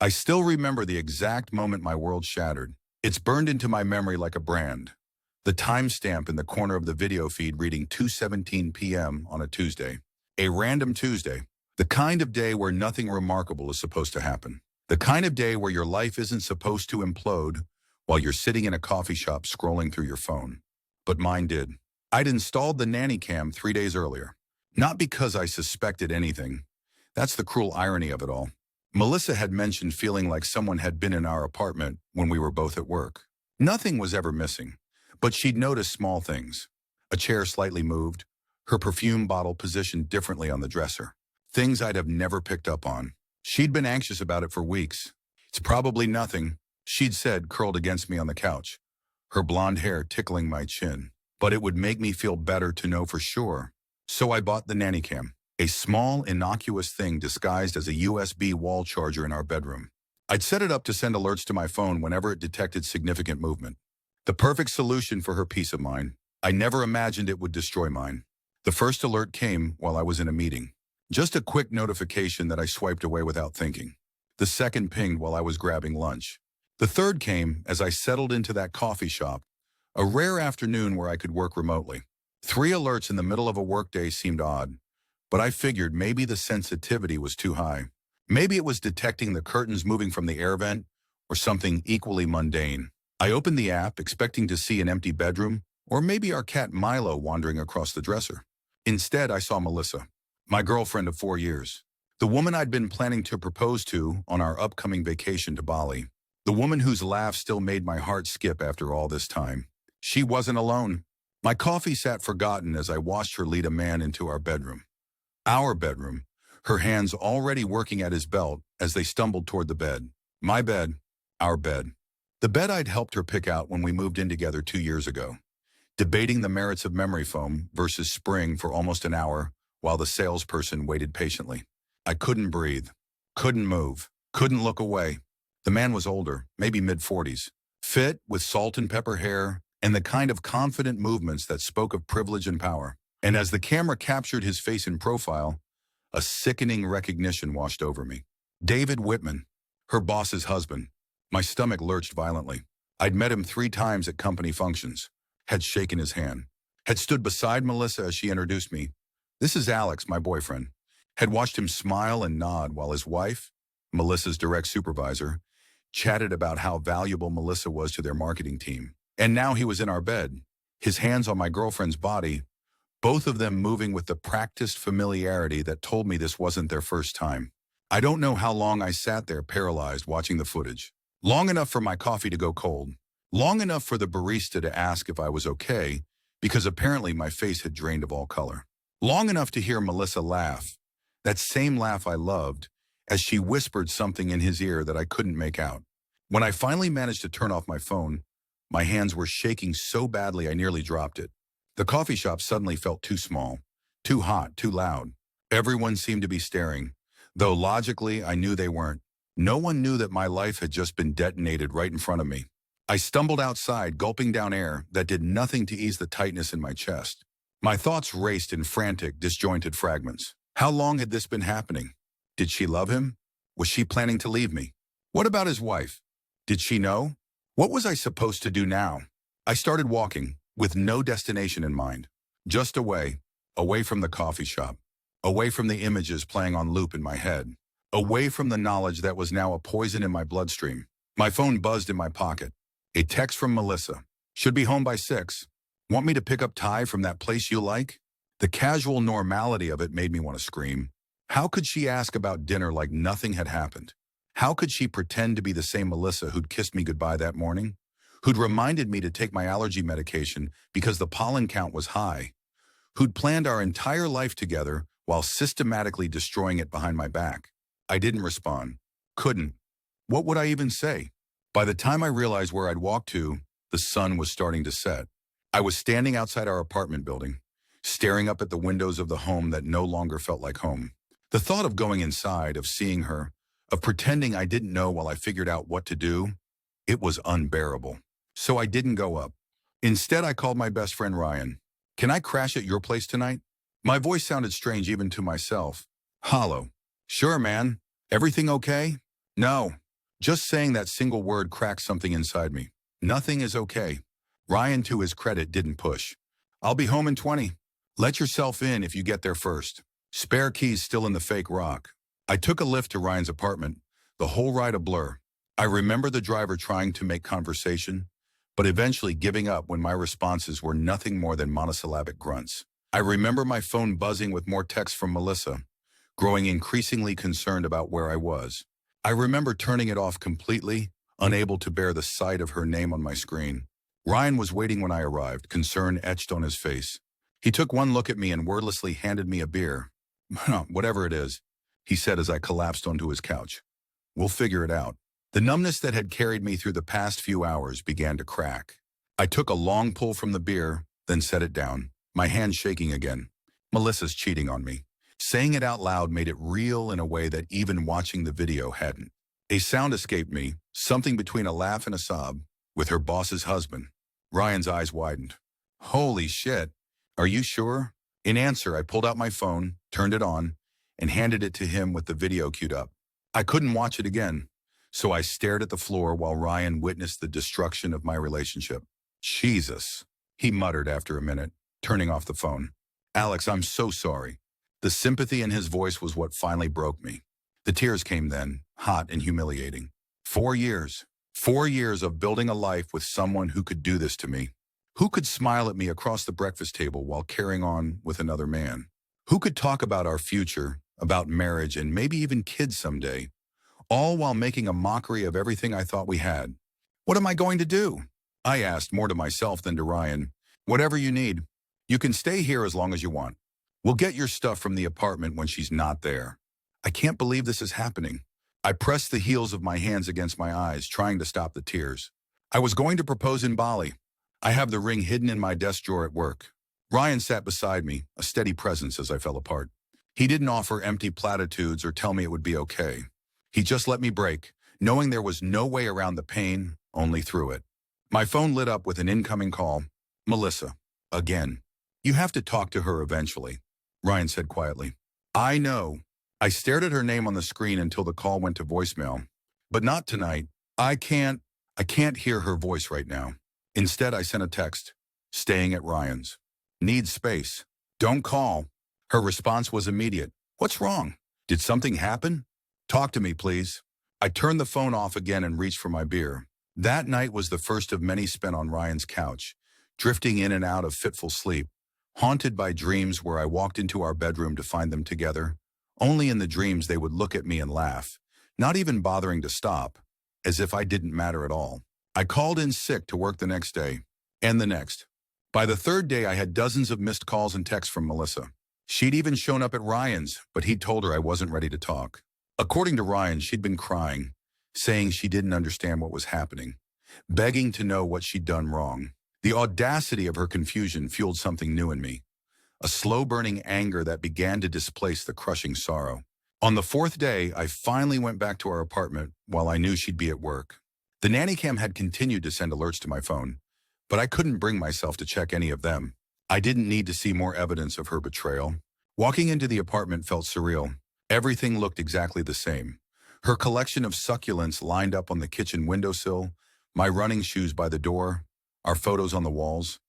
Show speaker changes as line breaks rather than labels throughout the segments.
I still remember the exact moment my world shattered. It's burned into my memory like a brand. The timestamp in the corner of the video feed reading 2:17 p.m. on a Tuesday. A random Tuesday. The kind of day where nothing remarkable is supposed to happen. The kind of day where your life isn't supposed to implode while you're sitting in a coffee shop scrolling through your phone. But mine did. I'd installed the Nanny cam 3 days earlier. Not because I suspected anything. That's the cruel irony of it all. Melissa had mentioned feeling like someone had been in our apartment when we were both at work. Nothing was ever missing, but she'd noticed small things. A chair slightly moved, her perfume bottle positioned differently on the dresser. Things I'd have never picked up on. She'd been anxious about it for weeks. It's probably nothing, she'd said, curled against me on the couch, her blonde hair tickling my chin. But it would make me feel better to know for sure. So I bought the Nanny cam. A small, innocuous thing disguised as a USB wall charger in our bedroom. I'd set it up to send alerts to my phone whenever it detected significant movement. The perfect solution for her peace of mind. I never imagined it would destroy mine. The first alert came while I was in a meeting. Just a quick notification that I swiped away without thinking. The second pinged while I was grabbing lunch. The third came as I settled into that coffee shop, a rare afternoon where I could work remotely. 3 alerts in the middle of a workday seemed odd. But I figured maybe the sensitivity was too high. Maybe it was detecting the curtains moving from the air vent or something equally mundane. I opened the app expecting to see an empty bedroom or maybe our cat Milo wandering across the dresser. Instead, I saw Melissa, my girlfriend of 4 years. The woman I'd been planning to propose to on our upcoming vacation to Bali. The woman whose laugh still made my heart skip after all this time. She wasn't alone. My coffee sat forgotten as I watched her lead a man into our bedroom. Our bedroom, her hands already working at his belt as they stumbled toward the bed. My bed, our bed. The bed I'd helped her pick out when we moved in together 2 years ago. Debating the merits of memory foam versus spring for almost an hour while the salesperson waited patiently. I couldn't breathe, couldn't move, couldn't look away. The man was older, maybe mid-40s, fit with salt and pepper hair and the kind of confident movements that spoke of privilege and power. And as the camera captured his face in profile, a sickening recognition washed over me. David Whitman, her boss's husband. My stomach lurched violently. I'd met him 3 times at company functions, had shaken his hand, had stood beside Melissa as she introduced me. This is Alex, my boyfriend. Had watched him smile and nod while his wife, Melissa's direct supervisor, chatted about how valuable Melissa was to their marketing team. And now he was in our bed, his hands on my girlfriend's body, both of them moving with the practiced familiarity that told me this wasn't their first time. I don't know how long I sat there paralyzed watching the footage. Long enough for my coffee to go cold. Long enough for the barista to ask if I was okay, because apparently my face had drained of all color. Long enough to hear Melissa laugh, that same laugh I loved, as she whispered something in his ear that I couldn't make out. When I finally managed to turn off my phone, my hands were shaking so badly I nearly dropped it. The coffee shop suddenly felt too small, too hot, too loud. Everyone seemed to be staring, though logically I knew they weren't. No one knew that my life had just been detonated right in front of me. I stumbled outside, gulping down air that did nothing to ease the tightness in my chest. My thoughts raced in frantic, disjointed fragments. How long had this been happening? Did she love him? Was she planning to leave me? What about his wife? Did she know? What was I supposed to do now? I started walking, with no destination in mind. Just away from the coffee shop, away from the images playing on loop in my head, away from the knowledge that was now a poison in my bloodstream. My phone buzzed in my pocket. A text from Melissa. Should be home by 6. Want me to pick up Ty from that place you like? The casual normality of it made me want to scream. How could she ask about dinner like nothing had happened? How could she pretend to be the same Melissa who'd kissed me goodbye that morning? Who'd reminded me to take my allergy medication because the pollen count was high, who'd planned our entire life together while systematically destroying it behind my back. I didn't respond. Couldn't. What would I even say? By the time I realized where I'd walked to, the sun was starting to set. I was standing outside our apartment building, staring up at the windows of the home that no longer felt like home. The thought of going inside, of seeing her, of pretending I didn't know while I figured out what to do, it was unbearable. So I didn't go up. Instead, I called my best friend Ryan. Can I crash at your place tonight? My voice sounded strange even to myself. Hollow. Sure, man. Everything okay? No. Just saying that single word cracked something inside me. Nothing is okay. Ryan, to his credit, didn't push. I'll be home in 20. Let yourself in if you get there first. Spare keys still in the fake rock. I took a lift to Ryan's apartment, the whole ride a blur. I remember the driver trying to make conversation, but eventually giving up when my responses were nothing more than monosyllabic grunts. I remember my phone buzzing with more texts from Melissa, growing increasingly concerned about where I was. I remember turning it off completely, unable to bear the sight of her name on my screen. Ryan was waiting when I arrived, concern etched on his face. He took one look at me and wordlessly handed me a beer. Whatever it is, he said as I collapsed onto his couch. We'll figure it out. The numbness that had carried me through the past few hours began to crack. I took a long pull from the beer, then set it down, my hand shaking again. Melissa's cheating on me. Saying it out loud made it real in a way that even watching the video hadn't. A sound escaped me, something between a laugh and a sob, with her boss's husband. Ryan's eyes widened. Holy shit. Are you sure? In answer, I pulled out my phone, turned it on, and handed it to him with the video queued up. I couldn't watch it again, so I stared at the floor while Ryan witnessed the destruction of my relationship. Jesus, he muttered after a minute, turning off the phone. Alex, I'm so sorry. The sympathy in his voice was what finally broke me. The tears came then, hot and humiliating. 4 years. 4 years of building a life with someone who could do this to me. Who could smile at me across the breakfast table while carrying on with another man? Who could talk about our future, about marriage, and maybe even kids someday, all while making a mockery of everything I thought we had? What am I going to do? I asked, more to myself than to Ryan. Whatever you need. You can stay here as long as you want. We'll get your stuff from the apartment when she's not there. I can't believe this is happening. I pressed the heels of my hands against my eyes, trying to stop the tears. I was going to propose in Bali. I have the ring hidden in my desk drawer at work. Ryan sat beside me, a steady presence as I fell apart. He didn't offer empty platitudes or tell me it would be okay. He just let me break, knowing there was no way around the pain, only through it. My phone lit up with an incoming call. Melissa. Again. You have to talk to her eventually, Ryan said quietly. I know. I stared at her name on the screen until the call went to voicemail. But not tonight. I can't hear her voice right now. Instead, I sent a text. Staying at Ryan's. Need space. Don't call. Her response was immediate. What's wrong? Did something happen? Talk to me, please. I turned the phone off again and reached for my beer. That night was the first of many spent on Ryan's couch, drifting in and out of fitful sleep, haunted by dreams where I walked into our bedroom to find them together. Only in the dreams they would look at me and laugh, not even bothering to stop, as if I didn't matter at all. I called in sick to work the next day, and the next. By the third day, I had dozens of missed calls and texts from Melissa. She'd even shown up at Ryan's, but he'd told her I wasn't ready to talk. According to Ryan, she'd been crying, saying she didn't understand what was happening, begging to know what she'd done wrong. The audacity of her confusion fueled something new in me, a slow-burning anger that began to displace the crushing sorrow. On the fourth day, I finally went back to our apartment while I knew she'd be at work. The nanny cam had continued to send alerts to my phone, but I couldn't bring myself to check any of them. I didn't need to see more evidence of her betrayal. Walking into the apartment felt surreal. Everything looked exactly the same. Her collection of succulents lined up on the kitchen windowsill, my running shoes by the door, our photos on the walls.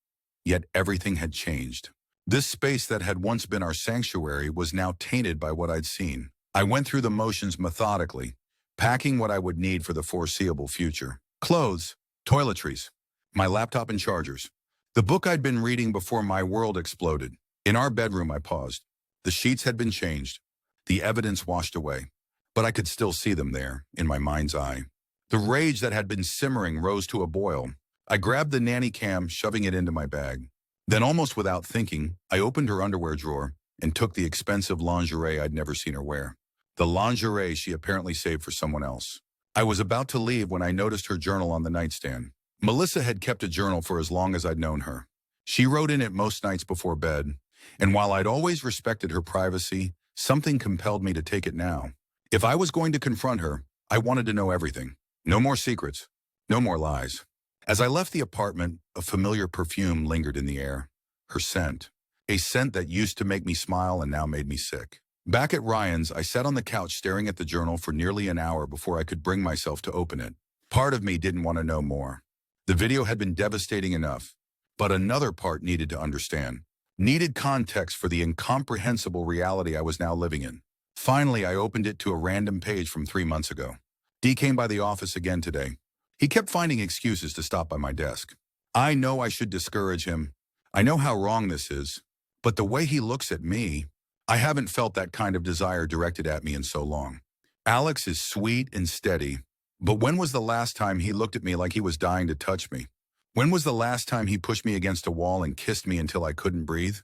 Yet everything had changed. This space that had once been our sanctuary was now tainted by what I'd seen. I went through the motions methodically, packing what I would need for the foreseeable future. Clothes, toiletries, my laptop and chargers. The book I'd been reading before my world exploded. In our bedroom, I paused. The sheets had been changed, the evidence washed away, but I could still see them there, in my mind's eye. The rage that had been simmering rose to a boil. I grabbed the nanny cam, shoving it into my bag. Then, almost without thinking, I opened her underwear drawer and took the expensive lingerie I'd never seen her wear. The lingerie she apparently saved for someone else. I was about to leave when I noticed her journal on the nightstand. Melissa had kept a journal for as long as I'd known her. She wrote in it most nights before bed, and while I'd always respected her privacy, something compelled me to take it now. If I was going to confront her, I wanted to know everything. No more secrets. No more lies. As I left the apartment, a familiar perfume lingered in the air. Her scent. A scent that used to make me smile and now made me sick. Back at Ryan's, I sat on the couch staring at the journal for nearly an hour before I could bring myself to open it. Part of me didn't want to know more. The video had been devastating enough, but another part needed to understand. Needed context for the incomprehensible reality I was now living in. Finally, I opened it to a random page from 3 months ago. D came by the office again today. He kept finding excuses to stop by my desk. I know I should discourage him. I know how wrong this is, but the way he looks at me, I haven't felt that kind of desire directed at me in so long. Alex is sweet and steady, but when was the last time he looked at me like he was dying to touch me? When was the last time he pushed me against a wall and kissed me until I couldn't breathe?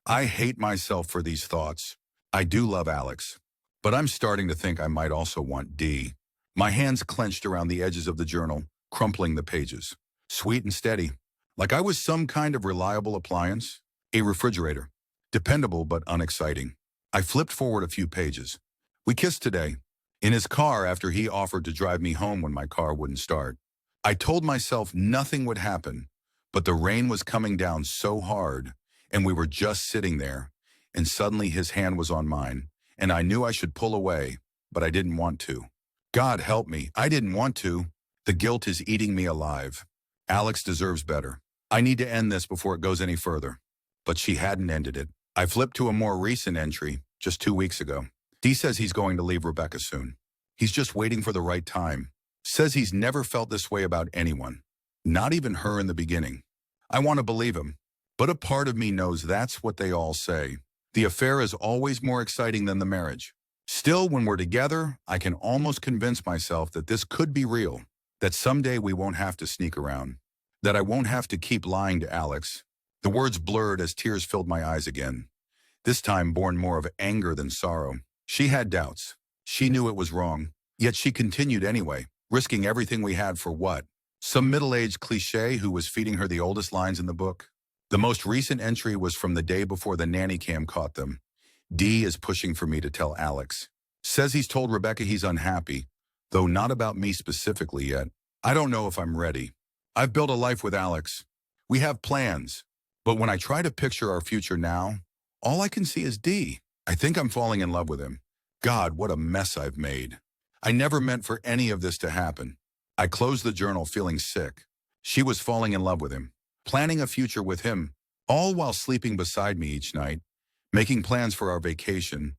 I hate myself for these thoughts. I do love Alex, but I'm starting to think I might also want D. My hands clenched around the edges of the journal, crumpling the pages. Sweet and steady, like I was some kind of reliable appliance. A refrigerator. Dependable but unexciting. I flipped forward a few pages. We kissed today, in his car after he offered to drive me home when my car wouldn't start. I told myself nothing would happen, but the rain was coming down so hard, and we were just sitting there, and suddenly his hand was on mine, and I knew I should pull away, but I didn't want to. God help me, I didn't want to. The guilt is eating me alive. Alex deserves better. I need to end this before it goes any further. But she hadn't ended it. I flipped to a more recent entry, just 2 weeks ago. D says he's going to leave Rebecca soon. He's just waiting for the right time. Says he's never felt this way about anyone. Not even her in the beginning. I want to believe him. But a part of me knows that's what they all say. The affair is always more exciting than the marriage. Still, when we're together, I can almost convince myself that this could be real. That someday we won't have to sneak around. That I won't have to keep lying to Alex. The words blurred as tears filled my eyes again. This time born more of anger than sorrow. She had doubts. She knew it was wrong. Yet she continued anyway, risking everything we had for what? Some middle-aged cliché who was feeding her the oldest lines in the book? The most recent entry was from the day before the nanny cam caught them. D is pushing for me to tell Alex. Says he's told Rebecca he's unhappy, though not about me specifically yet. I don't know if I'm ready. I've built a life with Alex. We have plans. But when I try to picture our future now, all I can see is D. I think I'm falling in love with him. God, what a mess I've made. I never meant for any of this to happen. I closed the journal feeling sick. She was falling in love with him, planning a future with him, all while sleeping beside me each night, making plans for our vacation,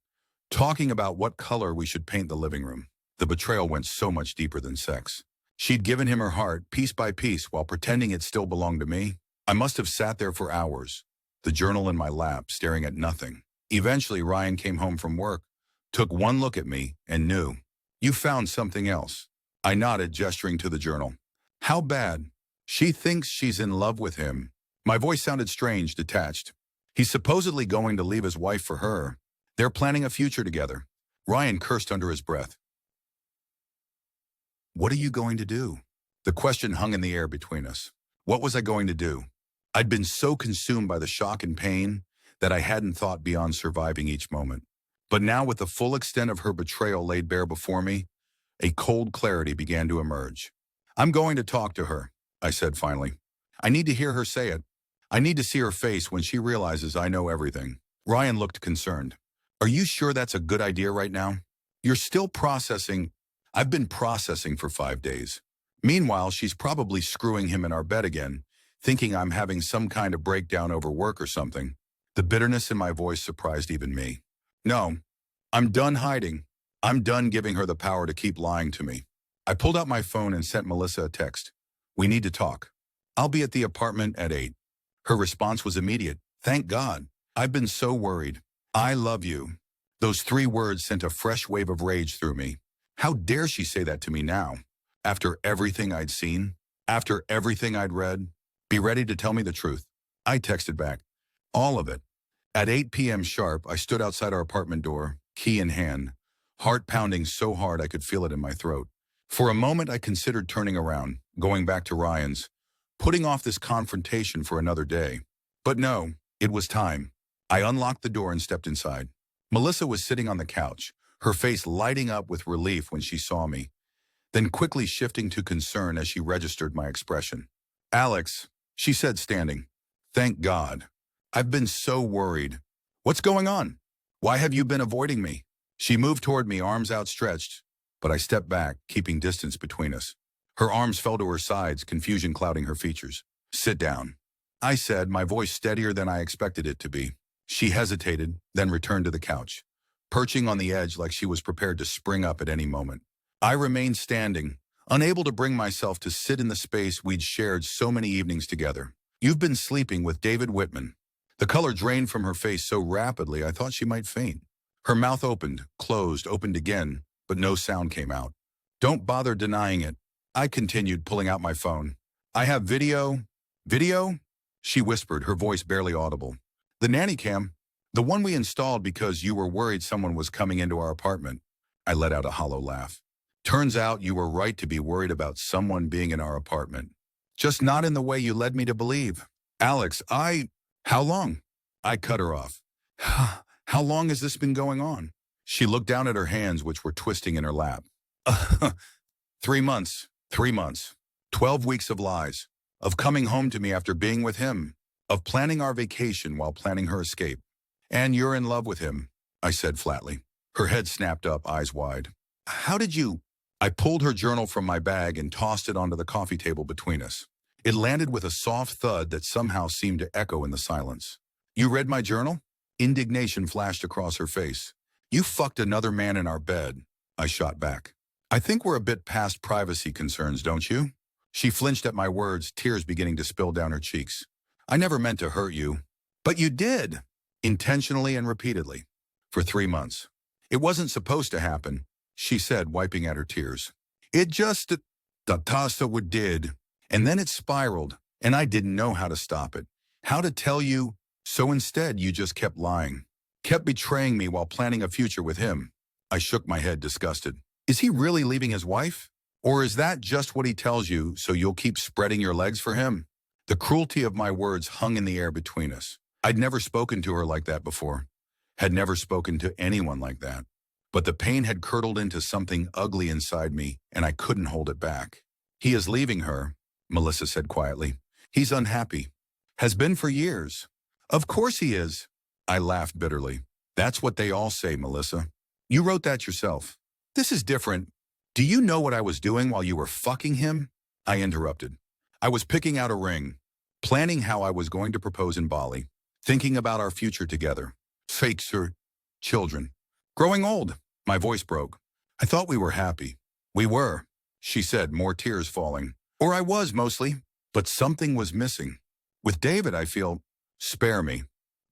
talking about what color we should paint the living room. The betrayal went so much deeper than sex. She'd given him her heart piece by piece while pretending it still belonged to me. I must have sat there for hours, the journal in my lap, staring at nothing. Eventually, Ryan came home from work, took one look at me, and knew. You found something else. I nodded, gesturing to the journal. How bad? She thinks she's in love with him. My voice sounded strange, detached. He's supposedly going to leave his wife for her. They're planning a future together. Ryan cursed under his breath. What are you going to do? The question hung in the air between us. What was I going to do? I'd been so consumed by the shock and pain that I hadn't thought beyond surviving each moment. But now, with the full extent of her betrayal laid bare before me, a cold clarity began to emerge. I'm going to talk to her, I said finally. I need to hear her say it. I need to see her face when she realizes I know everything. Ryan looked concerned. Are you sure that's a good idea right now? You're still processing. I've been processing for 5 days. Meanwhile, she's probably screwing him in our bed again, thinking I'm having some kind of breakdown over work or something. The bitterness in my voice surprised even me. No, I'm done hiding. I'm done giving her the power to keep lying to me. I pulled out my phone and sent Melissa a text. We need to talk. I'll be at the apartment at 8. Her response was immediate. Thank God. I've been so worried. I love you. Those 3 words sent a fresh wave of rage through me. How dare she say that to me now? After everything I'd seen? After everything I'd read? Be ready to tell me the truth. I texted back. All of it. At 8 p.m. sharp, I stood outside our apartment door, key in hand, heart pounding so hard I could feel it in my throat. For a moment, I considered turning around, going back to Ryan's, putting off this confrontation for another day. But no, it was time. I unlocked the door and stepped inside. Melissa was sitting on the couch, her face lighting up with relief when she saw me, then quickly shifting to concern as she registered my expression. Alex, she said, standing. Thank God. I've been so worried. What's going on? Why have you been avoiding me? She moved toward me, arms outstretched, but I stepped back, keeping distance between us. Her arms fell to her sides, confusion clouding her features. Sit down, I said, my voice steadier than I expected it to be. She hesitated, then returned to the couch, perching on the edge like she was prepared to spring up at any moment. I remained standing, unable to bring myself to sit in the space we'd shared so many evenings together. You've been sleeping with David Whitman. The color drained from her face so rapidly I thought she might faint. Her mouth opened, closed, opened again, but no sound came out. Don't bother denying it, I continued, pulling out my phone. I have video. Video? She whispered, her voice barely audible. The nanny cam. The one we installed because you were worried someone was coming into our apartment. I let out a hollow laugh. Turns out you were right to be worried about someone being in our apartment. Just not in the way you led me to believe. Alex, How long? I cut her off. How long has this been going on? She looked down at her hands, which were twisting in her lap. 3 months. 3 months. 12 weeks of lies. Of coming home to me after being with him. Of planning our vacation while planning her escape. And you're in love with him, I said flatly. Her head snapped up, eyes wide. How did you? I pulled her journal from my bag and tossed it onto the coffee table between us. It landed with a soft thud that somehow seemed to echo in the silence. You read my journal? Indignation flashed across her face. You fucked another man in our bed, I shot back. I think we're a bit past privacy concerns, don't you? She flinched at my words, tears beginning to spill down her cheeks. I never meant to hurt you. But you did. Intentionally and repeatedly. For 3 months. It wasn't supposed to happen, she said, wiping at her tears. It just, Tasa did. And then it spiraled, and I didn't know how to stop it. How to tell you, so instead you just kept lying. Kept betraying me while planning a future with him. I shook my head, disgusted. Is he really leaving his wife? Or is that just what he tells you so you'll keep spreading your legs for him? The cruelty of my words hung in the air between us. I'd never spoken to her like that before. Had never spoken to anyone like that. But the pain had curdled into something ugly inside me, and I couldn't hold it back. He is leaving her, Melissa said quietly. He's unhappy. Has been for years. Of course he is. I laughed bitterly. That's what they all say, Melissa. You wrote that yourself. This is different. Do you know what I was doing while you were fucking him? I interrupted. I was picking out a ring, planning how I was going to propose in Bali, thinking about our future together. Fake, sir. Children. Growing old. My voice broke. I thought we were happy. We were, she said, more tears falling. Or I was, mostly. But something was missing. With David, I feel, spare me.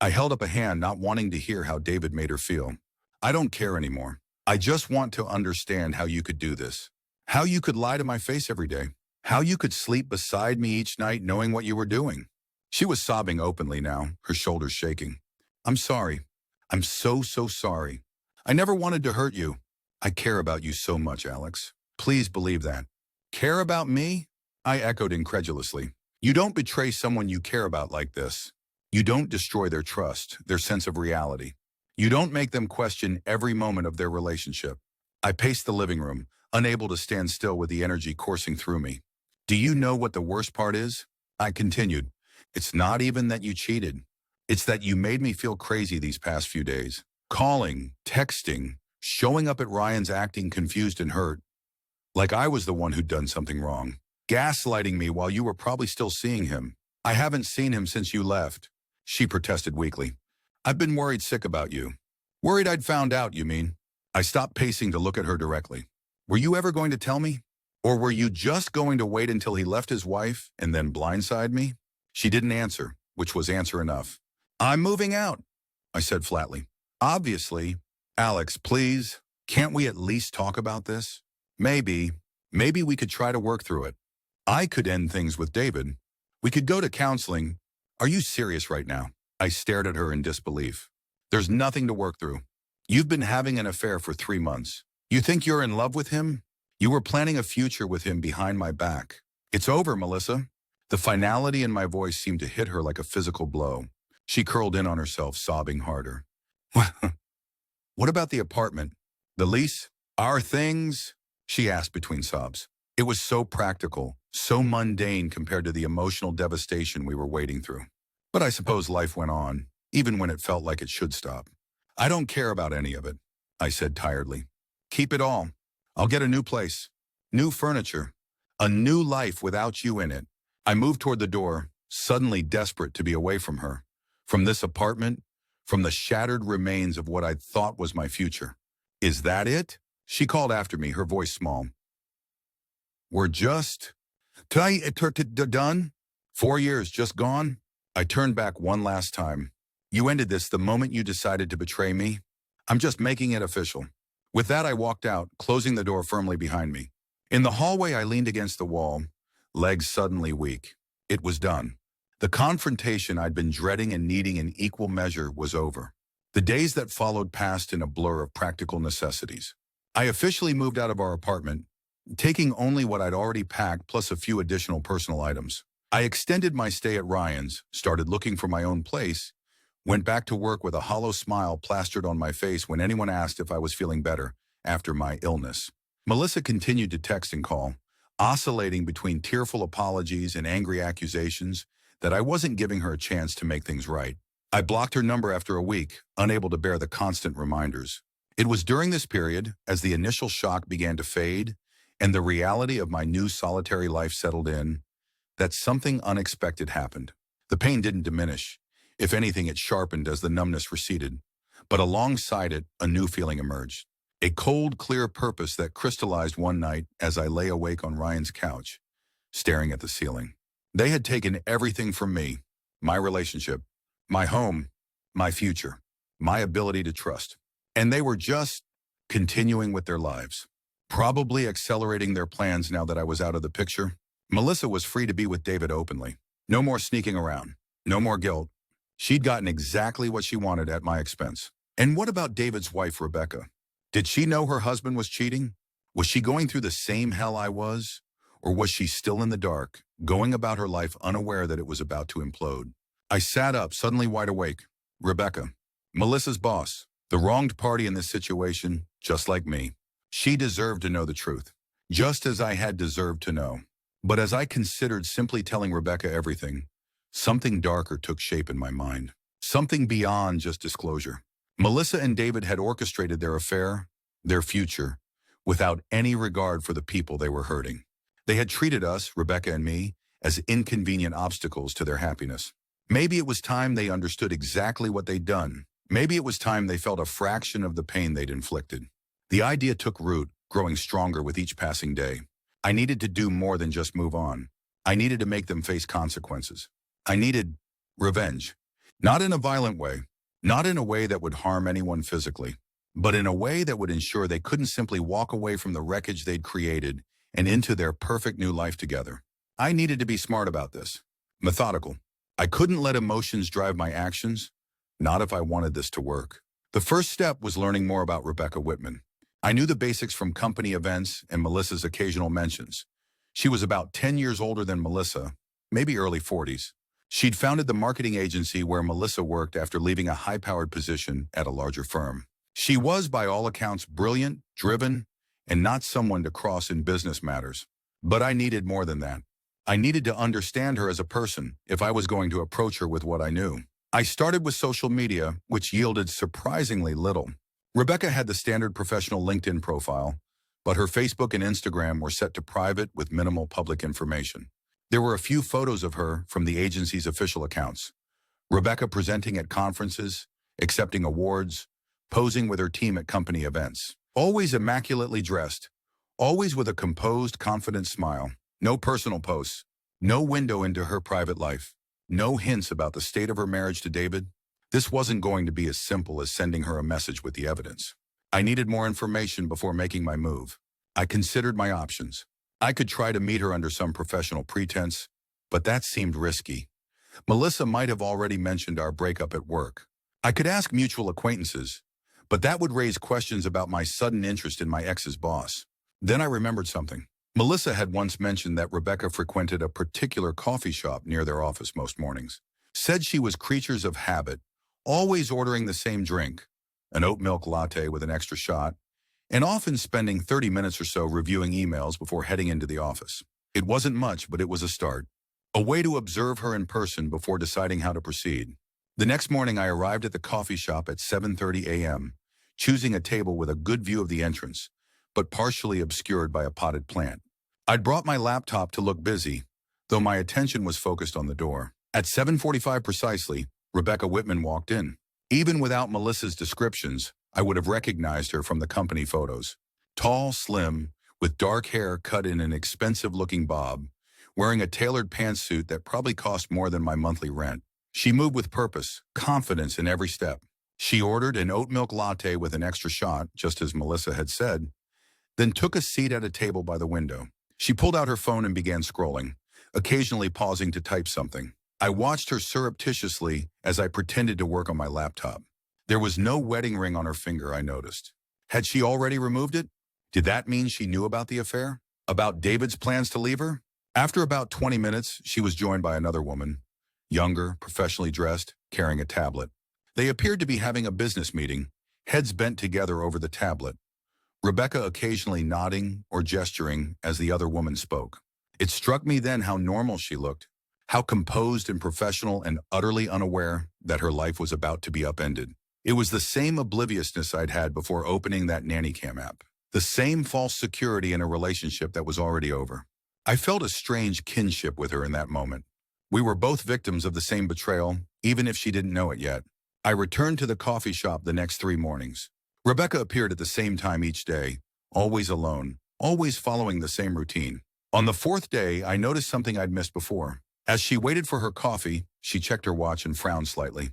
I held up a hand, not wanting to hear how David made her feel. I don't care anymore. I just want to understand how you could do this. How you could lie to my face every day. How you could sleep beside me each night knowing what you were doing. She was sobbing openly now, her shoulders shaking. I'm sorry. I'm so sorry. I never wanted to hurt you. I care about you so much, Alex. Please believe that. Care about me? I echoed incredulously. You don't betray someone you care about like this. You don't destroy their trust, their sense of reality. You don't make them question every moment of their relationship. I paced the living room, unable to stand still with the energy coursing through me. Do you know what the worst part is? I continued. It's not even that you cheated. It's that you made me feel crazy these past few days. Calling, texting, showing up at Ryan's acting confused and hurt. Like I was the one who'd done something wrong. Gaslighting me while you were probably still seeing him. I haven't seen him since you left, she protested weakly. I've been worried sick about you. Worried I'd found out, you mean? I stopped pacing to look at her directly. Were you ever going to tell me? Or were you just going to wait until he left his wife and then blindside me? She didn't answer, which was answer enough. I'm moving out, I said flatly. Obviously. Alex, please, can't we at least talk about this? Maybe we could try to work through it. I could end things with David. We could go to counseling. Are you serious right now? I stared at her in disbelief. There's nothing to work through. You've been having an affair for 3 months. You think you're in love with him? You were planning a future with him behind my back. It's over, Melissa. The finality in my voice seemed to hit her like a physical blow. She curled in on herself, sobbing harder. What about the apartment? The lease? Our things? She asked between sobs. It was so practical, so mundane compared to the emotional devastation we were wading through. But I suppose life went on, even when it felt like it should stop. I don't care about any of it, I said tiredly. Keep it all. I'll get a new place, new furniture, a new life without you in it. I moved toward the door, suddenly desperate to be away from her, from this apartment, from the shattered remains of what I'd thought was my future. Is that it? She called after me, her voice small. We're just done? 4 years just gone? I turned back one last time. You ended this the moment you decided to betray me? I'm just making it official. With that, I walked out, closing the door firmly behind me. In the hallway, I leaned against the wall, legs suddenly weak. It was done. The confrontation I'd been dreading and needing in equal measure was over. The days that followed passed in a blur of practical necessities. I officially moved out of our apartment, taking only what I'd already packed plus a few additional personal items. I extended my stay at Ryan's, started looking for my own place, went back to work with a hollow smile plastered on my face when anyone asked if I was feeling better after my illness. Melissa continued to text and call, oscillating between tearful apologies and angry accusations that I wasn't giving her a chance to make things right. I blocked her number after a week, unable to bear the constant reminders. It was during this period, as the initial shock began to fade and the reality of my new solitary life settled in, that something unexpected happened. The pain didn't diminish. If anything, it sharpened as the numbness receded. But alongside it, a new feeling emerged. A cold, clear purpose that crystallized one night as I lay awake on Ryan's couch, staring at the ceiling. They had taken everything from me, my relationship, my home, my future, my ability to trust. And they were just continuing with their lives, probably accelerating their plans now that I was out of the picture. Melissa was free to be with David openly. No more sneaking around, no more guilt. She'd gotten exactly what she wanted at my expense. And what about David's wife, Rebecca? Did she know her husband was cheating? Was she going through the same hell I was? Or was she still in the dark, going about her life unaware that it was about to implode? I sat up, suddenly wide awake. Rebecca, Melissa's boss, the wronged party in this situation, just like me. She deserved to know the truth, just as I had deserved to know. But as I considered simply telling Rebecca everything, something darker took shape in my mind. Something beyond just disclosure. Melissa and David had orchestrated their affair, their future, without any regard for the people they were hurting. They had treated us, Rebecca and me, as inconvenient obstacles to their happiness. Maybe it was time they understood exactly what they'd done. Maybe it was time they felt a fraction of the pain they'd inflicted. The idea took root, growing stronger with each passing day. I needed to do more than just move on. I needed to make them face consequences. I needed revenge. Not in a violent way, not in a way that would harm anyone physically, but in a way that would ensure they couldn't simply walk away from the wreckage they'd created and into their perfect new life together. I needed to be smart about this, methodical. I couldn't let emotions drive my actions, not if I wanted this to work. The first step was learning more about Rebecca Whitman. I knew the basics from company events and Melissa's occasional mentions. She was about 10 years older than Melissa, maybe early 40s. She'd founded the marketing agency where Melissa worked after leaving a high-powered position at a larger firm. She was, by all accounts, brilliant, driven, and not someone to cross in business matters. But I needed more than that. I needed to understand her as a person if I was going to approach her with what I knew. I started with social media, which yielded surprisingly little. Rebecca had the standard professional LinkedIn profile, but her Facebook and Instagram were set to private with minimal public information. There were a few photos of her from the agency's official accounts. Rebecca presenting at conferences, accepting awards, posing with her team at company events. Always immaculately dressed, always with a composed, confident smile. No personal posts, no window into her private life, no hints about the state of her marriage to David. This wasn't going to be as simple as sending her a message with the evidence. I needed more information before making my move. I considered my options. I could try to meet her under some professional pretense, but that seemed risky. Melissa might have already mentioned our breakup at work. I could ask mutual acquaintances, but that would raise questions about my sudden interest in my ex's boss. Then I remembered something. Melissa had once mentioned that Rebecca frequented a particular coffee shop near their office most mornings. Said she was creatures of habit, always ordering the same drink, an oat milk latte with an extra shot, and often spending 30 minutes or so reviewing emails before heading into the office. It wasn't much, but it was a start. A way to observe her in person before deciding how to proceed. The next morning, I arrived at the coffee shop at 7:30 a.m., choosing a table with a good view of the entrance, but partially obscured by a potted plant. I'd brought my laptop to look busy, though my attention was focused on the door. At 7:45 precisely, Rebecca Whitman walked in. Even without Melissa's descriptions, I would have recognized her from the company photos. Tall, slim, with dark hair cut in an expensive-looking bob, wearing a tailored pantsuit that probably cost more than my monthly rent. She moved with purpose, confidence in every step. She ordered an oat milk latte with an extra shot, just as Melissa had said, then took a seat at a table by the window. She pulled out her phone and began scrolling, occasionally pausing to type something. I watched her surreptitiously as I pretended to work on my laptop. There was no wedding ring on her finger, I noticed. Had she already removed it? Did that mean she knew about the affair? About David's plans to leave her? After about 20 minutes, she was joined by another woman, younger, professionally dressed, carrying a tablet. They appeared to be having a business meeting, heads bent together over the tablet, Rebecca occasionally nodding or gesturing as the other woman spoke. It struck me then how normal she looked, how composed and professional and utterly unaware that her life was about to be upended. It was the same obliviousness I'd had before opening that Nanny Cam app, the same false security in a relationship that was already over. I felt a strange kinship with her in that moment. We were both victims of the same betrayal, even if she didn't know it yet. I returned to the coffee shop the next 3 mornings. Rebecca appeared at the same time each day, always alone, always following the same routine. On the 4th day, I noticed something I'd missed before. As she waited for her coffee, she checked her watch and frowned slightly,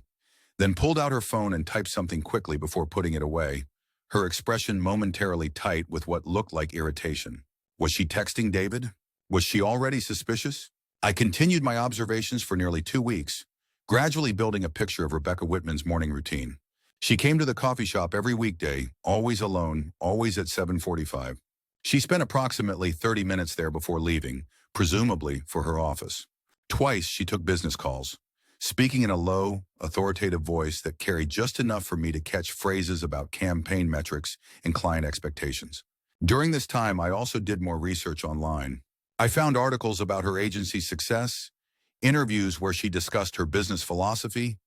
then pulled out her phone and typed something quickly before putting it away, her expression momentarily tight with what looked like irritation. Was she texting David? Was she already suspicious? I continued my observations for nearly 2 weeks, gradually building a picture of Rebecca Whitman's morning routine. She came to the coffee shop every weekday, always alone, always at 7:45. She spent approximately 30 minutes there before leaving, presumably for her office. Twice she took business calls, speaking in a low, authoritative voice that carried just enough for me to catch phrases about campaign metrics and client expectations. During this time, I also did more research online. I found articles about her agency's success, interviews where she discussed her business philosophy,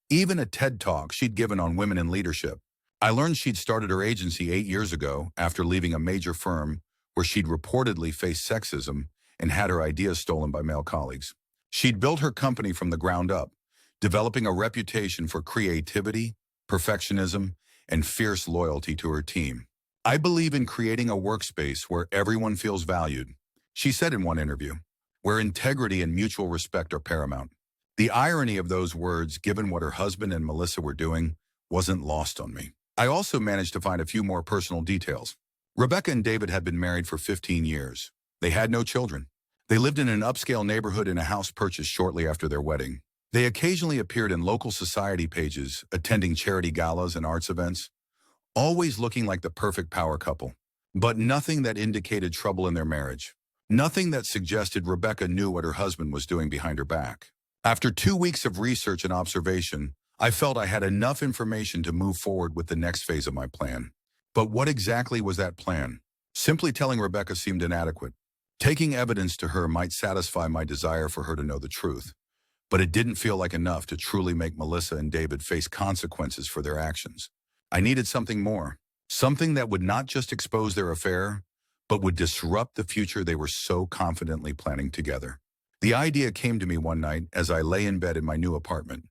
even a TED Talk she'd given on women in leadership. I learned she'd started her agency 8 years ago after leaving a major firm where she'd reportedly faced sexism and had her ideas stolen by male colleagues. She'd built her company from the ground up, developing a reputation for creativity, perfectionism, and fierce loyalty to her team. I believe in creating a workspace where everyone feels valued, she said in one interview, where integrity and mutual respect are paramount. The irony of those words, given what her husband and Melissa were doing, wasn't lost on me. I also managed to find a few more personal details. Rebecca and David had been married for 15 years. They had no children. They lived in an upscale neighborhood in a house purchased shortly after their wedding. They occasionally appeared in local society pages, attending charity galas and arts events, always looking like the perfect power couple. But nothing that indicated trouble in their marriage. Nothing that suggested Rebecca knew what her husband was doing behind her back. After 2 weeks of research and observation, I felt I had enough information to move forward with the next phase of my plan. But what exactly was that plan? Simply telling Rebecca seemed inadequate. Taking evidence to her might satisfy my desire for her to know the truth, but it didn't feel like enough to truly make Melissa and David face consequences for their actions. I needed something more, something that would not just expose their affair, but would disrupt the future they were so confidently planning together. The idea came to me one night as I lay in bed in my new apartment.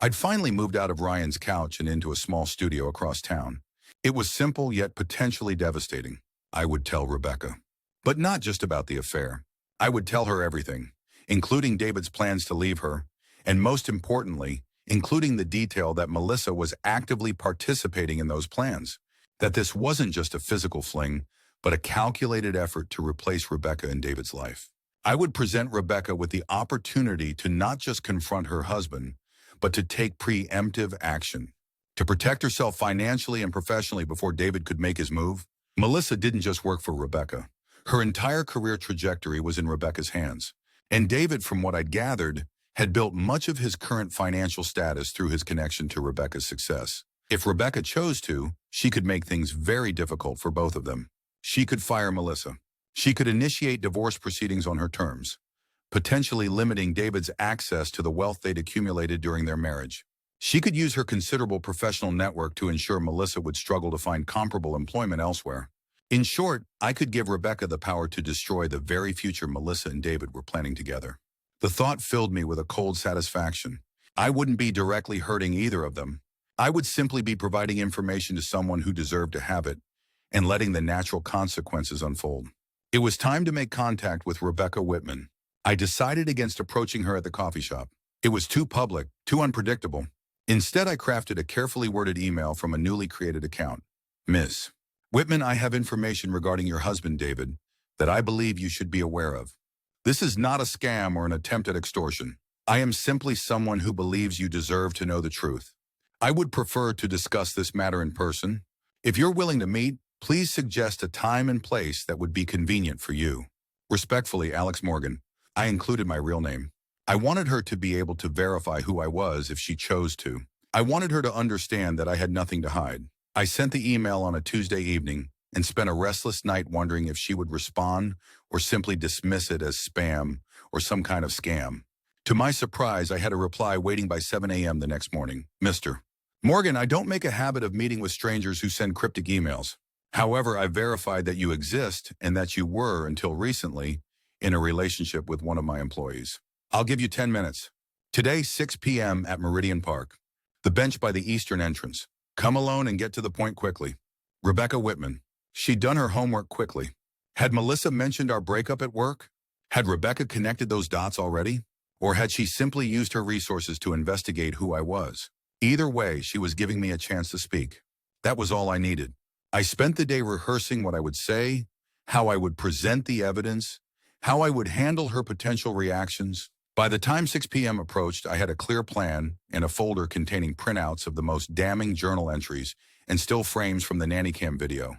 I'd finally moved out of Ryan's couch and into a small studio across town. It was simple yet potentially devastating. I would tell Rebecca. But not just about the affair. I would tell her everything, including David's plans to leave her, and most importantly, including the detail that Melissa was actively participating in those plans, that this wasn't just a physical fling, but a calculated effort to replace Rebecca in David's life. I would present Rebecca with the opportunity to not just confront her husband, but to take preemptive action, to protect herself financially and professionally before David could make his move. Melissa didn't just work for Rebecca. Her entire career trajectory was in Rebecca's hands. And David, from what I'd gathered, had built much of his current financial status through his connection to Rebecca's success. If Rebecca chose to, she could make things very difficult for both of them. She could fire Melissa. She could initiate divorce proceedings on her terms, potentially limiting David's access to the wealth they'd accumulated during their marriage. She could use her considerable professional network to ensure Melissa would struggle to find comparable employment elsewhere. In short, I could give Rebecca the power to destroy the very future Melissa and David were planning together. The thought filled me with a cold satisfaction. I wouldn't be directly hurting either of them. I would simply be providing information to someone who deserved to have it and letting the natural consequences unfold. It was time to make contact with Rebecca Whitman. I decided against approaching her at the coffee shop. It was too public, too unpredictable. Instead, I crafted a carefully worded email from a newly created account. Ms. Whitman, I have information regarding your husband, David, that I believe you should be aware of. This is not a scam or an attempt at extortion. I am simply someone who believes you deserve to know the truth. I would prefer to discuss this matter in person. If you're willing to meet, please suggest a time and place that would be convenient for you. Respectfully, Alex Morgan. I included my real name. I wanted her to be able to verify who I was if she chose to. I wanted her to understand that I had nothing to hide. I sent the email on a Tuesday evening and spent a restless night wondering if she would respond or simply dismiss it as spam or some kind of scam. To my surprise, I had a reply waiting by 7 a.m. the next morning. Mr. Morgan, I don't make a habit of meeting with strangers who send cryptic emails. However, I verified that you exist and that you were, until recently, in a relationship with one of my employees. I'll give you 10 minutes. Today, 6 p.m. at Meridian Park. The bench by the eastern entrance. Come alone and get to the point quickly. Rebecca Whitman. She'd done her homework quickly. Had Melissa mentioned our breakup at work? Had Rebecca connected those dots already? Or had she simply used her resources to investigate who I was? Either way, she was giving me a chance to speak. That was all I needed. I spent the day rehearsing what I would say, how I would present the evidence, how I would handle her potential reactions. By the time 6 p.m. approached, I had a clear plan and a folder containing printouts of the most damning journal entries and still frames from the Nanny Cam video.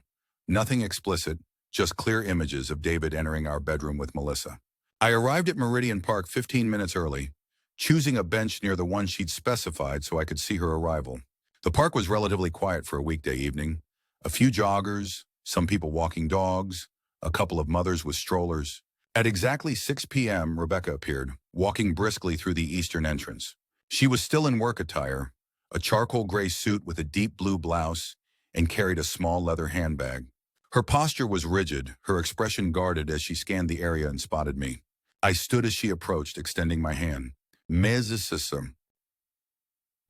Nothing explicit, just clear images of David entering our bedroom with Melissa. I arrived at Meridian Park 15 minutes early, choosing a bench near the one she'd specified so I could see her arrival. The park was relatively quiet for a weekday evening. A few joggers, some people walking dogs, a couple of mothers with strollers. At exactly 6 p.m., Rebecca appeared, walking briskly through the eastern entrance. She was still in work attire, a charcoal gray suit with a deep blue blouse, and carried a small leather handbag. Her posture was rigid, her expression guarded as she scanned the area and spotted me. I stood as she approached, extending my hand. Mrs.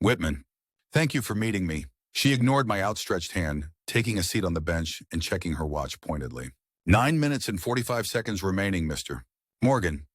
Whitman, thank you for meeting me. She ignored my outstretched hand, taking a seat on the bench and checking her watch pointedly. 9 minutes and 45 seconds remaining, Mr. Morgan.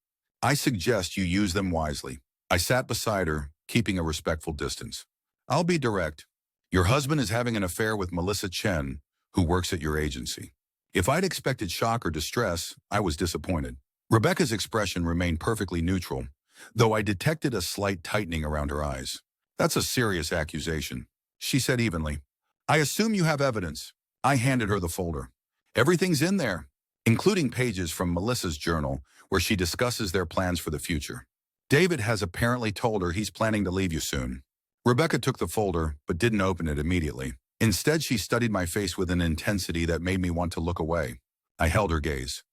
I suggest you use them wisely. I sat beside her, keeping a respectful distance. I'll be direct. Your husband is having an affair with Melissa Chen, who works at your agency. If I'd expected shock or distress, I was disappointed. Rebecca's expression remained perfectly neutral, though I detected a slight tightening around her eyes. That's a serious accusation, she said evenly. I assume you have evidence. I handed her the folder. Everything's in there, including pages from Melissa's journal where she discusses their plans for the future. David has apparently told her he's planning to leave you soon. Rebecca took the folder, but didn't open it immediately. Instead, she studied my face with an intensity that made me want to look away. I held her gaze.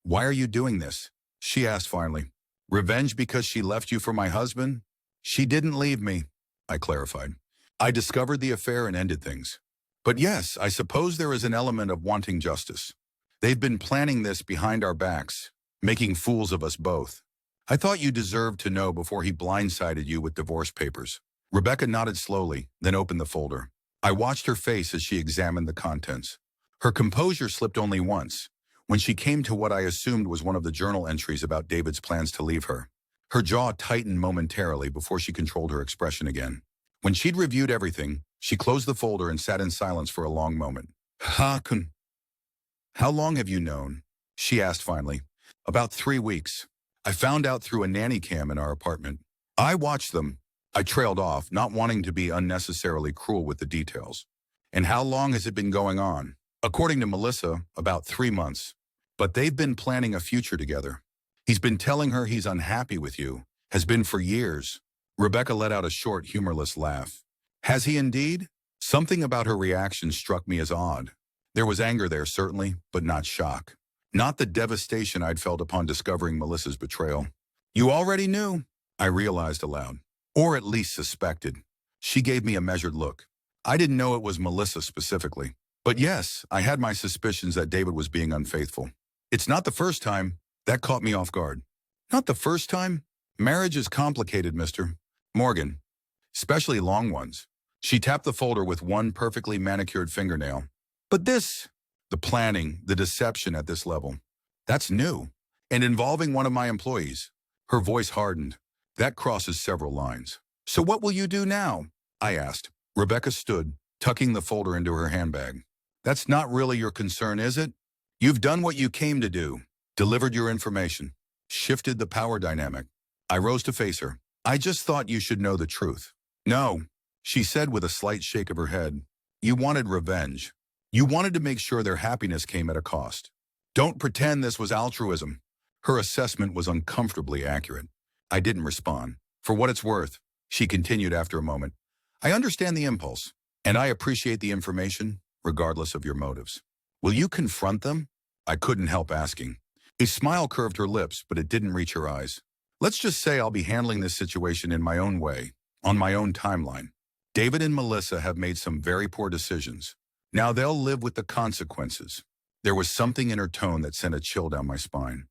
Why are you doing this? She asked finally. Revenge because she left you for my husband? She didn't leave me, I clarified. I discovered the affair and ended things. But yes, I suppose there is an element of wanting justice. They've been planning this behind our backs, making fools of us both. I thought you deserved to know before he blindsided you with divorce papers. Rebecca nodded slowly, then opened the folder. I watched her face as she examined the contents. Her composure slipped only once, when she came to what I assumed was one of the journal entries about David's plans to leave her. Her jaw tightened momentarily before she controlled her expression again. When she'd reviewed everything, she closed the folder and sat in silence for a long moment. How long have you known? She asked finally. About 3 weeks. I found out through a nanny cam in our apartment. I watched them. I trailed off, not wanting to be unnecessarily cruel with the details. And how long has it been going on? According to Melissa, about 3 months. But they've been planning a future together. He's been telling her he's unhappy with you. Has been for years. Rebecca let out a short, humorless laugh. Has he indeed? Something about her reaction struck me as odd. There was anger there, certainly, but not shock. Not the devastation I'd felt upon discovering Melissa's betrayal. You already knew, I realized aloud. Or at least suspected. She gave me a measured look. I didn't know it was Melissa specifically. But yes, I had my suspicions that David was being unfaithful. It's not the first time. That caught me off guard. Not the first time? Marriage is complicated, Mr. Morgan. Especially long ones. She tapped the folder with one perfectly manicured fingernail. But this, the planning, the deception at this level, that's new. And involving one of my employees. Her voice hardened. That crosses several lines. So what will you do now? I asked. Rebecca stood, tucking the folder into her handbag. That's not really your concern, is it? You've done what you came to do. Delivered your information. Shifted the power dynamic. I rose to face her. I just thought you should know the truth. No, she said with a slight shake of her head. You wanted revenge. You wanted to make sure their happiness came at a cost. Don't pretend this was altruism. Her assessment was uncomfortably accurate. I didn't respond. For what it's worth, she continued after a moment, I understand the impulse, and I appreciate the information, regardless of your motives. Will you confront them? I couldn't help asking. A smile curved her lips, but it didn't reach her eyes. Let's just say I'll be handling this situation in my own way, on my own timeline. David and Melissa have made some very poor decisions. Now they'll live with the consequences. There was something in her tone that sent a chill down my spine.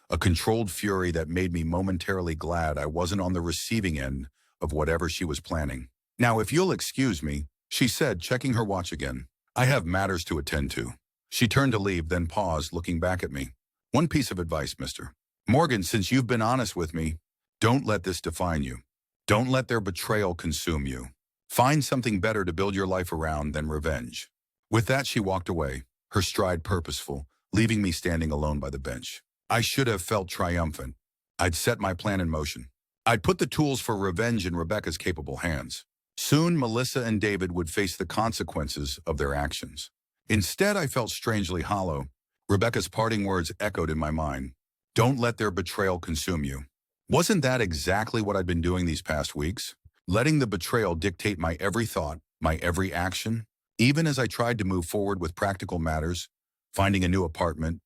A controlled fury that made me momentarily glad I wasn't on the receiving end of whatever she was planning. Now, if you'll excuse me, she said, checking her watch again. I have matters to attend to. She turned to leave, then paused, looking back at me. One piece of advice, Mr. Morgan, since you've been honest with me, don't let this define you. Don't let their betrayal consume you. Find something better to build your life around than revenge. With that, she walked away, her stride purposeful, leaving me standing alone by the bench. I should have felt triumphant. I'd set my plan in motion. I'd put the tools for revenge in Rebecca's capable hands. Soon, Melissa and David would face the consequences of their actions. Instead, I felt strangely hollow. Rebecca's parting words echoed in my mind. Don't let their betrayal consume you. Wasn't that exactly what I'd been doing these past weeks? Letting the betrayal dictate my every thought, my every action? Even as I tried to move forward with practical matters, finding a new apartment,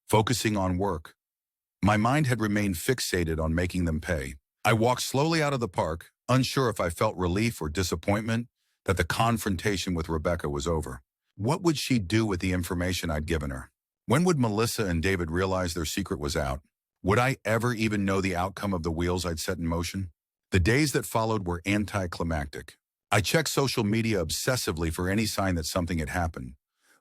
focusing on work, my mind had remained fixated on making them pay. I walked slowly out of the park, unsure if I felt relief or disappointment that the confrontation with Rebecca was over. What would she do with the information I'd given her? When would Melissa and David realize their secret was out? Would I ever even know the outcome of the wheels I'd set in motion? The days that followed were anticlimactic. I checked social media obsessively for any sign that something had happened.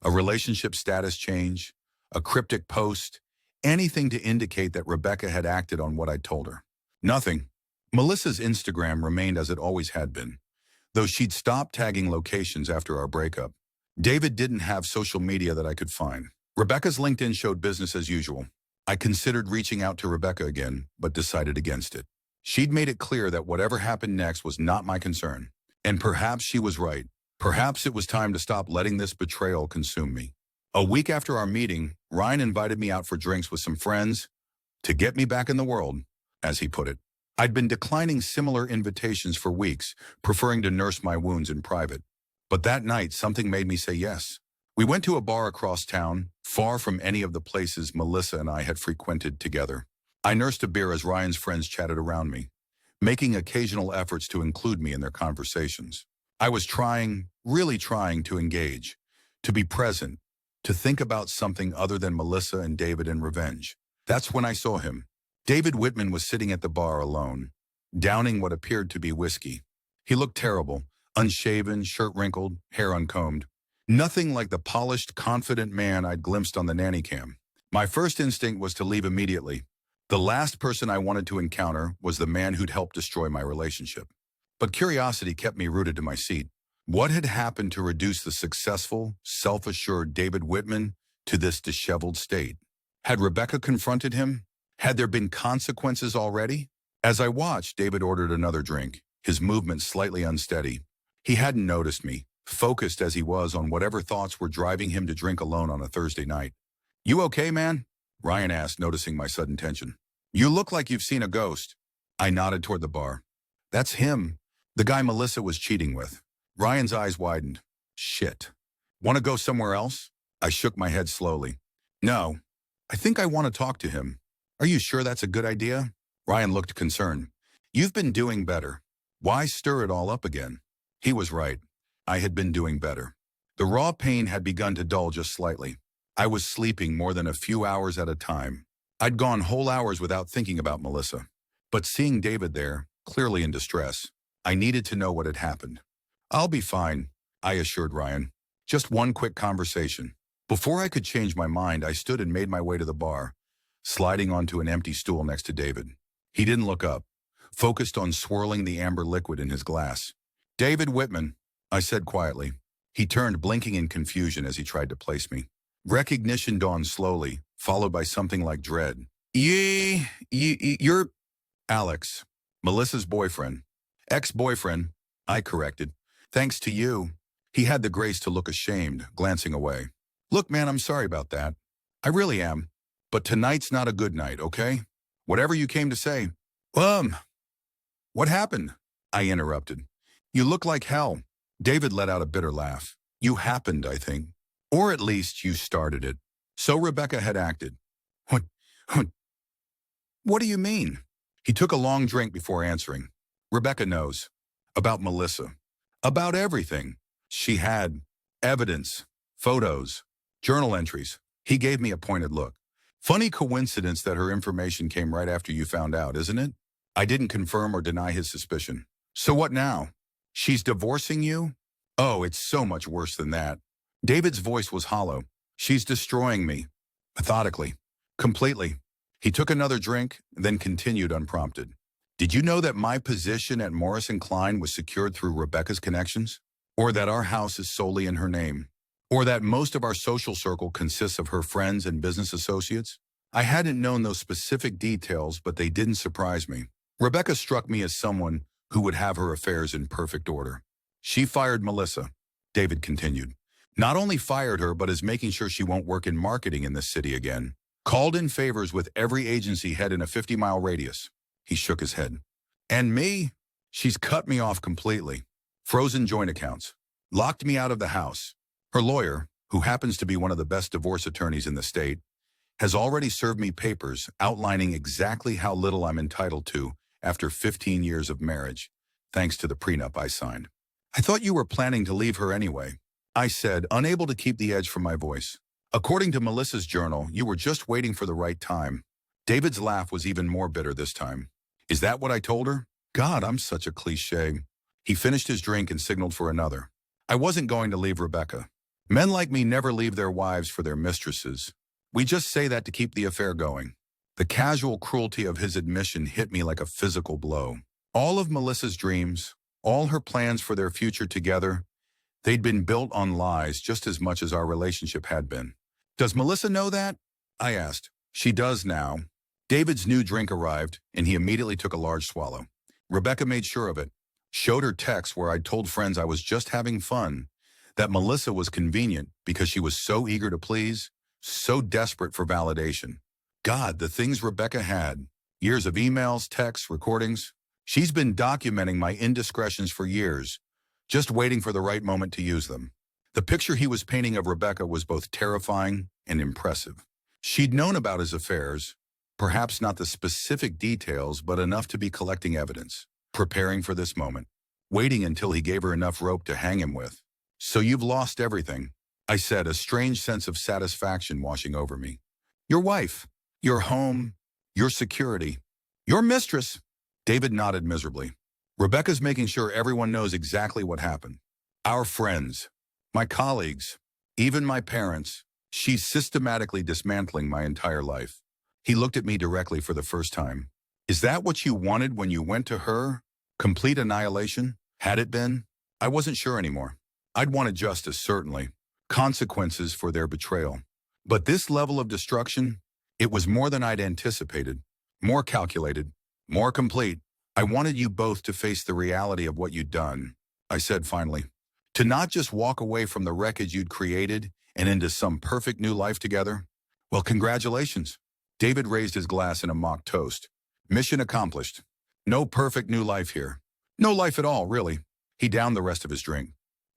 A relationship status change, a cryptic post, anything to indicate that Rebecca had acted on what I'd told her. Nothing. Melissa's Instagram remained as it always had been, though she'd stopped tagging locations after our breakup. David didn't have social media that I could find. Rebecca's LinkedIn showed business as usual. I considered reaching out to Rebecca again, but decided against it. She'd made it clear that whatever happened next was not my concern. And perhaps she was right. Perhaps it was time to stop letting this betrayal consume me. A week after our meeting, Ryan invited me out for drinks with some friends to get me back in the world, as he put it. I'd been declining similar invitations for weeks, preferring to nurse my wounds in private. But that night, something made me say yes. We went to a bar across town, far from any of the places Melissa and I had frequented together. I nursed a beer as Ryan's friends chatted around me, making occasional efforts to include me in their conversations. I was trying, really trying to engage, to be present, to think about something other than Melissa and David and revenge. That's when I saw him. David Whitman was sitting at the bar alone, downing what appeared to be whiskey. He looked terrible, unshaven, shirt wrinkled, hair uncombed. Nothing like the polished, confident man I'd glimpsed on the nanny cam. My first instinct was to leave immediately. The last person I wanted to encounter was the man who'd helped destroy my relationship. But curiosity kept me rooted to my seat. What had happened to reduce the successful, self-assured David Whitman to this disheveled state? Had Rebecca confronted him? Had there been consequences already? As I watched, David ordered another drink, his movement slightly unsteady. He hadn't noticed me, focused as he was on whatever thoughts were driving him to drink alone on a Thursday night. You okay, man? Ryan asked, noticing my sudden tension. You look like you've seen a ghost. I nodded toward the bar. That's him, the guy Melissa was cheating with. Ryan's eyes widened. Shit. Want to go somewhere else? I shook my head slowly. No, I think I want to talk to him. Are you sure that's a good idea? Ryan looked concerned. You've been doing better. Why stir it all up again? He was right. I had been doing better. The raw pain had begun to dull just slightly. I was sleeping more than a few hours at a time. I'd gone whole hours without thinking about Melissa. But seeing David there, clearly in distress, I needed to know what had happened. I'll be fine, I assured Ryan. Just one quick conversation. Before I could change my mind, I stood and made my way to the bar, sliding onto an empty stool next to David. He didn't look up, focused on swirling the amber liquid in his glass. David Whitman, I said quietly. He turned, blinking in confusion as he tried to place me. Recognition dawned slowly, followed by something like dread. You're Alex, Melissa's boyfriend. Ex-boyfriend, I corrected. Thanks to you. He had the grace to look ashamed, glancing away. Look, man, I'm sorry about that. I really am. But tonight's not a good night, okay? Whatever you came to say. What happened? I interrupted. You look like hell. David let out a bitter laugh. You happened, I think. Or at least you started it. So Rebecca had acted. What do you mean? He took a long drink before answering. Rebecca knows. About Melissa. About everything. She had evidence, photos, journal entries. He gave me a pointed look. Funny coincidence that her information came right after you found out, isn't it? I didn't confirm or deny his suspicion. So what now? She's divorcing you? Oh, it's so much worse than that. David's voice was hollow. She's destroying me. Methodically. Completely. He took another drink, then continued unprompted. Did you know that my position at Morris & Klein was secured through Rebecca's connections? Or that our house is solely in her name? Or that most of our social circle consists of her friends and business associates? I hadn't known those specific details, but they didn't surprise me. Rebecca struck me as someone who would have her affairs in perfect order. She fired Melissa, David continued. Not only fired her, but is making sure she won't work in marketing in this city again. Called in favors with every agency head in a 50-mile radius. He shook his head. And me? She's cut me off completely. Frozen joint accounts. Locked me out of the house. Her lawyer, who happens to be one of the best divorce attorneys in the state, has already served me papers outlining exactly how little I'm entitled to after 15 years of marriage, thanks to the prenup I signed. I thought you were planning to leave her anyway, I said, unable to keep the edge from my voice. According to Melissa's journal, you were just waiting for the right time. David's laugh was even more bitter this time. Is that what I told her? God, I'm such a cliché. He finished his drink and signaled for another. I wasn't going to leave Rebecca. Men like me never leave their wives for their mistresses. We just say that to keep the affair going. The casual cruelty of his admission hit me like a physical blow. All of Melissa's dreams, all her plans for their future together, they'd been built on lies just as much as our relationship had been. Does Melissa know that? I asked. She does now. David's new drink arrived, and he immediately took a large swallow. Rebecca made sure of it. Showed her text where I'd told friends I was just having fun, that Melissa was convenient because she was so eager to please, so desperate for validation. God, the things Rebecca had. Years of emails, texts, recordings. She's been documenting my indiscretions for years, just waiting for the right moment to use them. The picture he was painting of Rebecca was both terrifying and impressive. She'd known about his affairs, perhaps not the specific details, but enough to be collecting evidence, preparing for this moment, waiting until he gave her enough rope to hang him with. So you've lost everything, I said, a strange sense of satisfaction washing over me. Your wife, your home, your security, your mistress. David nodded miserably. Rebecca's making sure everyone knows exactly what happened. Our friends, my colleagues, even my parents. She's systematically dismantling my entire life. He looked at me directly for the first time. Is that what you wanted when you went to her? Complete annihilation? Had it been? I wasn't sure anymore. I'd wanted justice, certainly. Consequences for their betrayal. But this level of destruction, it was more than I'd anticipated. More calculated. More complete. I wanted you both to face the reality of what you'd done, I said finally. To not just walk away from the wreckage you'd created and into some perfect new life together. Well, congratulations. David raised his glass in a mock toast. Mission accomplished. No perfect new life here. No life at all, really. He downed the rest of his drink.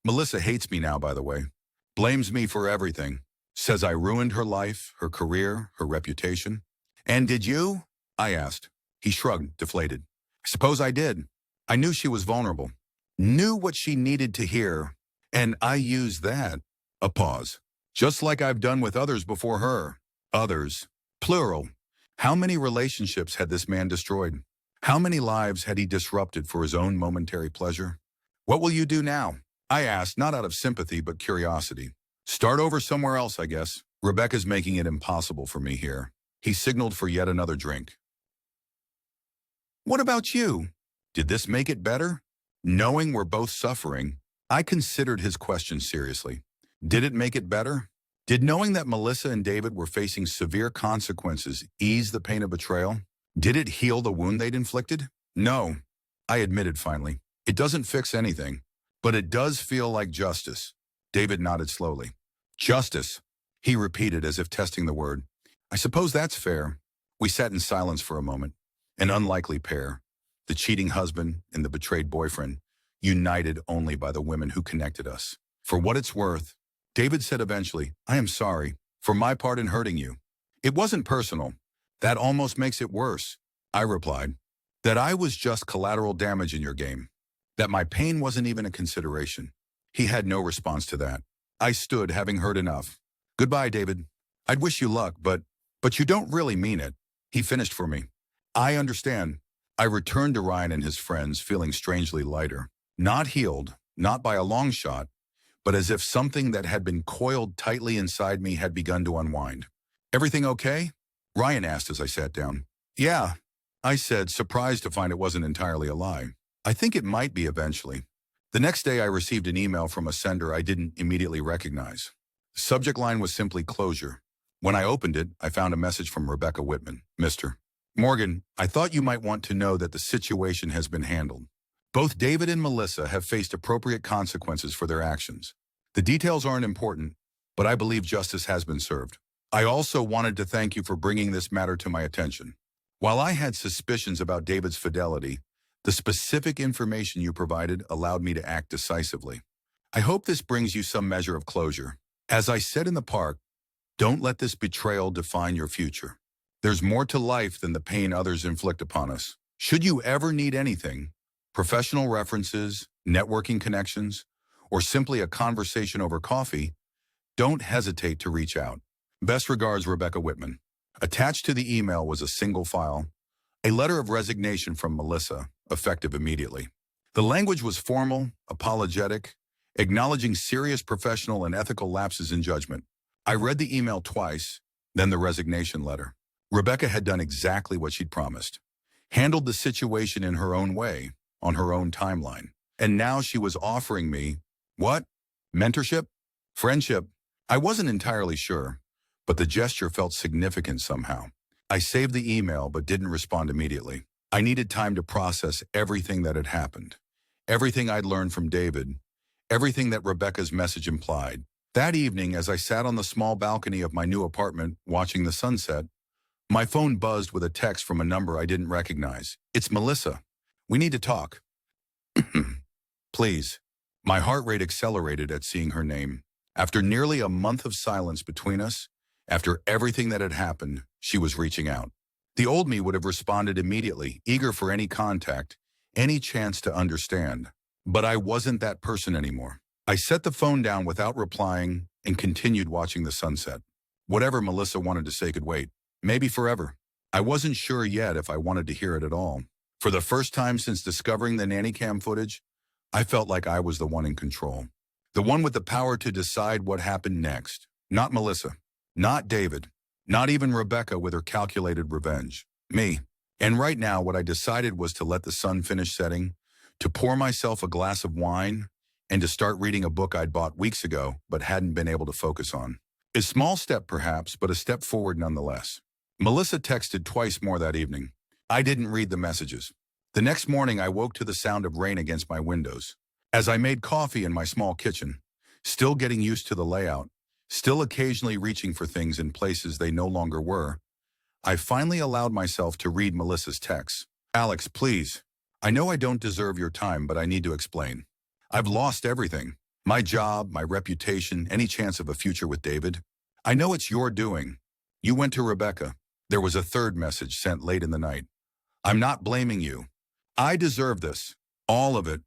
Melissa hates me now, by the way. Blames me for everything. Says I ruined her life, her career, her reputation. And did you? I asked. He shrugged, deflated. I suppose I did. I knew she was vulnerable, knew what she needed to hear, and I used that. A pause. Just like I've done with others before her. Others. Plural. How many relationships had this man destroyed? How many lives had he disrupted for his own momentary pleasure? What will you do now? I asked, not out of sympathy but curiosity. Start over somewhere else, I guess. Rebecca's making it impossible for me here. He signaled for yet another drink. What about you? Did this make it better? Knowing we're both suffering, I considered his question seriously. Did it make it better? Did knowing that Melissa and David were facing severe consequences ease the pain of betrayal? Did it heal the wound they'd inflicted? No, I admitted finally. It doesn't fix anything, but it does feel like justice. David nodded slowly. Justice, he repeated as if testing the word. I suppose that's fair. We sat in silence for a moment. An unlikely pair, the cheating husband and the betrayed boyfriend, united only by the women who connected us. For what it's worth, David said eventually, I am sorry for my part in hurting you. It wasn't personal. That almost makes it worse. I replied, that I was just collateral damage in your game, that my pain wasn't even a consideration. He had no response to that. I stood, having heard enough. Goodbye, David. I'd wish you luck, but you don't really mean it. He finished for me. I understand. I returned to Ryan and his friends feeling strangely lighter. Not healed, not by a long shot, but as if something that had been coiled tightly inside me had begun to unwind. Everything okay? Ryan asked as I sat down. Yeah, I said, surprised to find it wasn't entirely a lie. I think it might be eventually. The next day I received an email from a sender I didn't immediately recognize. The subject line was simply closure. When I opened it, I found a message from Rebecca Whitman. Mr. Morgan, I thought you might want to know that the situation has been handled. Both David and Melissa have faced appropriate consequences for their actions. The details aren't important, but I believe justice has been served. I also wanted to thank you for bringing this matter to my attention. While I had suspicions about David's fidelity, the specific information you provided allowed me to act decisively. I hope this brings you some measure of closure. As I said in the park, don't let this betrayal define your future. There's more to life than the pain others inflict upon us. Should you ever need anything, professional references, networking connections, or simply a conversation over coffee, don't hesitate to reach out. Best regards, Rebecca Whitman. Attached to the email was a single file, a letter of resignation from Melissa, effective immediately. The language was formal, apologetic, acknowledging serious professional and ethical lapses in judgment. I read the email twice, then the resignation letter. Rebecca had done exactly what she'd promised, handled the situation in her own way, on her own timeline. And now she was offering me, what? Mentorship? Friendship? I wasn't entirely sure, but the gesture felt significant somehow. I saved the email but didn't respond immediately. I needed time to process everything that had happened, everything I'd learned from David, everything that Rebecca's message implied. That evening, as I sat on the small balcony of my new apartment watching the sunset, my phone buzzed with a text from a number I didn't recognize. It's Melissa. We need to talk. Please. My heart rate accelerated at seeing her name. After nearly a month of silence between us, after everything that had happened, she was reaching out. The old me would have responded immediately, eager for any contact, any chance to understand. But I wasn't that person anymore. I set the phone down without replying and continued watching the sunset. Whatever Melissa wanted to say could wait. Maybe forever. I wasn't sure yet if I wanted to hear it at all. For the first time since discovering the nanny cam footage, I felt like I was the one in control. The one with the power to decide what happened next. Not Melissa. Not David. Not even Rebecca with her calculated revenge. Me. And right now, what I decided was to let the sun finish setting, to pour myself a glass of wine, and to start reading a book I'd bought weeks ago but hadn't been able to focus on. A small step perhaps, but a step forward nonetheless. Melissa texted twice more that evening. I didn't read the messages. The next morning, I woke to the sound of rain against my windows. As I made coffee in my small kitchen, still getting used to the layout, still occasionally reaching for things in places they no longer were, I finally allowed myself to read Melissa's text. Alex, please. I know I don't deserve your time, but I need to explain. I've lost everything. My job, my reputation, any chance of a future with David. I know it's your doing. You went to Rebecca. There was a third message sent late in the night. I'm not blaming you. I deserve this. All of it.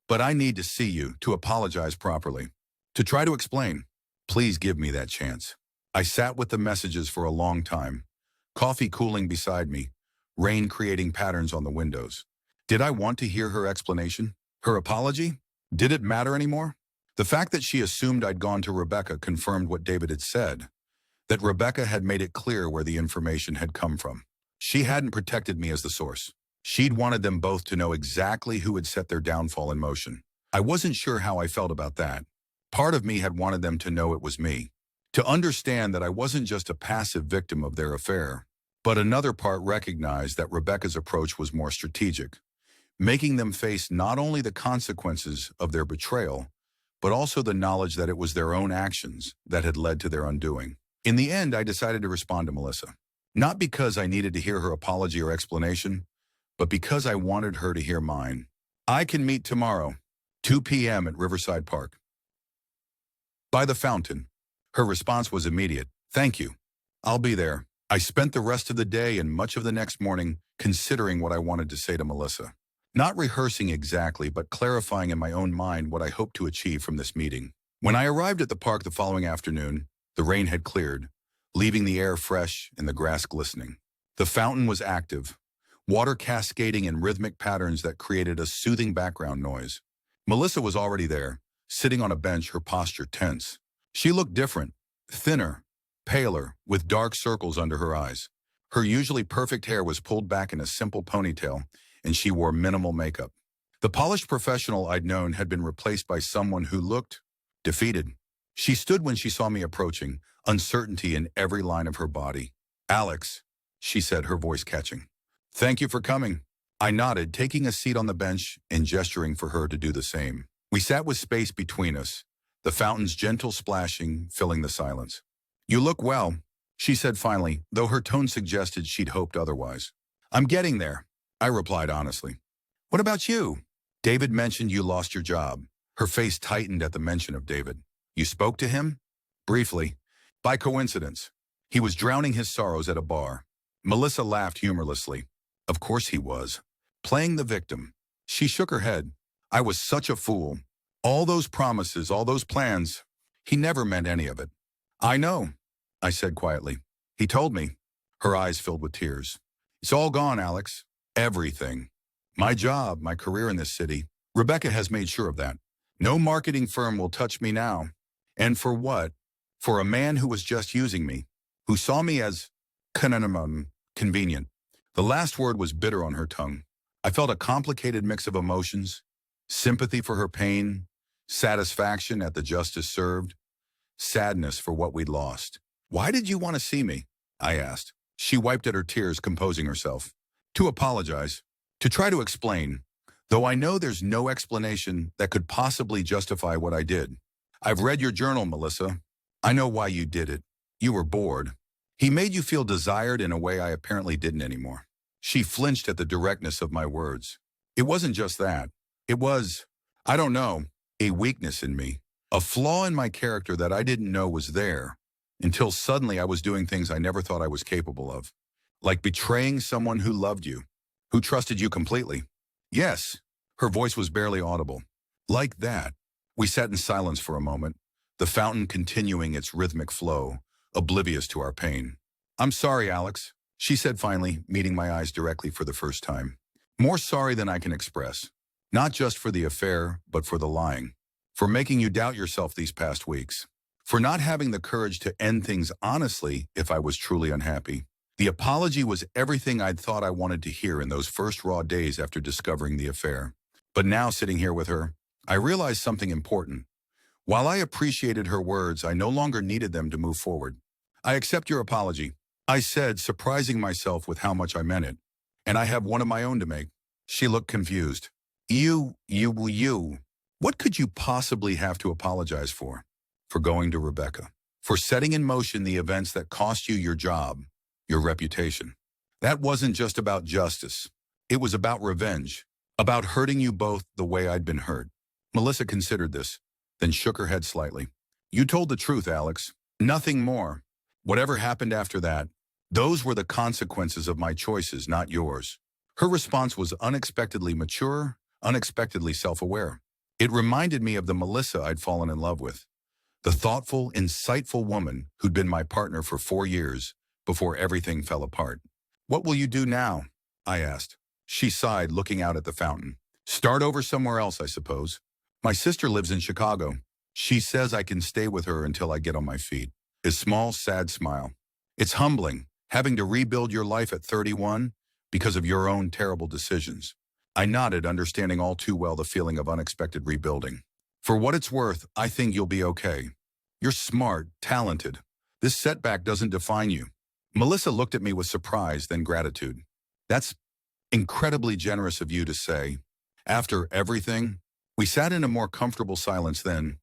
But I need to see you to apologize properly. To try to explain. Please give me that chance. I sat with the messages for a long time. Coffee cooling beside me. Rain creating patterns on the windows. Did I want to hear her explanation? Her apology? Did it matter anymore? The fact that she assumed I'd gone to Rebecca confirmed what David had said, that Rebecca had made it clear where the information had come from. She hadn't protected me as the source. She'd wanted them both to know exactly who had set their downfall in motion. I wasn't sure how I felt about that. Part of me had wanted them to know it was me, to understand that I wasn't just a passive victim of their affair. But another part recognized that Rebecca's approach was more strategic, making them face not only the consequences of their betrayal, but also the knowledge that it was their own actions that had led to their undoing. In the end, I decided to respond to Melissa. Not because I needed to hear her apology or explanation, but because I wanted her to hear mine. I can meet tomorrow, 2 p.m. at Riverside Park. By the fountain. Her response was immediate. Thank you. I'll be there. I spent the rest of the day and much of the next morning considering what I wanted to say to Melissa. Not rehearsing exactly, but clarifying in my own mind what I hoped to achieve from this meeting. When I arrived at the park the following afternoon, the rain had cleared, leaving the air fresh and the grass glistening. The fountain was active, water cascading in rhythmic patterns that created a soothing background noise. Melissa was already there, sitting on a bench, her posture tense. She looked different, thinner, paler, with dark circles under her eyes. Her usually perfect hair was pulled back in a simple ponytail, and she wore minimal makeup. The polished professional I'd known had been replaced by someone who looked defeated. She stood when she saw me approaching, uncertainty in every line of her body. Alex, she said, her voice catching. Thank you for coming. I nodded, taking a seat on the bench and gesturing for her to do the same. We sat with space between us, the fountain's gentle splashing filling the silence. You look well, she said finally, though her tone suggested she'd hoped otherwise. I'm getting there, I replied honestly. What about you? David mentioned you lost your job. Her face tightened at the mention of David. You spoke to him? Briefly. By coincidence. He was drowning his sorrows at a bar. Melissa laughed humorlessly. Of course he was. Playing the victim. She shook her head. I was such a fool. All those promises, all those plans. He never meant any of it. I know, I said quietly. He told me. Her eyes filled with tears. It's all gone, Alex. Everything. My job, my career in this city. Rebecca has made sure of that. No marketing firm will touch me now. And for what? For a man who was just using me, who saw me as convenient. The last word was bitter on her tongue. I felt a complicated mix of emotions, sympathy for her pain, satisfaction at the justice served, sadness for what we'd lost. Why did you want to see me? I asked. She wiped at her tears, composing herself. To apologize. To try to explain. Though I know there's no explanation that could possibly justify what I did. I've read your journal, Melissa. I know why you did it. You were bored. He made you feel desired in a way I apparently didn't anymore. She flinched at the directness of my words. It wasn't just that. It was, I don't know, a weakness in me. A flaw in my character that I didn't know was there until suddenly I was doing things I never thought I was capable of. Like betraying someone who loved you, who trusted you completely. Yes, her voice was barely audible. Like that. We sat in silence for a moment, the fountain continuing its rhythmic flow, oblivious to our pain. I'm sorry, Alex, she said finally, meeting my eyes directly for the first time. More sorry than I can express. Not just for the affair, but for the lying. For making you doubt yourself these past weeks. For not having the courage to end things honestly if I was truly unhappy. The apology was everything I'd thought I wanted to hear in those first raw days after discovering the affair. But now, sitting here with her, I realized something important. While I appreciated her words, I no longer needed them to move forward. I accept your apology, I said, surprising myself with how much I meant it. And I have one of my own to make. She looked confused. You. What could you possibly have to apologize for? For going to Rebecca. For setting in motion the events that cost you your job, your reputation. That wasn't just about justice. It was about revenge. About hurting you both the way I'd been hurt. Melissa considered this, then shook her head slightly. You told the truth, Alex. Nothing more. Whatever happened after that, those were the consequences of my choices, not yours. Her response was unexpectedly mature, unexpectedly self-aware. It reminded me of the Melissa I'd fallen in love with, the thoughtful, insightful woman who'd been my partner for 4 years before everything fell apart. "What will you do now?" I asked. She sighed, looking out at the fountain. "Start over somewhere else, I suppose. My sister lives in Chicago. She says I can stay with her until I get on my feet." His small, sad smile. "It's humbling, having to rebuild your life at 31 because of your own terrible decisions." I nodded, understanding all too well the feeling of unexpected rebuilding. "For what it's worth, I think you'll be okay. You're smart, talented. This setback doesn't define you." Melissa looked at me with surprise, then gratitude. "That's incredibly generous of you to say. After everything?" We sat in a more comfortable silence then,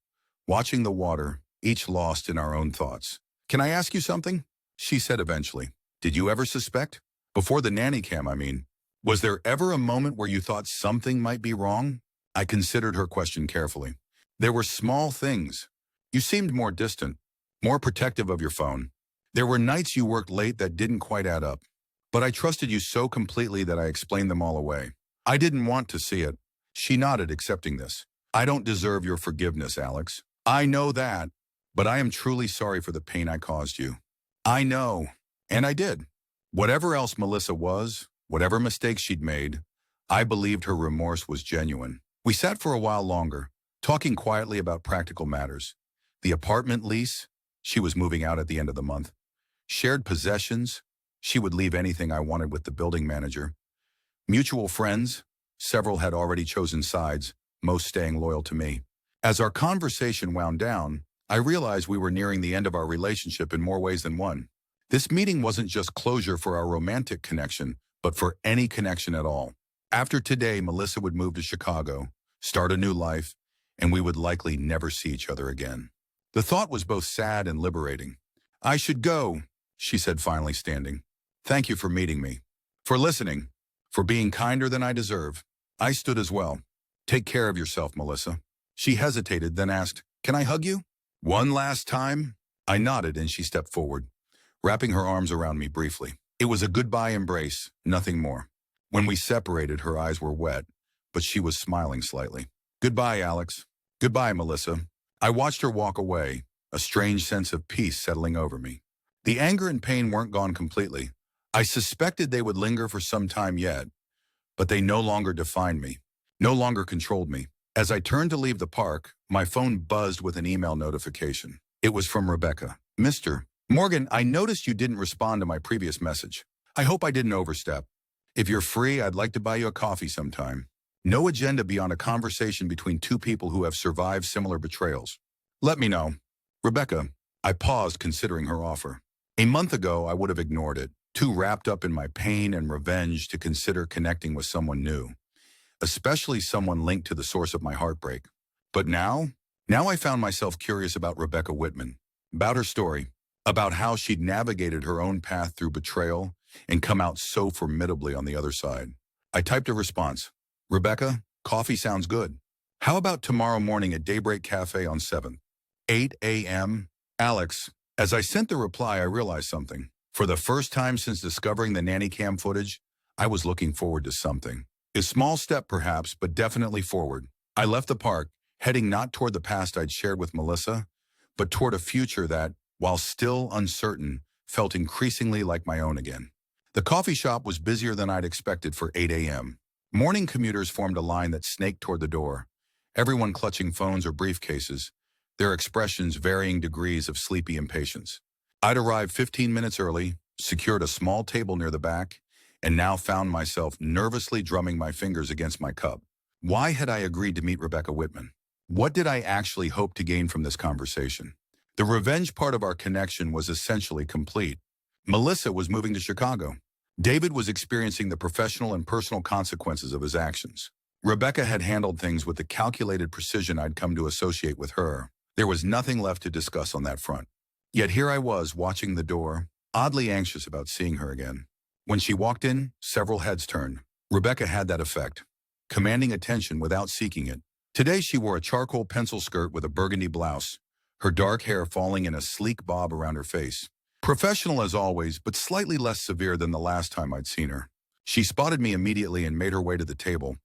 watching the water, each lost in our own thoughts. "Can I ask you something?" she said eventually. "Did you ever suspect? Before the nanny cam, I mean. Was there ever a moment where you thought something might be wrong?" I considered her question carefully. "There were small things. You seemed more distant, more protective of your phone. There were nights you worked late that didn't quite add up. But I trusted you so completely that I explained them all away. I didn't want to see it." She nodded, accepting this. "I don't deserve your forgiveness, Alex. I know that, but I am truly sorry for the pain I caused you." "I know." And I did. Whatever else Melissa was, whatever mistakes she'd made, I believed her remorse was genuine. We sat for a while longer, talking quietly about practical matters. The apartment lease, she was moving out at the end of the month. Shared possessions, she would leave anything I wanted with the building manager. Mutual friends, several had already chosen sides, most staying loyal to me. As our conversation wound down, I realized we were nearing the end of our relationship in more ways than one. This meeting wasn't just closure for our romantic connection, but for any connection at all. After today, Melissa would move to Chicago, start a new life, and we would likely never see each other again. The thought was both sad and liberating. "I should go," she said, finally standing. "Thank you for meeting me, for listening, for being kinder than I deserve." I stood as well. "Take care of yourself, Melissa." She hesitated, then asked, "Can I hug you?" "One last time?" I nodded, and she stepped forward, wrapping her arms around me briefly. It was a goodbye embrace, nothing more. When we separated, her eyes were wet, but she was smiling slightly. "Goodbye, Alex. Goodbye, Melissa." I watched her walk away, a strange sense of peace settling over me. The anger and pain weren't gone completely. I suspected they would linger for some time yet, but they no longer defined me, no longer controlled me. As I turned to leave the park, my phone buzzed with an email notification. It was from Rebecca. "Mr. Morgan, I noticed you didn't respond to my previous message. I hope I didn't overstep. If you're free, I'd like to buy you a coffee sometime. No agenda beyond a conversation between two people who have survived similar betrayals. Let me know." Rebecca. I paused, considering her offer. A month ago, I would have ignored it, too wrapped up in my pain and revenge to consider connecting with someone new, especially someone linked to the source of my heartbreak. But now I found myself curious about Rebecca Whitman, about her story, about how she'd navigated her own path through betrayal and come out so formidably on the other side. I typed a response. "Rebecca, coffee sounds good. How about tomorrow morning at Daybreak Cafe on 7th? 8 a.m.? Alex." As I sent the reply, I realized something. For the first time since discovering the nanny cam footage, I was looking forward to something. A small step perhaps, but definitely forward. I left the park, heading not toward the past I'd shared with Melissa, but toward a future that, while still uncertain, felt increasingly like my own again. The coffee shop was busier than I'd expected for 8 a.m. Morning commuters formed a line that snaked toward the door, everyone clutching phones or briefcases, their expressions varying degrees of sleepy impatience. I'd arrived 15 minutes early, secured a small table near the back, and now found myself nervously drumming my fingers against my cup. Why had I agreed to meet Rebecca Whitman? What did I actually hope to gain from this conversation? The revenge part of our connection was essentially complete. Melissa was moving to Chicago. David was experiencing the professional and personal consequences of his actions. Rebecca had handled things with the calculated precision I'd come to associate with her. There was nothing left to discuss on that front. Yet here I was, watching the door, oddly anxious about seeing her again. When she walked in, several heads turned. Rebecca had that effect, commanding attention without seeking it. Today she wore a charcoal pencil skirt with a burgundy blouse, her dark hair falling in a sleek bob around her face. Professional as always, but slightly less severe than the last time I'd seen her. She spotted me immediately and made her way to the table,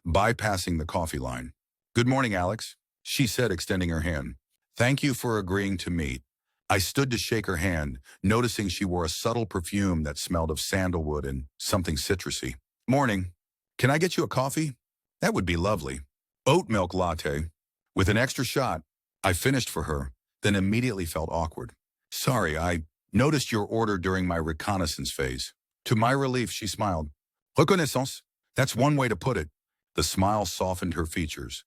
bypassing the coffee line. "Good morning, Alex," she said, extending her hand. "Thank you for agreeing to meet." I stood to shake her hand, noticing she wore a subtle perfume that smelled of sandalwood and something citrusy. "Morning. Can I get you a coffee?" "That would be lovely." "Oat milk latte. With an extra shot." I finished for her, then immediately felt awkward. "Sorry, I noticed your order during my reconnaissance phase." To my relief, she smiled. "Reconnaissance? That's one way to put it." The smile softened her features,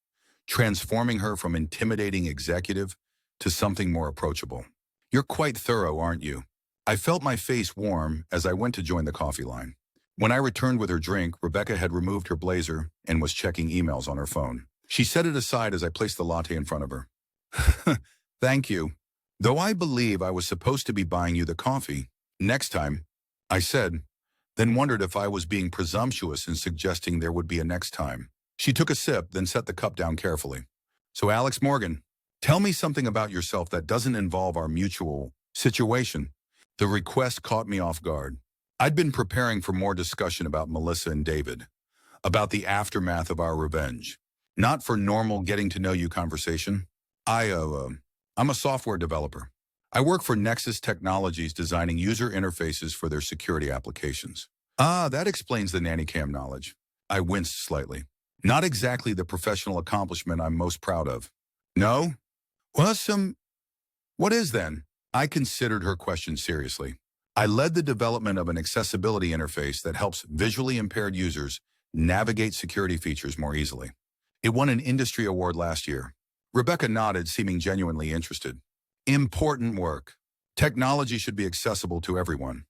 transforming her from intimidating executive to something more approachable. "You're quite thorough, aren't you?" I felt my face warm as I went to join the coffee line. When I returned with her drink, Rebecca had removed her blazer and was checking emails on her phone. She set it aside as I placed the latte in front of her. "Thank you. Though I believe I was supposed to be buying you the coffee. Next time," I said, then wondered if I was being presumptuous in suggesting there would be a next time. She took a sip, then set the cup down carefully. "So Alex Morgan, tell me something about yourself that doesn't involve our mutual situation." The request caught me off guard. I'd been preparing for more discussion about Melissa and David, about the aftermath of our revenge, not for normal getting-to-know-you conversation. I'm a software developer. I work for Nexus Technologies designing user interfaces for their security applications. "Ah, that explains the nanny cam knowledge." I winced slightly. "Not exactly the professional accomplishment I'm most proud of." "No? Well, what is then?" I considered her question seriously. "I led the development of an accessibility interface that helps visually impaired users navigate security features more easily. It won an industry award last year." Rebecca nodded, seeming genuinely interested. "Important work. Technology should be accessible to everyone."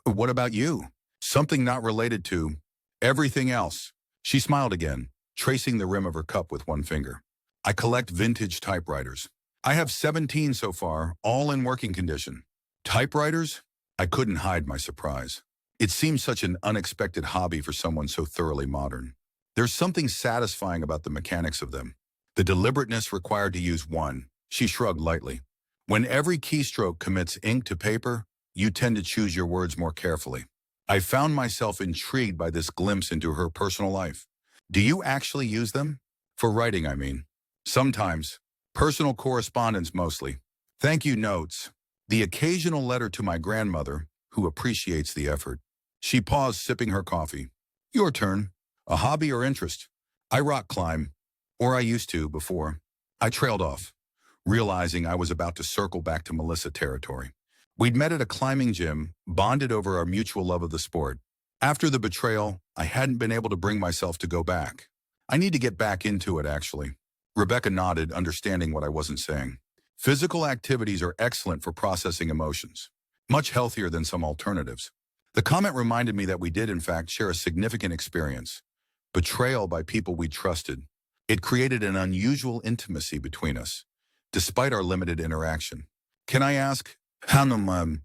"What about you?" "Something not related to everything else." She smiled again, tracing the rim of her cup with one finger. "I collect vintage typewriters. I have 17 so far, all in working condition." "Typewriters?" I couldn't hide my surprise. It seemed such an unexpected hobby for someone so thoroughly modern. There's something satisfying about the mechanics of them. The deliberateness required to use one. She shrugged lightly. "When every keystroke commits ink to paper, you tend to choose your words more carefully." I found myself intrigued by this glimpse into her personal life. "Do you actually use them?" "For writing, I mean." "Sometimes. Personal correspondence mostly. Thank you notes. The occasional letter to my grandmother, who appreciates the effort." She paused, sipping her coffee. "Your turn. A hobby or interest?" "I rock climb. Or I used to before." I trailed off, realizing I was about to circle back to Melissa territory. We'd met at a climbing gym, bonded over our mutual love of the sport. After the betrayal, I hadn't been able to bring myself to go back. "I need to get back into it, actually." Rebecca nodded, understanding what I wasn't saying. "Physical activities are excellent for processing emotions. Much healthier than some alternatives." The comment reminded me that we did, in fact, share a significant experience. Betrayal by people we trusted. It created an unusual intimacy between us, despite our limited interaction. "Can I ask, Hanum,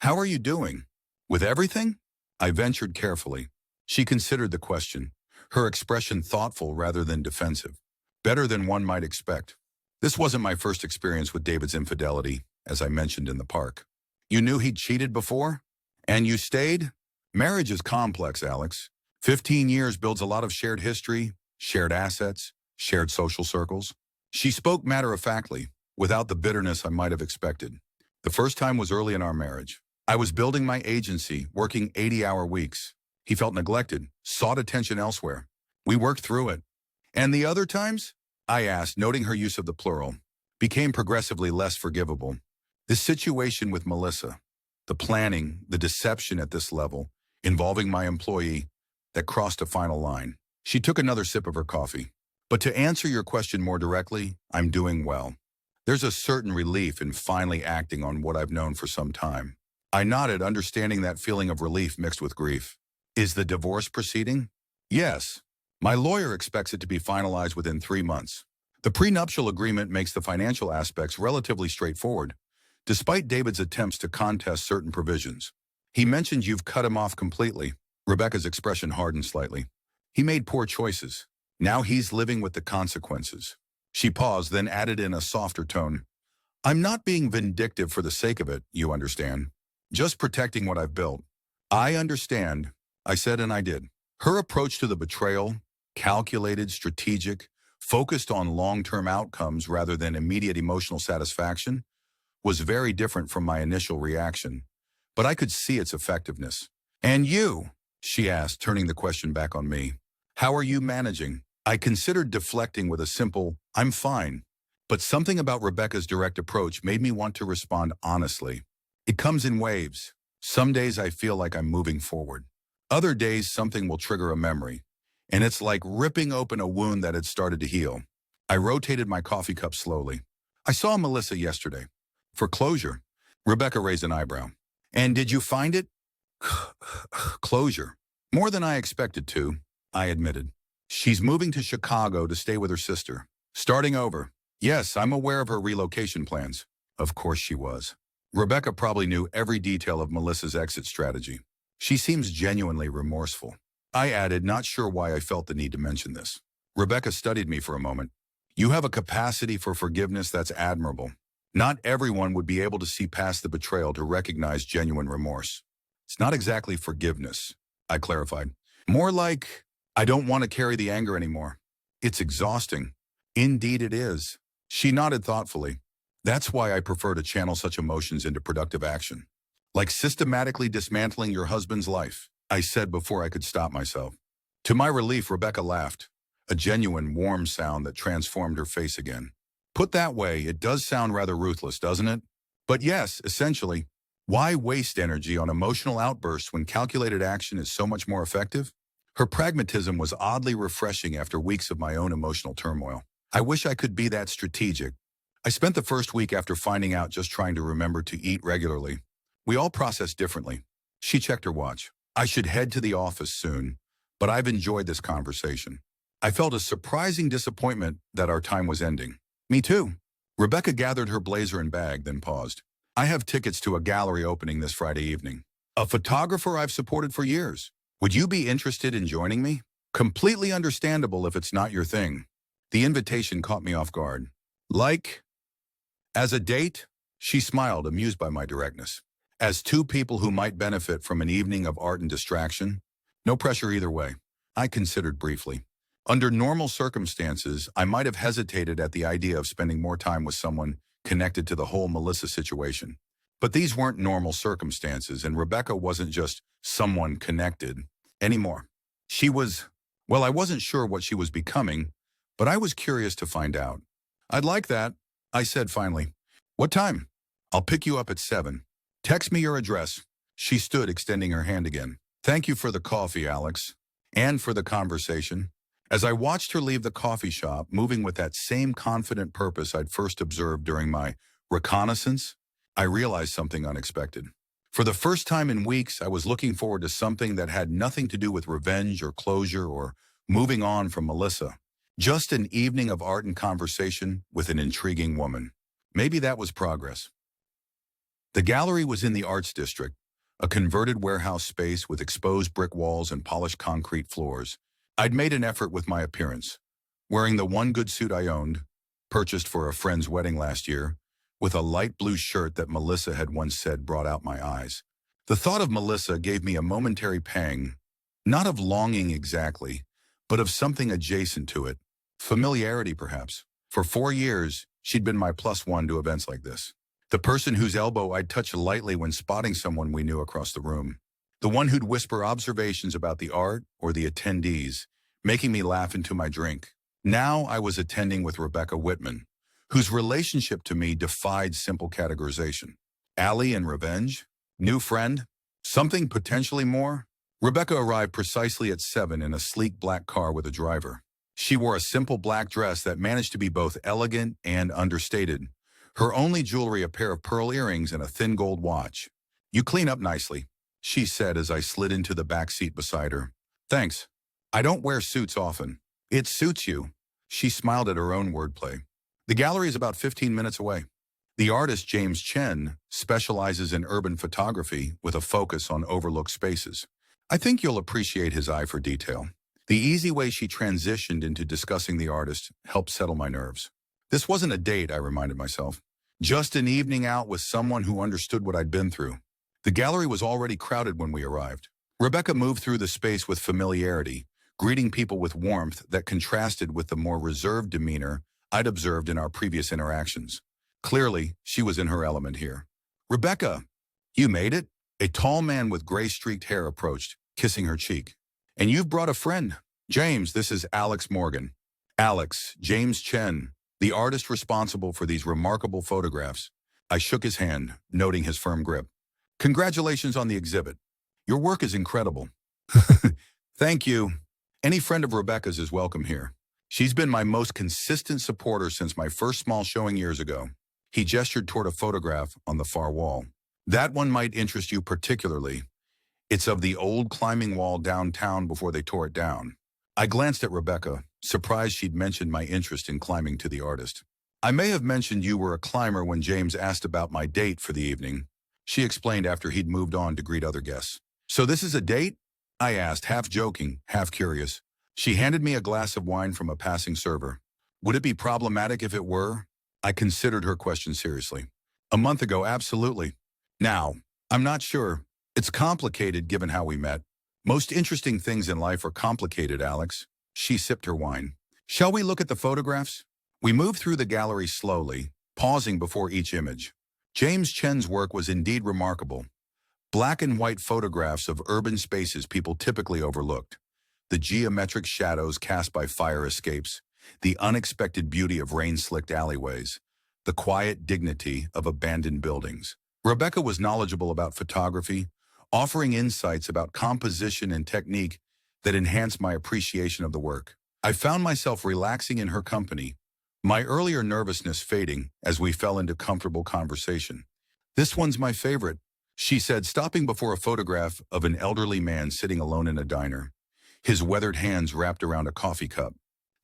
how are you doing? With everything?" I ventured carefully. She considered the question, her expression thoughtful rather than defensive. "Better than one might expect." This wasn't my first experience with David's infidelity, as I mentioned in the park. "You knew he'd cheated before? And you stayed?" "Marriage is complex, Alex. 15 years builds a lot of shared history, shared assets, shared social circles." She spoke matter-of-factly, without the bitterness I might have expected. "The first time was early in our marriage. I was building my agency, working 80-hour weeks. He felt neglected, sought attention elsewhere. We worked through it." "And the other times?" I asked, noting her use of the plural. "Became progressively less forgivable." This situation with Melissa, the planning, the deception at this level, involving my employee, that crossed a final line. She took another sip of her coffee. "But to answer your question more directly, I'm doing well. There's a certain relief in finally acting on what I've known for some time." I nodded, understanding that feeling of relief mixed with grief. "Is the divorce proceeding?" "Yes. My lawyer expects it to be finalized within 3 months. The prenuptial agreement makes the financial aspects relatively straightforward, despite David's attempts to contest certain provisions. He mentioned you've cut him off completely." Rebecca's expression hardened slightly. "He made poor choices. Now he's living with the consequences." She paused, then added in a softer tone, "I'm not being vindictive for the sake of it, you understand. Just protecting what I've built." "I understand," I said, and I did. Her approach to the betrayal, calculated, strategic, focused on long-term outcomes rather than immediate emotional satisfaction, was very different from my initial reaction, but I could see its effectiveness. "And you?" she asked, turning the question back on me. "How are you managing?" I considered deflecting with a simple, "I'm fine," but something about Rebecca's direct approach made me want to respond honestly. "It comes in waves. Some days I feel like I'm moving forward. Other days something will trigger a memory, and it's like ripping open a wound that had started to heal." I rotated my coffee cup slowly. "I saw Melissa yesterday. For closure." Rebecca raised an eyebrow. "And did you find it?" "Closure. More than I expected to," I admitted. "She's moving to Chicago to stay with her sister. Starting over. Yes, I'm aware of her relocation plans." Of course she was. Rebecca probably knew every detail of Melissa's exit strategy. "She seems genuinely remorseful," I added, not sure why I felt the need to mention this. Rebecca studied me for a moment. "You have a capacity for forgiveness that's admirable. Not everyone would be able to see past the betrayal to recognize genuine remorse." "It's not exactly forgiveness," I clarified. "More like, I don't want to carry the anger anymore. It's exhausting." "Indeed it is." She nodded thoughtfully. "That's why I prefer to channel such emotions into productive action. Like systematically dismantling your husband's life," I said before I could stop myself. To my relief, Rebecca laughed, a genuine, warm sound that transformed her face again. "Put that way, it does sound rather ruthless, doesn't it? But yes, essentially, why waste energy on emotional outbursts when calculated action is so much more effective?" Her pragmatism was oddly refreshing after weeks of my own emotional turmoil. I wish I could be that strategic. I spent the first week after finding out just trying to remember to eat regularly. We all process differently. She checked her watch. "I should head to the office soon, but I've enjoyed this conversation." I felt a surprising disappointment that our time was ending. "Me too." Rebecca gathered her blazer and bag, then paused. "I have tickets to a gallery opening this Friday evening. A photographer I've supported for years. Would you be interested in joining me? Completely understandable if it's not your thing." The invitation caught me off guard. "Like, as a date?" She smiled, amused by my directness. "As two people who might benefit from an evening of art and distraction?" "No pressure either way," I considered briefly. Under normal circumstances, I might have hesitated at the idea of spending more time with someone connected to the whole Melissa situation. But these weren't normal circumstances, and Rebecca wasn't just someone connected anymore. She was, well, I wasn't sure what she was becoming, but I was curious to find out. "I'd like that," I said finally. "What time?" "I'll pick you up at 7. Text me your address." She stood, extending her hand again. "Thank you for the coffee, Alex, and for the conversation." As I watched her leave the coffee shop, moving with that same confident purpose I'd first observed during my reconnaissance, I realized something unexpected. For the first time in weeks, I was looking forward to something that had nothing to do with revenge or closure or moving on from Melissa. Just an evening of art and conversation with an intriguing woman. Maybe that was progress. The gallery was in the Arts District, a converted warehouse space with exposed brick walls and polished concrete floors. I'd made an effort with my appearance, wearing the one good suit I owned, purchased for a friend's wedding last year, with a light blue shirt that Melissa had once said brought out my eyes. The thought of Melissa gave me a momentary pang, not of longing exactly, but of something adjacent to it. Familiarity, perhaps. For 4 years, she'd been my +1 to events like this. The person whose elbow I'd touch lightly when spotting someone we knew across the room. The one who'd whisper observations about the art or the attendees, making me laugh into my drink. Now I was attending with Rebecca Whitman, whose relationship to me defied simple categorization. Ally and revenge? New friend? Something potentially more? Rebecca arrived precisely at 7 in a sleek black car with a driver. She wore a simple black dress that managed to be both elegant and understated. Her only jewelry a pair of pearl earrings and a thin gold watch. "You clean up nicely," she said as I slid into the back seat beside her. "Thanks. I don't wear suits often." "It suits you." She smiled at her own wordplay. The gallery is about 15 minutes away. The artist James Chen specializes in urban photography with a focus on overlooked spaces. I think you'll appreciate his eye for detail. The easy way she transitioned into discussing the artist helped settle my nerves. This wasn't a date, I reminded myself. Just an evening out with someone who understood what I'd been through. The gallery was already crowded when we arrived. Rebecca moved through the space with familiarity, greeting people with warmth that contrasted with the more reserved demeanor I'd observed in our previous interactions. Clearly, she was in her element here. "Rebecca, you made it?" A tall man with gray-streaked hair approached, kissing her cheek. "And you've brought a friend." "James, this is Alex Morgan." "Alex, James Chen, the artist responsible for these remarkable photographs." I shook his hand, noting his firm grip. "Congratulations on the exhibit. Your work is incredible." "Thank you. Any friend of Rebecca's is welcome here. She's been my most consistent supporter since my first small showing years ago." He gestured toward a photograph on the far wall. "That one might interest you particularly. It's of the old climbing wall downtown before they tore it down." I glanced at Rebecca, surprised she'd mentioned my interest in climbing to the artist. "I may have mentioned you were a climber when James asked about my date for the evening," she explained after he'd moved on to greet other guests. "So this is a date?" I asked, half joking, half curious. She handed me a glass of wine from a passing server. "Would it be problematic if it were?" I considered her question seriously. "A month ago, absolutely. Now, I'm not sure. It's complicated given how we met." "Most interesting things in life are complicated, Alex." She sipped her wine. "Shall we look at the photographs?" We moved through the gallery slowly, pausing before each image. James Chen's work was indeed remarkable. Black and white photographs of urban spaces people typically overlooked. The geometric shadows cast by fire escapes, the unexpected beauty of rain-slicked alleyways, the quiet dignity of abandoned buildings. Rebecca was knowledgeable about photography, offering insights about composition and technique that enhanced my appreciation of the work. I found myself relaxing in her company, my earlier nervousness fading as we fell into comfortable conversation. "This one's my favorite," she said, stopping before a photograph of an elderly man sitting alone in a diner, his weathered hands wrapped around a coffee cup.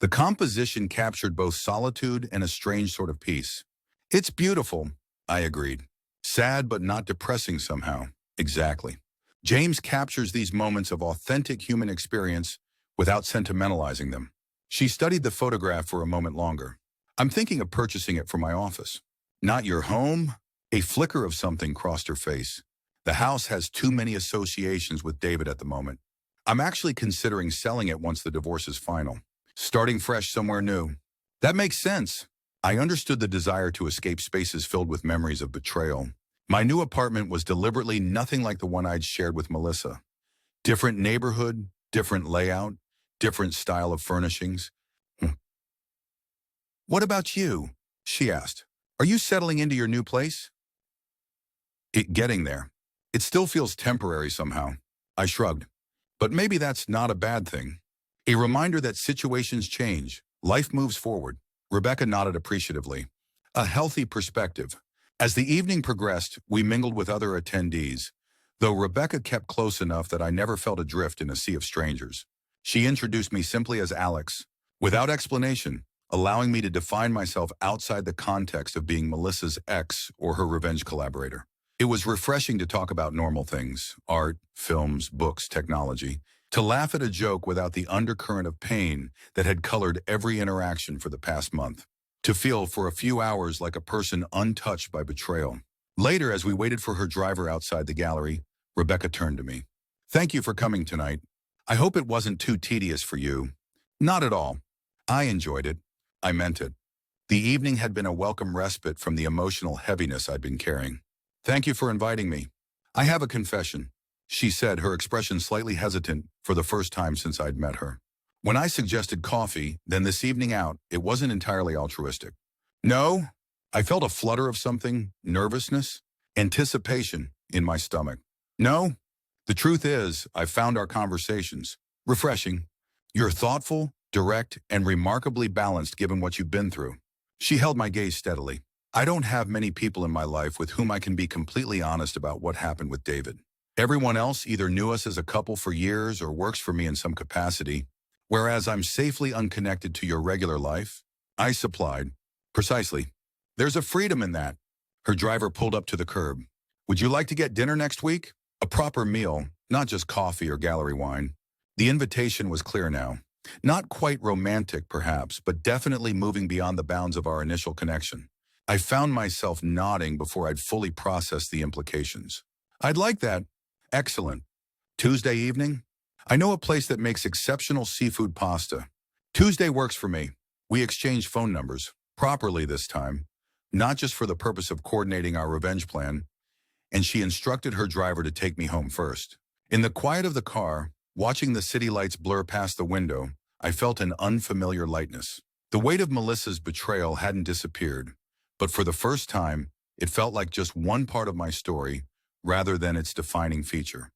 The composition captured both solitude and a strange sort of peace. "It's beautiful," I agreed. "Sad but not depressing somehow." "Exactly. James captures these moments of authentic human experience without sentimentalizing them." She studied the photograph for a moment longer. "I'm thinking of purchasing it for my office." "Not your home?" A flicker of something crossed her face. "The house has too many associations with David at the moment. I'm actually considering selling it once the divorce is final. Starting fresh somewhere new." "That makes sense." I understood the desire to escape spaces filled with memories of betrayal. My new apartment was deliberately nothing like the one I'd shared with Melissa. Different neighborhood, different layout, different style of furnishings. "What about you?" she asked. "Are you settling into your new place?" Getting there. It still feels temporary somehow." I shrugged. "But maybe that's not a bad thing. A reminder that situations change, life moves forward." Rebecca nodded appreciatively. "A healthy perspective." As the evening progressed, we mingled with other attendees, though Rebecca kept close enough that I never felt adrift in a sea of strangers. She introduced me simply as Alex, without explanation, allowing me to define myself outside the context of being Melissa's ex or her revenge collaborator. It was refreshing to talk about normal things, art, films, books, technology, to laugh at a joke without the undercurrent of pain that had colored every interaction for the past month. To feel for a few hours like a person untouched by betrayal. Later, as we waited for her driver outside the gallery, Rebecca turned to me. "Thank you for coming tonight. I hope it wasn't too tedious for you." "Not at all. I enjoyed it." I meant it. The evening had been a welcome respite from the emotional heaviness I'd been carrying. "Thank you for inviting me. I have a confession," she said, her expression slightly hesitant for the first time since I'd met her. "When I suggested coffee, then this evening out, it wasn't entirely altruistic." "No?" I felt a flutter of something, nervousness, anticipation in my stomach. "No. The truth is, I found our conversations refreshing. You're thoughtful, direct, and remarkably balanced given what you've been through." She held my gaze steadily. "I don't have many people in my life with whom I can be completely honest about what happened with David. Everyone else either knew us as a couple for years or works for me in some capacity. Whereas I'm safely unconnected to your regular life." I supplied. "Precisely. There's a freedom in that." Her driver pulled up to the curb. "Would you like to get dinner next week? A proper meal, not just coffee or gallery wine." The invitation was clear now. Not quite romantic, perhaps, but definitely moving beyond the bounds of our initial connection. I found myself nodding before I'd fully processed the implications. "I'd like that." "Excellent. Tuesday evening?" I know a place that makes exceptional seafood pasta. Tuesday works for me. We exchanged phone numbers, properly this time, not just for the purpose of coordinating our revenge plan, and she instructed her driver to take me home first. In the quiet of the car, watching the city lights blur past the window, I felt an unfamiliar lightness. The weight of Melissa's betrayal hadn't disappeared, but for the first time, it felt like just one part of my story rather than its defining feature.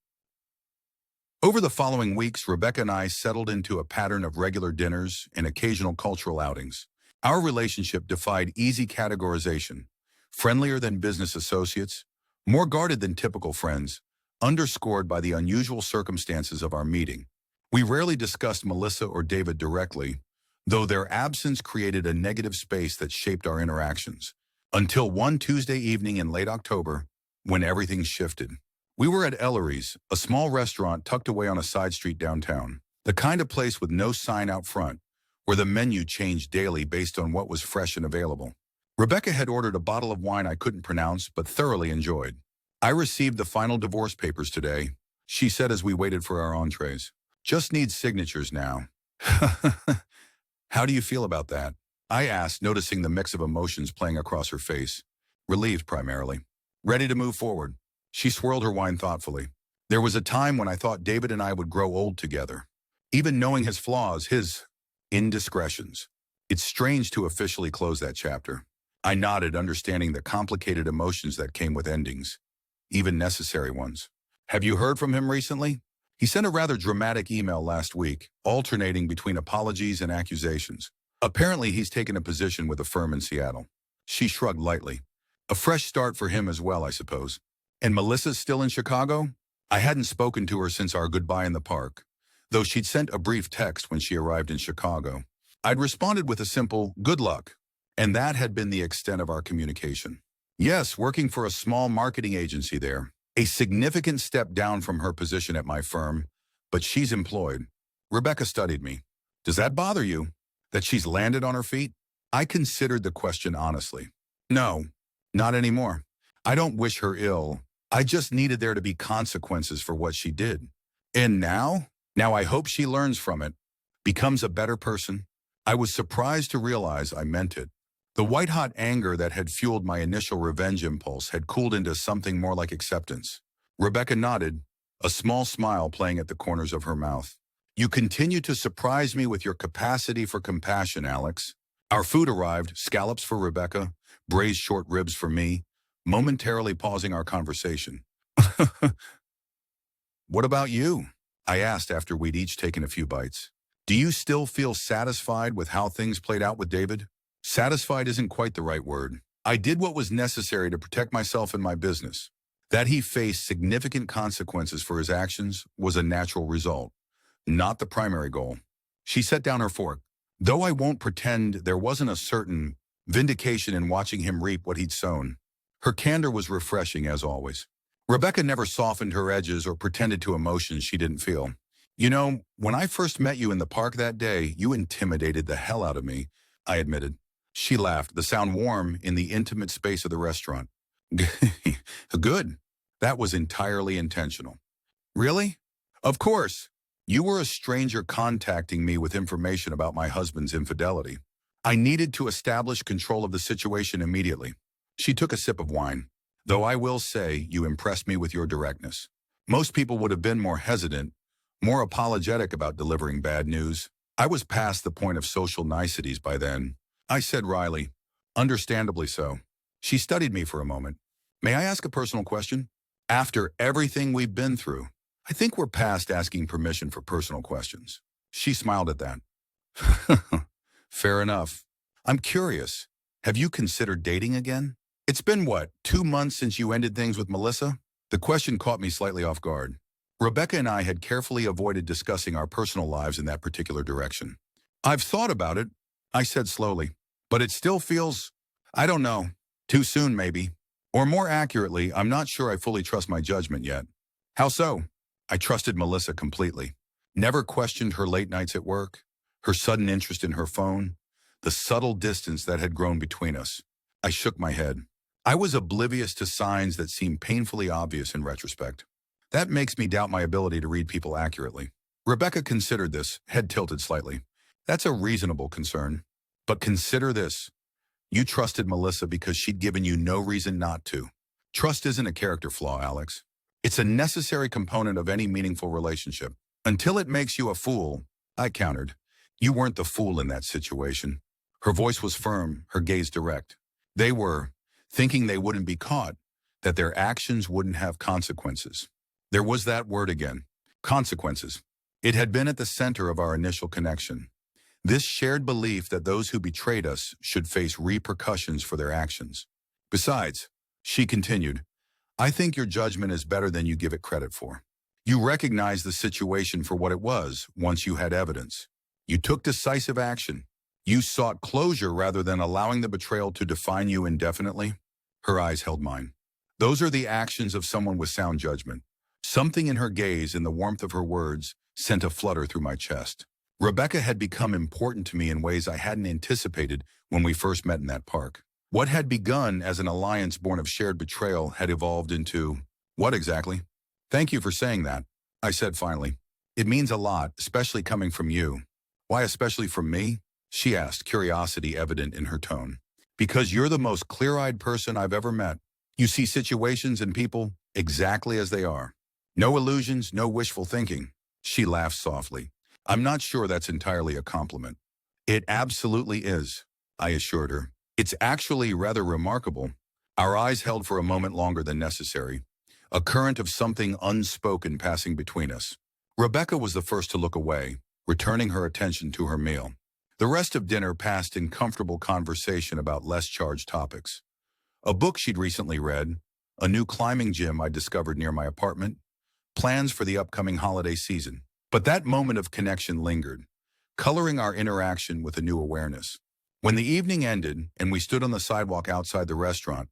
Over the following weeks, Rebecca and I settled into a pattern of regular dinners and occasional cultural outings. Our relationship defied easy categorization, friendlier than business associates, more guarded than typical friends, underscored by the unusual circumstances of our meeting. We rarely discussed Melissa or David directly, though their absence created a negative space that shaped our interactions. Until one Tuesday evening in late October, when everything shifted. We were at Ellery's, a small restaurant tucked away on a side street downtown. The kind of place with no sign out front, where the menu changed daily based on what was fresh and available. Rebecca had ordered a bottle of wine I couldn't pronounce but thoroughly enjoyed. I received the final divorce papers today, she said as we waited for our entrees. Just need signatures now. How do you feel about that? I asked, noticing the mix of emotions playing across her face. Relieved primarily. Ready to move forward. She swirled her wine thoughtfully. There was a time when I thought David and I would grow old together. Even knowing his flaws, his indiscretions. It's strange to officially close that chapter. I nodded, understanding the complicated emotions that came with endings, even necessary ones. Have you heard from him recently? He sent a rather dramatic email last week, alternating between apologies and accusations. Apparently, he's taken a position with a firm in Seattle. She shrugged lightly. A fresh start for him as well, I suppose. And Melissa's still in Chicago? I hadn't spoken to her since our goodbye in the park, though she'd sent a brief text when she arrived in Chicago. I'd responded with a simple, good luck, and that had been the extent of our communication. Yes, working for a small marketing agency there, a significant step down from her position at my firm, but she's employed. Rebecca studied me. Does that bother you, that she's landed on her feet? I considered the question honestly. No, not anymore. I don't wish her ill. I just needed there to be consequences for what she did. And now I hope she learns from it, becomes a better person. I was surprised to realize I meant it. The white-hot anger that had fueled my initial revenge impulse had cooled into something more like acceptance. Rebecca nodded, a small smile playing at the corners of her mouth. You continue to surprise me with your capacity for compassion, Alex. Our food arrived, scallops for Rebecca, braised short ribs for me, momentarily pausing our conversation. What about you? I asked after we'd each taken a few bites. Do you still feel satisfied with how things played out with David? Satisfied isn't quite the right word. I did what was necessary to protect myself and my business. That he faced significant consequences for his actions was a natural result, not the primary goal. She set down her fork. Though I won't pretend there wasn't a certain vindication in watching him reap what he'd sown. Her candor was refreshing as always. Rebecca never softened her edges or pretended to emotions she didn't feel. You know, when I first met you in the park that day, you intimidated the hell out of me, I admitted. She laughed, the sound warm in the intimate space of the restaurant. Good. That was entirely intentional. Really? Of course. You were a stranger contacting me with information about my husband's infidelity. I needed to establish control of the situation immediately. She took a sip of wine. Though I will say you impressed me with your directness. Most people would have been more hesitant, more apologetic about delivering bad news. I was past the point of social niceties by then. I said wryly, understandably so. She studied me for a moment. May I ask a personal question? After everything we've been through, I think we're past asking permission for personal questions. She smiled at that. Fair enough. I'm curious. Have you considered dating again? It's been, 2 months since you ended things with Melissa? The question caught me slightly off guard. Rebecca and I had carefully avoided discussing our personal lives in that particular direction. I've thought about it, I said slowly, but it still feels, I don't know, too soon maybe. Or more accurately, I'm not sure I fully trust my judgment yet. How so? I trusted Melissa completely. Never questioned her late nights at work, her sudden interest in her phone, the subtle distance that had grown between us. I shook my head. I was oblivious to signs that seemed painfully obvious in retrospect. That makes me doubt my ability to read people accurately. Rebecca considered this, head tilted slightly. That's a reasonable concern. But consider this. You trusted Melissa because she'd given you no reason not to. Trust isn't a character flaw, Alex. It's a necessary component of any meaningful relationship. Until it makes you a fool, I countered. You weren't the fool in that situation. Her voice was firm, her gaze direct. They were, thinking they wouldn't be caught, that their actions wouldn't have consequences. There was that word again. Consequences. It had been at the center of our initial connection. This shared belief that those who betrayed us should face repercussions for their actions. Besides, she continued, I think your judgment is better than you give it credit for. You recognized the situation for what it was once you had evidence. You took decisive action. You sought closure rather than allowing the betrayal to define you indefinitely. Her eyes held mine. Those are the actions of someone with sound judgment. Something in her gaze and the warmth of her words sent a flutter through my chest. Rebecca had become important to me in ways I hadn't anticipated when we first met in that park. What had begun as an alliance born of shared betrayal had evolved into... What exactly? Thank you for saying that, I said finally. It means a lot, especially coming from you. Why especially from me? She asked, curiosity evident in her tone. Because you're the most clear-eyed person I've ever met. You see situations and people exactly as they are. No illusions, no wishful thinking. She laughed softly. I'm not sure that's entirely a compliment. It absolutely is, I assured her. It's actually rather remarkable. Our eyes held for a moment longer than necessary, a current of something unspoken passing between us. Rebecca was the first to look away, returning her attention to her meal. The rest of dinner passed in comfortable conversation about less charged topics. A book she'd recently read, a new climbing gym I discovered near my apartment, plans for the upcoming holiday season. But that moment of connection lingered, coloring our interaction with a new awareness. When the evening ended and we stood on the sidewalk outside the restaurant,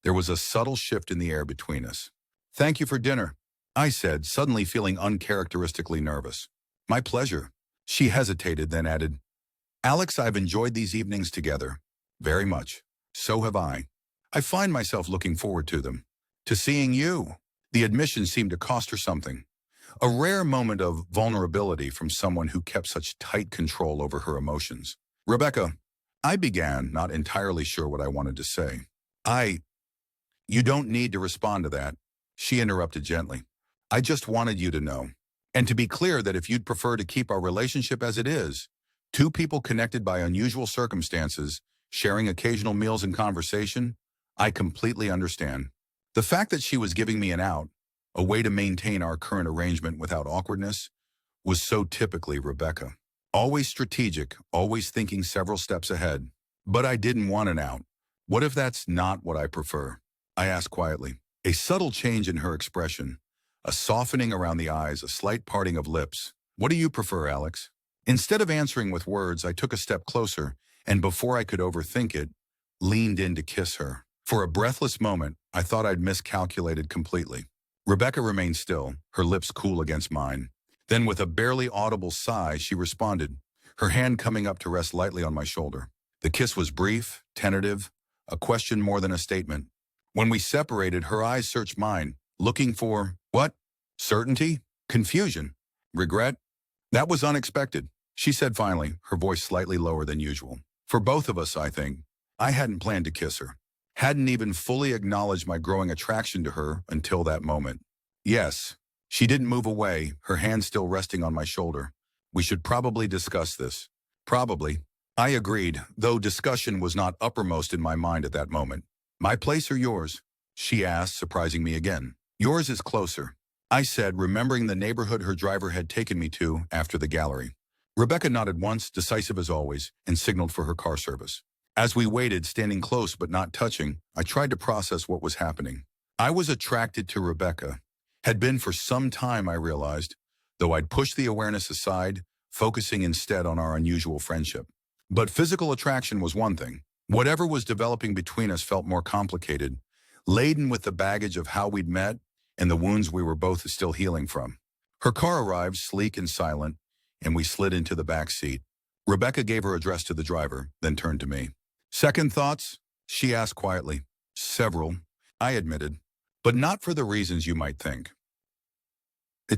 there was a subtle shift in the air between us. Thank you for dinner, I said, suddenly feeling uncharacteristically nervous. My pleasure. She hesitated, then added, Alex, I've enjoyed these evenings together. Very much. So have I. I find myself looking forward to them. To seeing you. The admission seemed to cost her something. A rare moment of vulnerability from someone who kept such tight control over her emotions. Rebecca, I began, not entirely sure what I wanted to say. You don't need to respond to that, she interrupted gently. I just wanted you to know. And to be clear that if you'd prefer to keep our relationship as it is, two people connected by unusual circumstances, sharing occasional meals and conversation, I completely understand. The fact that she was giving me an out, a way to maintain our current arrangement without awkwardness, was so typically Rebecca. Always strategic, always thinking several steps ahead. But I didn't want an out. What if that's not what I prefer? I asked quietly. A subtle change in her expression, a softening around the eyes, a slight parting of lips. What do you prefer, Alex? Instead of answering with words, I took a step closer, and before I could overthink it, leaned in to kiss her. For a breathless moment, I thought I'd miscalculated completely. Rebecca remained still, her lips cool against mine. Then with a barely audible sigh, she responded, her hand coming up to rest lightly on my shoulder. The kiss was brief, tentative, a question more than a statement. When we separated, her eyes searched mine, looking for, what? Certainty? Confusion? Regret? That was unexpected, she said finally, her voice slightly lower than usual. For both of us, I think. I hadn't planned to kiss her. Hadn't even fully acknowledged my growing attraction to her until that moment. Yes. She didn't move away, her hand still resting on my shoulder. We should probably discuss this. Probably. I agreed, though discussion was not uppermost in my mind at that moment. My place or yours? She asked, surprising me again. Yours is closer, I said, remembering the neighborhood her driver had taken me to after the gallery. Rebecca nodded once, decisive as always, and signaled for her car service. As we waited, standing close but not touching, I tried to process what was happening. I was attracted to Rebecca. Had been for some time, I realized, though I'd pushed the awareness aside, focusing instead on our unusual friendship. But physical attraction was one thing. Whatever was developing between us felt more complicated, laden with the baggage of how we'd met and the wounds we were both still healing from. Her car arrived, sleek and silent, and we slid into the back seat. Rebecca gave her address to the driver, then turned to me. Second thoughts? She asked quietly. Several, I admitted, but not for the reasons you might think.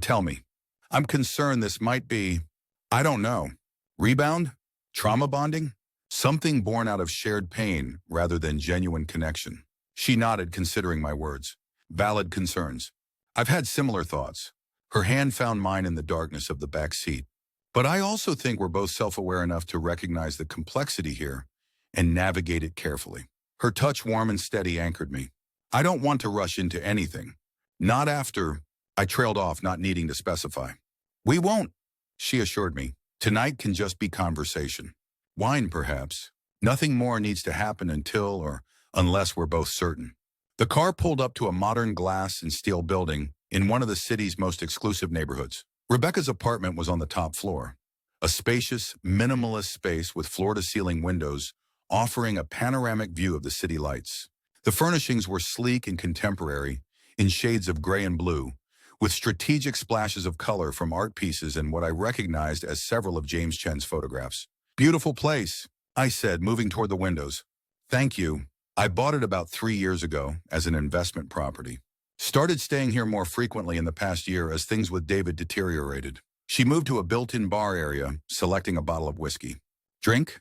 Tell me. I'm concerned this might be, I don't know, rebound? Trauma bonding? Something born out of shared pain rather than genuine connection. She nodded, considering my words. Valid concerns. I've had similar thoughts. Her hand found mine in the darkness of the back seat. But I also think we're both self-aware enough to recognize the complexity here and navigate it carefully. Her touch, warm and steady, anchored me. I don't want to rush into anything. Not after. I trailed off, not needing to specify. We won't, she assured me. Tonight can just be conversation. Wine, perhaps. Nothing more needs to happen until or unless we're both certain. The car pulled up to a modern glass and steel building in one of the city's most exclusive neighborhoods. Rebecca's apartment was on the top floor, a spacious, minimalist space with floor-to-ceiling windows offering a panoramic view of the city lights. The furnishings were sleek and contemporary, in shades of gray and blue, with strategic splashes of color from art pieces and what I recognized as several of James Chen's photographs. Beautiful place, I said, moving toward the windows. Thank you. I bought it about 3 years ago as an investment property. Started staying here more frequently in the past year as things with David deteriorated. She moved to a built-in bar area, selecting a bottle of whiskey. Drink?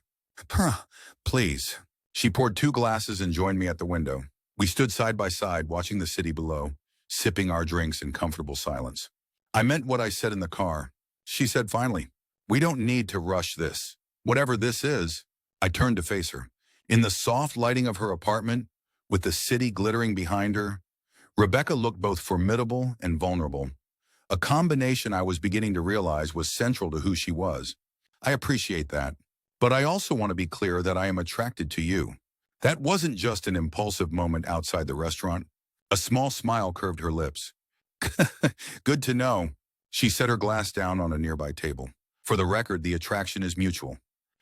Please. She poured 2 glasses and joined me at the window. We stood side by side, watching the city below, sipping our drinks in comfortable silence. I meant what I said in the car. She said finally, we don't need to rush this. Whatever this is. I turned to face her. In the soft lighting of her apartment, with the city glittering behind her, Rebecca looked both formidable and vulnerable, a combination I was beginning to realize was central to who she was. I appreciate that, but I also want to be clear that I am attracted to you. That wasn't just an impulsive moment outside the restaurant. A small smile curved her lips. Good to know. She set her glass down on a nearby table. For the record, the attraction is mutual.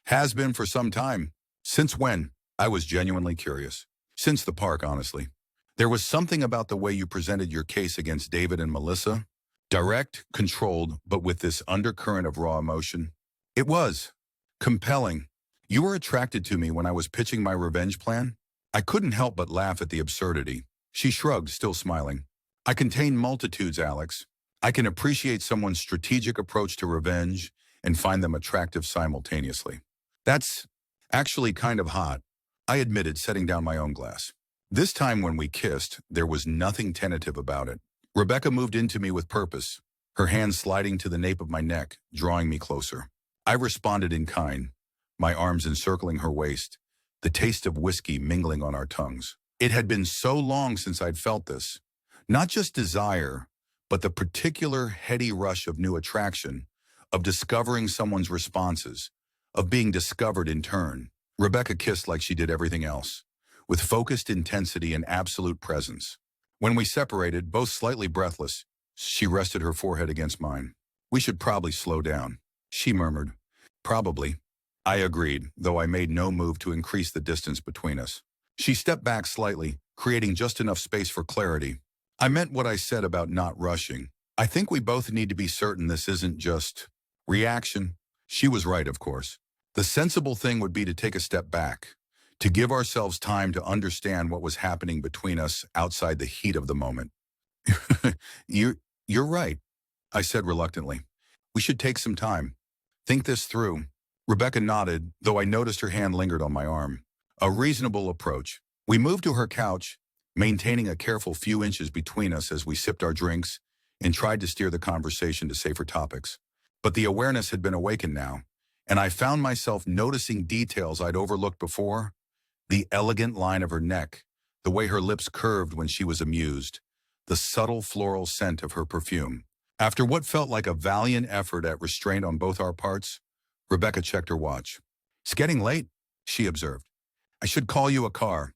Has been for some time. Since when? I was genuinely curious. Since the park, honestly. There was something about the way you presented your case against David and Melissa. Direct, controlled, but with this undercurrent of raw emotion. It was compelling. You were attracted to me when I was pitching my revenge plan. I couldn't help but laugh at the absurdity. She shrugged, still smiling. I contain multitudes, Alex. I can appreciate someone's strategic approach to revenge and find them attractive simultaneously. That's actually kind of hot, I admitted, setting down my own glass. This time when we kissed, there was nothing tentative about it. Rebecca moved into me with purpose, her hand sliding to the nape of my neck, drawing me closer. I responded in kind, my arms encircling her waist, the taste of whiskey mingling on our tongues. It had been so long since I'd felt this. Not just desire, but the particular heady rush of new attraction, of discovering someone's responses, of being discovered in turn. Rebecca kissed like she did everything else, with focused intensity and absolute presence. When we separated, both slightly breathless, she rested her forehead against mine. We should probably slow down, she murmured. Probably. I agreed, though I made no move to increase the distance between us. She stepped back slightly, creating just enough space for clarity. I meant what I said about not rushing. I think we both need to be certain this isn't just reaction. She was right, of course. The sensible thing would be to take a step back, to give ourselves time to understand what was happening between us outside the heat of the moment. You're right, I said reluctantly. We should take some time. Think this through. Rebecca nodded, though I noticed her hand lingered on my arm. A reasonable approach. We moved to her couch, maintaining a careful few inches between us as we sipped our drinks and tried to steer the conversation to safer topics. But the awareness had been awakened now, and I found myself noticing details I'd overlooked before. The elegant line of her neck, the way her lips curved when she was amused, the subtle floral scent of her perfume. After what felt like a valiant effort at restraint on both our parts, Rebecca checked her watch. It's getting late, she observed. I should call you a car.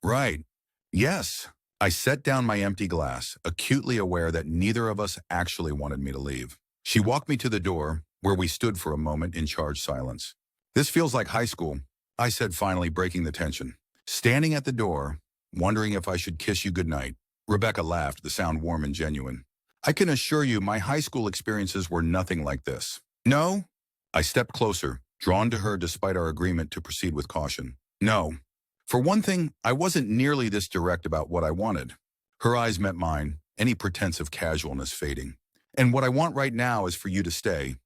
Right. Yes. I set down my empty glass, acutely aware that neither of us actually wanted me to leave. She walked me to the door, where we stood for a moment in charged silence. This feels like high school, I said, finally breaking the tension. Standing at the door, wondering if I should kiss you goodnight. Rebecca laughed, the sound warm and genuine. I can assure you my high school experiences were nothing like this. No? I stepped closer, drawn to her despite our agreement to proceed with caution. No. For one thing, I wasn't nearly this direct about what I wanted. Her eyes met mine, any pretense of casualness fading. And what I want right now is for you to stay.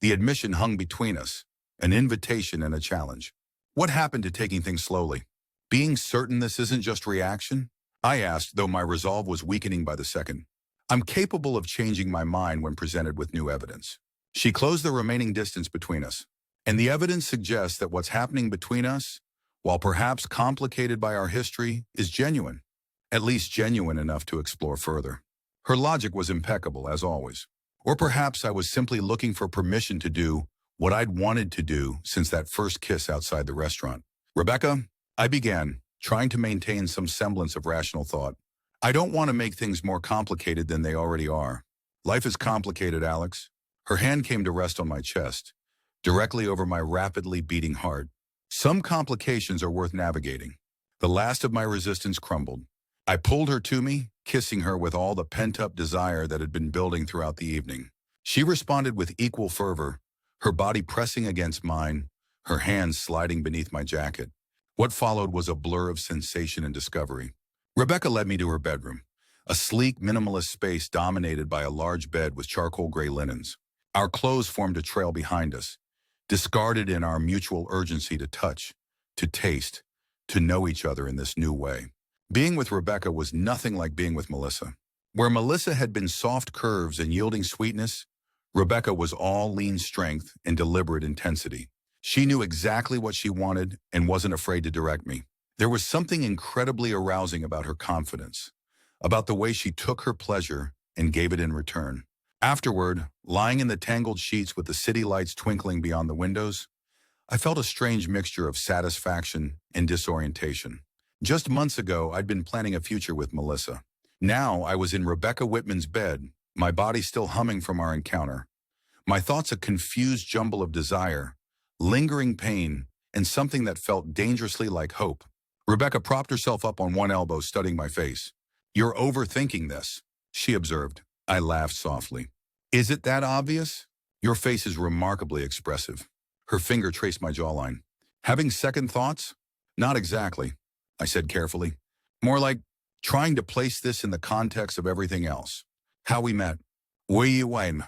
The admission hung between us, an invitation and a challenge. What happened to taking things slowly? Being certain this isn't just reaction? I asked, though my resolve was weakening by the second. I'm capable of changing my mind when presented with new evidence. She closed the remaining distance between us, and the evidence suggests that what's happening between us, while perhaps complicated by our history, is genuine, at least genuine enough to explore further. Her logic was impeccable, as always. Or perhaps I was simply looking for permission to do what I'd wanted to do since that first kiss outside the restaurant. Rebecca, I began, trying to maintain some semblance of rational thought. I don't want to make things more complicated than they already are. Life is complicated, Alex. Her hand came to rest on my chest, directly over my rapidly beating heart. Some complications are worth navigating. The last of my resistance crumbled. I pulled her to me, kissing her with all the pent-up desire that had been building throughout the evening. She responded with equal fervor, her body pressing against mine, her hands sliding beneath my jacket. What followed was a blur of sensation and discovery. Rebecca led me to her bedroom, a sleek, minimalist space dominated by a large bed with charcoal gray linens. Our clothes formed a trail behind us, discarded in our mutual urgency to touch, to taste, to know each other in this new way. Being with Rebecca was nothing like being with Melissa. Where Melissa had been soft curves and yielding sweetness, Rebecca was all lean strength and deliberate intensity. She knew exactly what she wanted and wasn't afraid to direct me. There was something incredibly arousing about her confidence, about the way she took her pleasure and gave it in return. Afterward, lying in the tangled sheets with the city lights twinkling beyond the windows, I felt a strange mixture of satisfaction and disorientation. Just months ago, I'd been planning a future with Melissa. Now I was in Rebecca Whitman's bed, my body still humming from our encounter. My thoughts a confused jumble of desire, lingering pain, and something that felt dangerously like hope. Rebecca propped herself up on one elbow, studying my face. "You're overthinking this," she observed. I laughed softly. "Is it that obvious? Your face is remarkably expressive." Her finger traced my jawline. "Having second thoughts?" "Not exactly," I said carefully. "More like trying to place this in the context of everything else. How we met. Where you aim.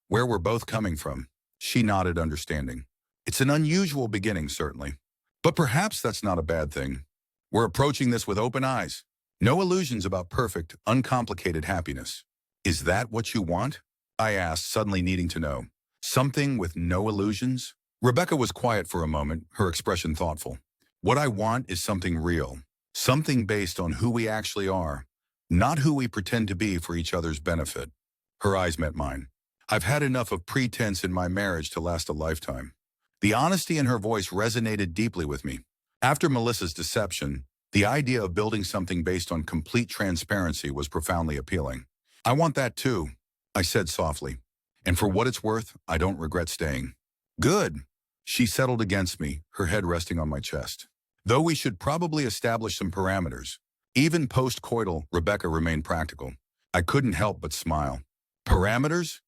Where we're both coming from." She nodded, understanding. "It's an unusual beginning, certainly. But perhaps that's not a bad thing. We're approaching this with open eyes. No illusions about perfect, uncomplicated happiness." "Is that what you want?" I asked, suddenly needing to know. "Something with no illusions?" Rebecca was quiet for a moment, her expression thoughtful. "What I want is something real. Something based on who we actually are, not who we pretend to be for each other's benefit." Her eyes met mine. "I've had enough of pretense in my marriage to last a lifetime." The honesty in her voice resonated deeply with me. After Melissa's deception, the idea of building something based on complete transparency was profoundly appealing. "I want that too," I said softly. "And for what it's worth, I don't regret staying." "Good." She settled against me, her head resting on my chest. "Though we should probably establish some parameters." Even post-coital, Rebecca remained practical. I couldn't help but smile. "Parameters?"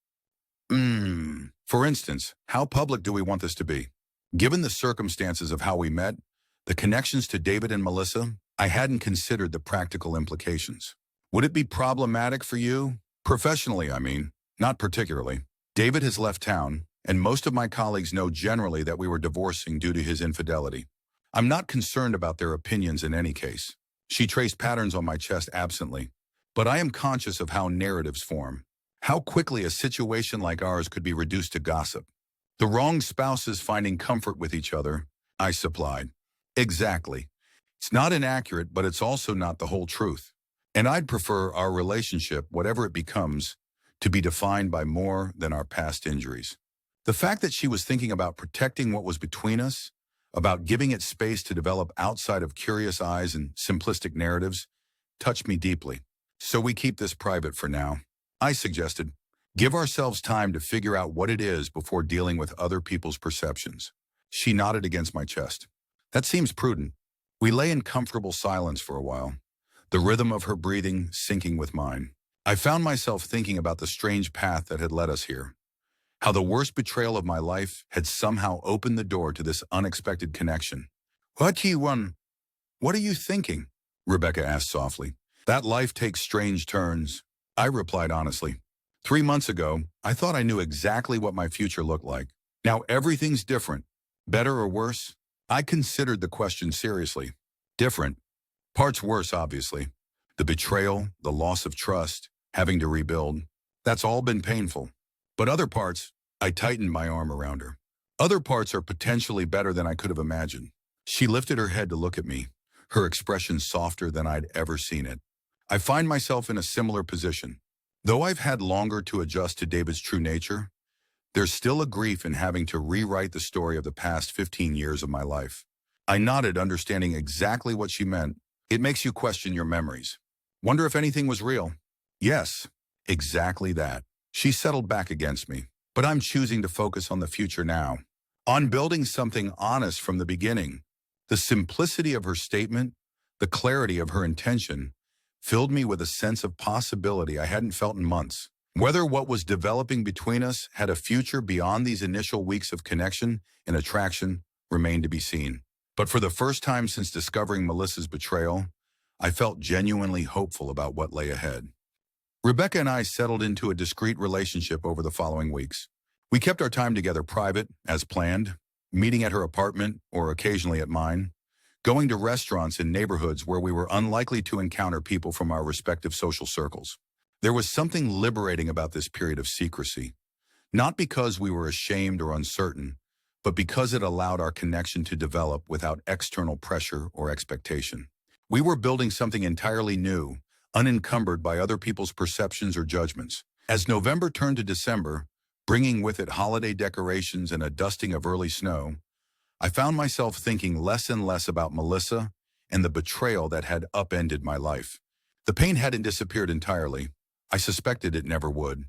For instance, how public do we want this to be? Given the circumstances of how we met, the connections to David and Melissa, I hadn't considered the practical implications. Would it be problematic for you? Professionally, I mean. Not particularly. David has left town, and most of my colleagues know generally that we were divorcing due to his infidelity. I'm not concerned about their opinions in any case. She traced patterns on my chest absently. But I am conscious of how narratives form. How quickly a situation like ours could be reduced to gossip. The wrong spouses finding comfort with each other, I supplied. Exactly. It's not inaccurate, but it's also not the whole truth. And I'd prefer our relationship, whatever it becomes, to be defined by more than our past injuries. The fact that she was thinking about protecting what was between us, about giving it space to develop outside of curious eyes and simplistic narratives, touched me deeply. "So we keep this private for now," I suggested. "Give ourselves time to figure out what it is before dealing with other people's perceptions." She nodded against my chest. "That seems prudent." We lay in comfortable silence for a while, the rhythm of her breathing syncing with mine. I found myself thinking about the strange path that had led us here. How the worst betrayal of my life had somehow opened the door to this unexpected connection. "What do you want? What are you thinking?" Rebecca asked softly. "That life takes strange turns," I replied honestly. 3 months ago, I thought I knew exactly what my future looked like. Now everything's different. Better or worse? I considered the question seriously. Different. Parts worse, obviously. The betrayal, the loss of trust, having to rebuild. That's all been painful. But other parts, I tightened my arm around her. Other parts are potentially better than I could have imagined. She lifted her head to look at me, her expression softer than I'd ever seen it. I find myself in a similar position. Though I've had longer to adjust to David's true nature, there's still a grief in having to rewrite the story of the past 15 years of my life. I nodded, understanding exactly what she meant. It makes you question your memories. Wonder if anything was real. Yes, exactly that. She settled back against me, but I'm choosing to focus on the future now. On building something honest from the beginning. The simplicity of her statement, the clarity of her intention, filled me with a sense of possibility I hadn't felt in months. Whether what was developing between us had a future beyond these initial weeks of connection and attraction remained to be seen. But for the first time since discovering Melissa's betrayal, I felt genuinely hopeful about what lay ahead. Rebecca and I settled into a discreet relationship over the following weeks. We kept our time together private, as planned, meeting at her apartment or occasionally at mine, going to restaurants in neighborhoods where we were unlikely to encounter people from our respective social circles. There was something liberating about this period of secrecy, not because we were ashamed or uncertain, but because it allowed our connection to develop without external pressure or expectation. We were building something entirely new, unencumbered by other people's perceptions or judgments. As November turned to December, bringing with it holiday decorations and a dusting of early snow, I found myself thinking less and less about Melissa and the betrayal that had upended my life. The pain hadn't disappeared entirely. I suspected it never would.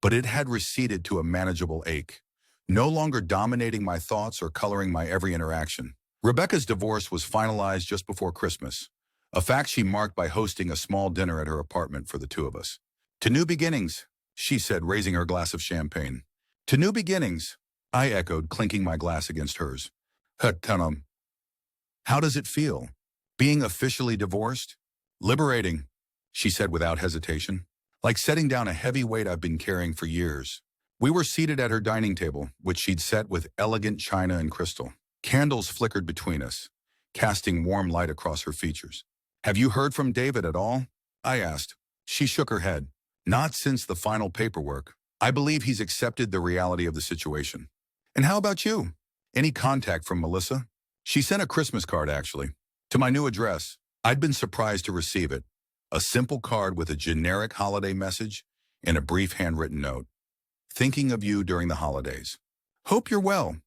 But it had receded to a manageable ache, no longer dominating my thoughts or coloring my every interaction. Rebecca's divorce was finalized just before Christmas, a fact she marked by hosting a small dinner at her apartment for the two of us. To new beginnings, she said, raising her glass of champagne. To new beginnings, I echoed, clinking my glass against hers. Tunum. How does it feel? Being officially divorced? Liberating, she said without hesitation. Like setting down a heavy weight I've been carrying for years. We were seated at her dining table, which she'd set with elegant china and crystal. Candles flickered between us, casting warm light across her features. Have you heard from David at all? I asked. She shook her head. Not since the final paperwork. I believe he's accepted the reality of the situation. And how about you? Any contact from Melissa? She sent a Christmas card, actually, to my new address. I'd been surprised to receive it. A simple card with a generic holiday message and a brief handwritten note. Thinking of you during the holidays. Hope you're well.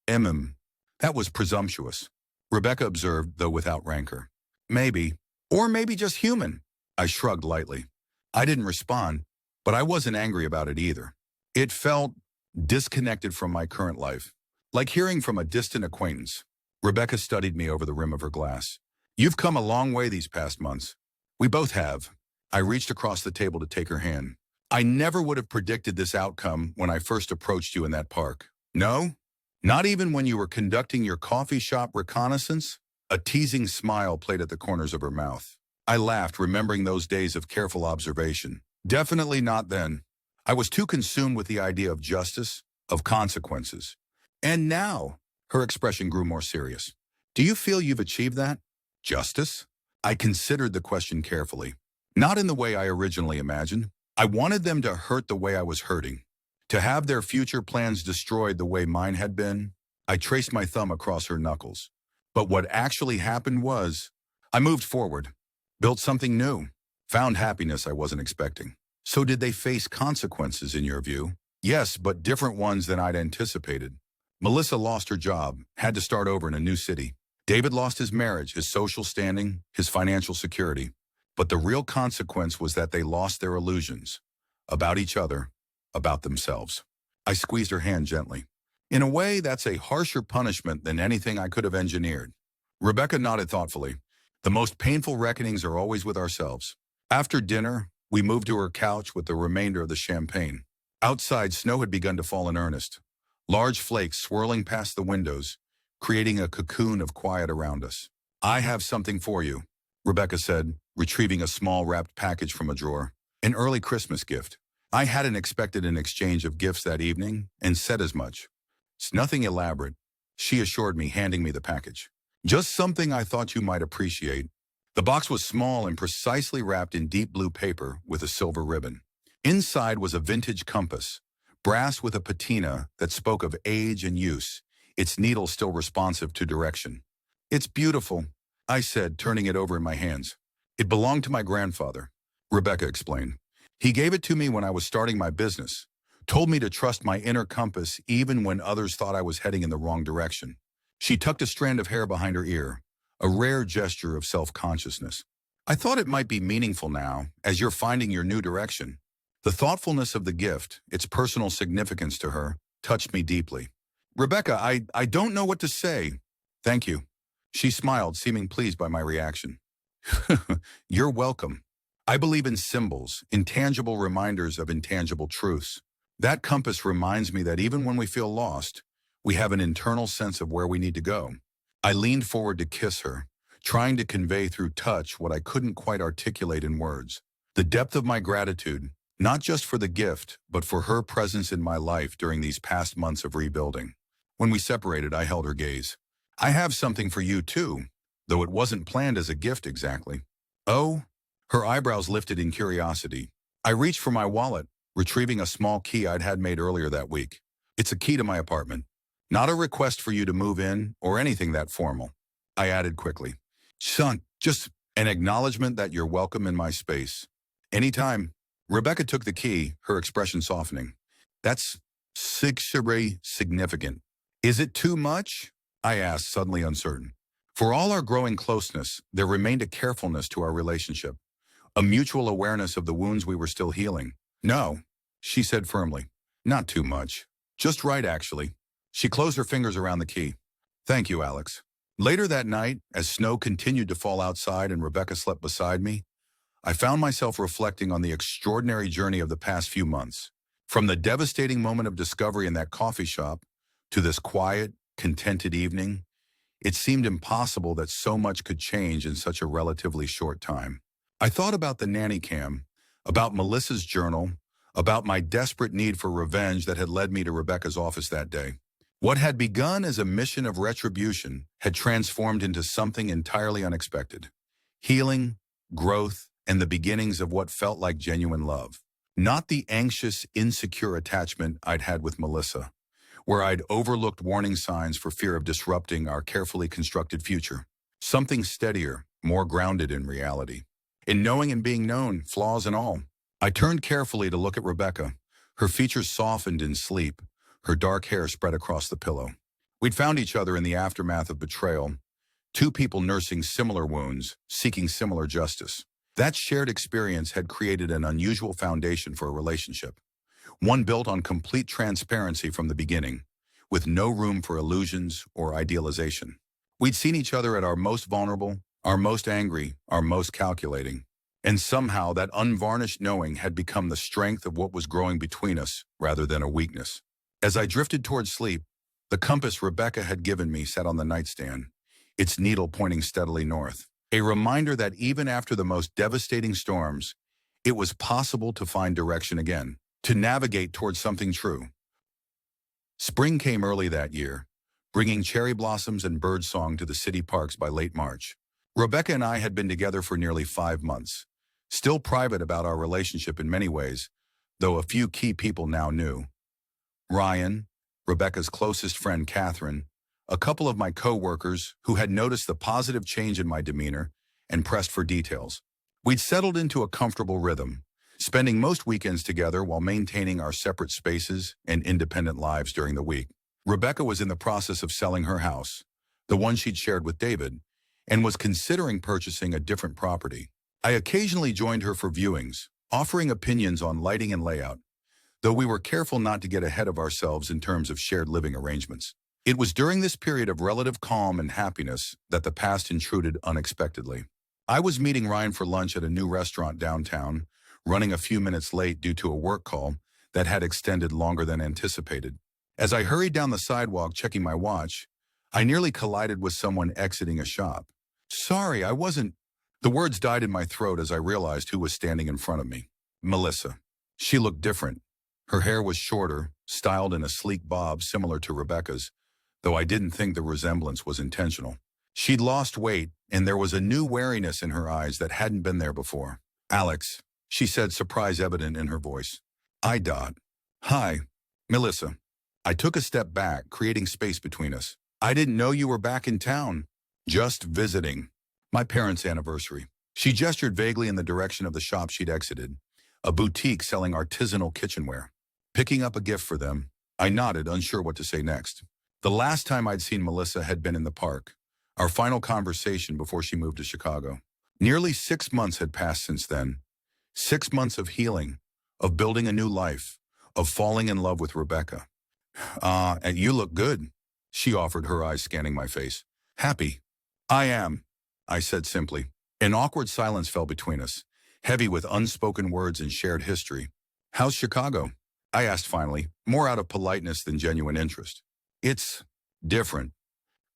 That was presumptuous, Rebecca observed, though without rancor. Maybe, or maybe just human. I shrugged lightly. I didn't respond, but I wasn't angry about it either. It felt disconnected from my current life, like hearing from a distant acquaintance. Rebecca studied me over the rim of her glass. You've come a long way these past months. We both have. I reached across the table to take her hand. I never would have predicted this outcome when I first approached you in that park. No? Not even when you were conducting your coffee shop reconnaissance? A teasing smile played at the corners of her mouth. I laughed, remembering those days of careful observation. Definitely not then. I was too consumed with the idea of justice, of consequences. And now, her expression grew more serious. Do you feel you've achieved that? Justice? I considered the question carefully. Not in the way I originally imagined. I wanted them to hurt the way I was hurting. To have their future plans destroyed the way mine had been. I traced my thumb across her knuckles. But what actually happened was, I moved forward, built something new, found happiness I wasn't expecting. So did they face consequences in your view? Yes, but different ones than I'd anticipated. Melissa lost her job, had to start over in a new city. David lost his marriage, his social standing, his financial security. But the real consequence was that they lost their illusions about each other, about themselves. I squeezed her hand gently. In a way, that's a harsher punishment than anything I could have engineered. Rebecca nodded thoughtfully. The most painful reckonings are always with ourselves. After dinner, we moved to her couch with the remainder of the champagne. Outside, snow had begun to fall in earnest, large flakes swirling past the windows, creating a cocoon of quiet around us. I have something for you, Rebecca said, retrieving a small wrapped package from a drawer. An early Christmas gift. I hadn't expected an exchange of gifts that evening and said as much. It's nothing elaborate, she assured me, handing me the package. Just something I thought you might appreciate. The box was small and precisely wrapped in deep blue paper with a silver ribbon. Inside was a vintage compass, brass with a patina that spoke of age and use, its needle still responsive to direction. It's beautiful, I said, turning it over in my hands. It belonged to my grandfather, Rebecca explained. He gave it to me when I was starting my business, told me to trust my inner compass even when others thought I was heading in the wrong direction. She tucked a strand of hair behind her ear, a rare gesture of self-consciousness. I thought it might be meaningful now, as you're finding your new direction. The thoughtfulness of the gift, its personal significance to her, touched me deeply. Rebecca, I don't know what to say. Thank you. She smiled, seeming pleased by my reaction. You're welcome. I believe in symbols, intangible reminders of intangible truths. That compass reminds me that even when we feel lost, we have an internal sense of where we need to go. I leaned forward to kiss her, trying to convey through touch what I couldn't quite articulate in words. The depth of my gratitude, not just for the gift, but for her presence in my life during these past months of rebuilding. When we separated, I held her gaze. I have something for you too, though it wasn't planned as a gift exactly. Oh? Her eyebrows lifted in curiosity. I reached for my wallet, retrieving a small key I'd had made earlier that week. It's a key to my apartment. Not a request for you to move in or anything that formal. I added quickly. Son, just an acknowledgement that you're welcome in my space. Anytime. Rebecca took the key, her expression softening. That's significant. Is it too much? I asked, suddenly uncertain. For all our growing closeness, there remained a carefulness to our relationship, a mutual awareness of the wounds we were still healing. No, she said firmly. Not too much. Just right, actually. She closed her fingers around the key. Thank you, Alex. Later that night, as snow continued to fall outside and Rebecca slept beside me, I found myself reflecting on the extraordinary journey of the past few months. From the devastating moment of discovery in that coffee shop to this quiet, contented evening, it seemed impossible that so much could change in such a relatively short time. I thought about the nanny cam, about Melissa's journal, about my desperate need for revenge that had led me to Rebecca's office that day. What had begun as a mission of retribution had transformed into something entirely unexpected. Healing, growth, and the beginnings of what felt like genuine love. Not the anxious, insecure attachment I'd had with Melissa, where I'd overlooked warning signs for fear of disrupting our carefully constructed future. Something steadier, more grounded in reality. In knowing and being known, flaws and all. I turned carefully to look at Rebecca. Her features softened in sleep, her dark hair spread across the pillow. We'd found each other in the aftermath of betrayal, two people nursing similar wounds, seeking similar justice. That shared experience had created an unusual foundation for a relationship, one built on complete transparency from the beginning, with no room for illusions or idealization. We'd seen each other at our most vulnerable, our most angry, our most calculating, and somehow that unvarnished knowing had become the strength of what was growing between us rather than a weakness. As I drifted towards sleep, the compass Rebecca had given me sat on the nightstand, its needle pointing steadily north. A reminder that even after the most devastating storms, it was possible to find direction again, to navigate towards something true. Spring came early that year, bringing cherry blossoms and birdsong to the city parks by late March. Rebecca and I had been together for nearly 5 months, still private about our relationship in many ways, though a few key people now knew. Ryan, Rebecca's closest friend Catherine, a couple of my co-workers who had noticed the positive change in my demeanor and pressed for details. We'd settled into a comfortable rhythm, spending most weekends together while maintaining our separate spaces and independent lives during the week. Rebecca was in the process of selling her house, the one she'd shared with David, and was considering purchasing a different property. I occasionally joined her for viewings, offering opinions on lighting and layout, though we were careful not to get ahead of ourselves in terms of shared living arrangements. It was during this period of relative calm and happiness that the past intruded unexpectedly. I was meeting Ryan for lunch at a new restaurant downtown, running a few minutes late due to a work call that had extended longer than anticipated. As I hurried down the sidewalk checking my watch, I nearly collided with someone exiting a shop. Sorry, I wasn't... The words died in my throat as I realized who was standing in front of me. Melissa. She looked different. Her hair was shorter, styled in a sleek bob similar to Rebecca's, though I didn't think the resemblance was intentional. She'd lost weight, and there was a new wariness in her eyes that hadn't been there before. Alex, she said, surprise evident in her voice. I dot. Hi, Melissa. I took a step back, creating space between us. I didn't know you were back in town. Just visiting. My parents' anniversary. She gestured vaguely in the direction of the shop she'd exited, a boutique selling artisanal kitchenware. Picking up a gift for them, I nodded, unsure what to say next. The last time I'd seen Melissa had been in the park, our final conversation before she moved to Chicago. Nearly 6 months had passed since then. 6 months of healing, of building a new life, of falling in love with Rebecca. And you look good, she offered, her eyes scanning my face. Happy. I am, I said simply. An awkward silence fell between us, heavy with unspoken words and shared history. How's Chicago? I asked finally, more out of politeness than genuine interest. It's different.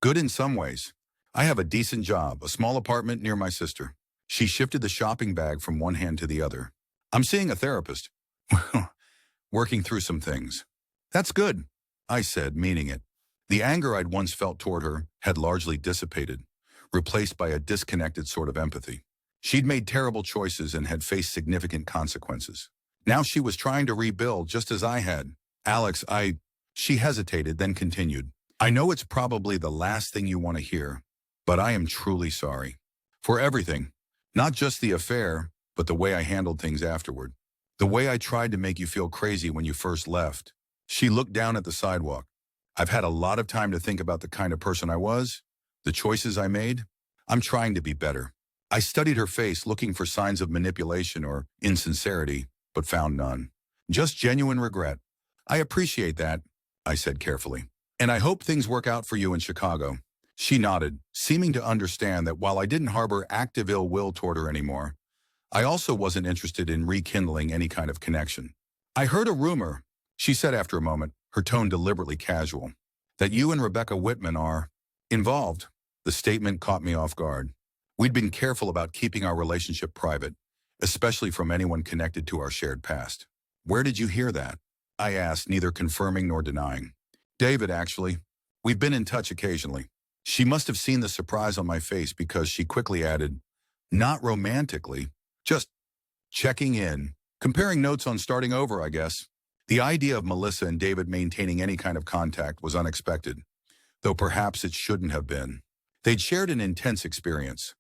Good in some ways. I have a decent job, a small apartment near my sister. She shifted the shopping bag from one hand to the other. I'm seeing a therapist. Working through some things. That's good, I said, meaning it. The anger I'd once felt toward her had largely dissipated, replaced by a disconnected sort of empathy. She'd made terrible choices and had faced significant consequences. Now she was trying to rebuild just as I had. Alex, She hesitated, then continued. I know it's probably the last thing you want to hear, but I am truly sorry. For everything. Not just the affair, but the way I handled things afterward. The way I tried to make you feel crazy when you first left. She looked down at the sidewalk. I've had a lot of time to think about the kind of person I was, the choices I made. I'm trying to be better. I studied her face, looking for signs of manipulation or insincerity, but found none. Just genuine regret. I appreciate that, I said carefully. And I hope things work out for you in Chicago. She nodded, seeming to understand that while I didn't harbor active ill will toward her anymore, I also wasn't interested in rekindling any kind of connection. I heard a rumor, she said after a moment, her tone deliberately casual, that you and Rebecca Whitman are involved. The statement caught me off guard. We'd been careful about keeping our relationship private, especially from anyone connected to our shared past. Where did you hear that? I asked, neither confirming nor denying. David, actually. We've been in touch occasionally. She must have seen the surprise on my face because she quickly added, not romantically, just checking in, comparing notes on starting over, I guess. The idea of Melissa and David maintaining any kind of contact was unexpected, though perhaps it shouldn't have been. They'd shared an intense experience,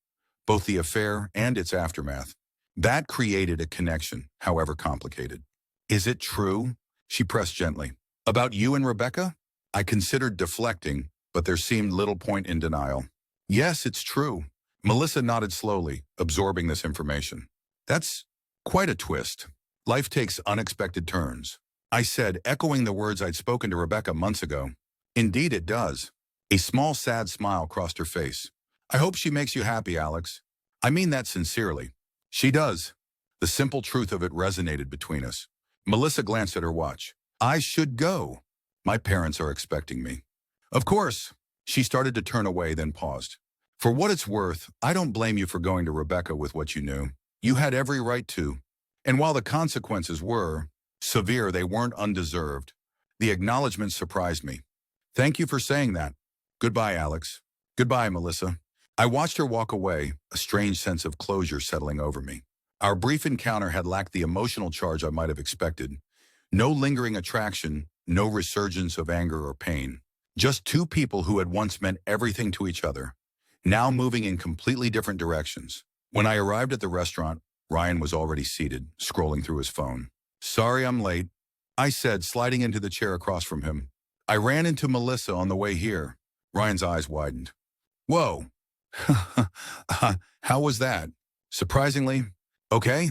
both the affair and its aftermath. That created a connection, however complicated. Is it true? She pressed gently. About you and Rebecca? I considered deflecting, but there seemed little point in denial. Yes, it's true. Melissa nodded slowly, absorbing this information. That's quite a twist. Life takes unexpected turns. I said, echoing the words I'd spoken to Rebecca months ago. Indeed it does. A small, sad smile crossed her face. I hope she makes you happy, Alex. I mean that sincerely. She does. The simple truth of it resonated between us. Melissa glanced at her watch. I should go. My parents are expecting me. Of course. She started to turn away, then paused. For what it's worth, I don't blame you for going to Rebecca with what you knew. You had every right to. And while the consequences were severe, they weren't undeserved. The acknowledgement surprised me. Thank you for saying that. Goodbye, Alex. Goodbye, Melissa. I watched her walk away, a strange sense of closure settling over me. Our brief encounter had lacked the emotional charge I might have expected. No lingering attraction, no resurgence of anger or pain. Just two people who had once meant everything to each other, now moving in completely different directions. When I arrived at the restaurant, Ryan was already seated, scrolling through his phone. Sorry I'm late, I said, sliding into the chair across from him. I ran into Melissa on the way here. Ryan's eyes widened. Whoa. How was that? Surprisingly, okay.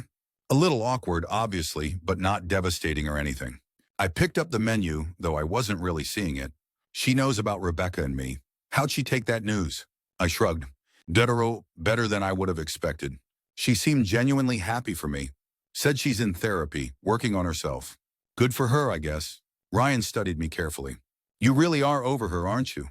A little awkward, obviously, but not devastating or anything. I picked up the menu, though I wasn't really seeing it. She knows about Rebecca and me. How'd she take that news? I shrugged. Better than I would have expected. She seemed genuinely happy for me. Said she's in therapy, working on herself. Good for her, I guess. Ryan studied me carefully. You really are over her, aren't you?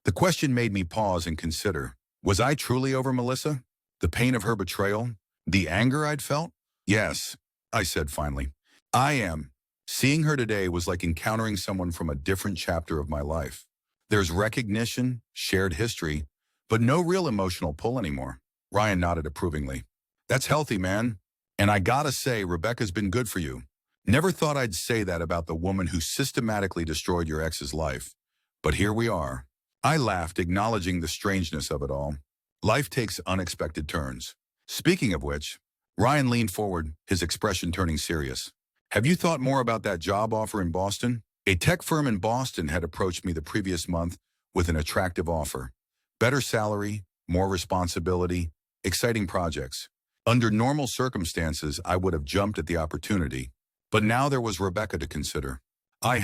The question made me pause and consider. Was I truly over Melissa? The pain of her betrayal? The anger I'd felt? Yes, I said finally. I am. Seeing her today was like encountering someone from a different chapter of my life. There's recognition, shared history, but no real emotional pull anymore. Ryan nodded approvingly. That's healthy, man. And I gotta say, Rebecca's been good for you. Never thought I'd say that about the woman who systematically destroyed your ex's life. But here we are. I laughed, acknowledging the strangeness of it all. Life takes unexpected turns. Speaking of which, Ryan leaned forward, his expression turning serious. Have you thought more about that job offer in Boston? A tech firm in Boston had approached me the previous month with an attractive offer. Better salary, more responsibility, exciting projects. Under normal circumstances, I would have jumped at the opportunity. But now there was Rebecca to consider. I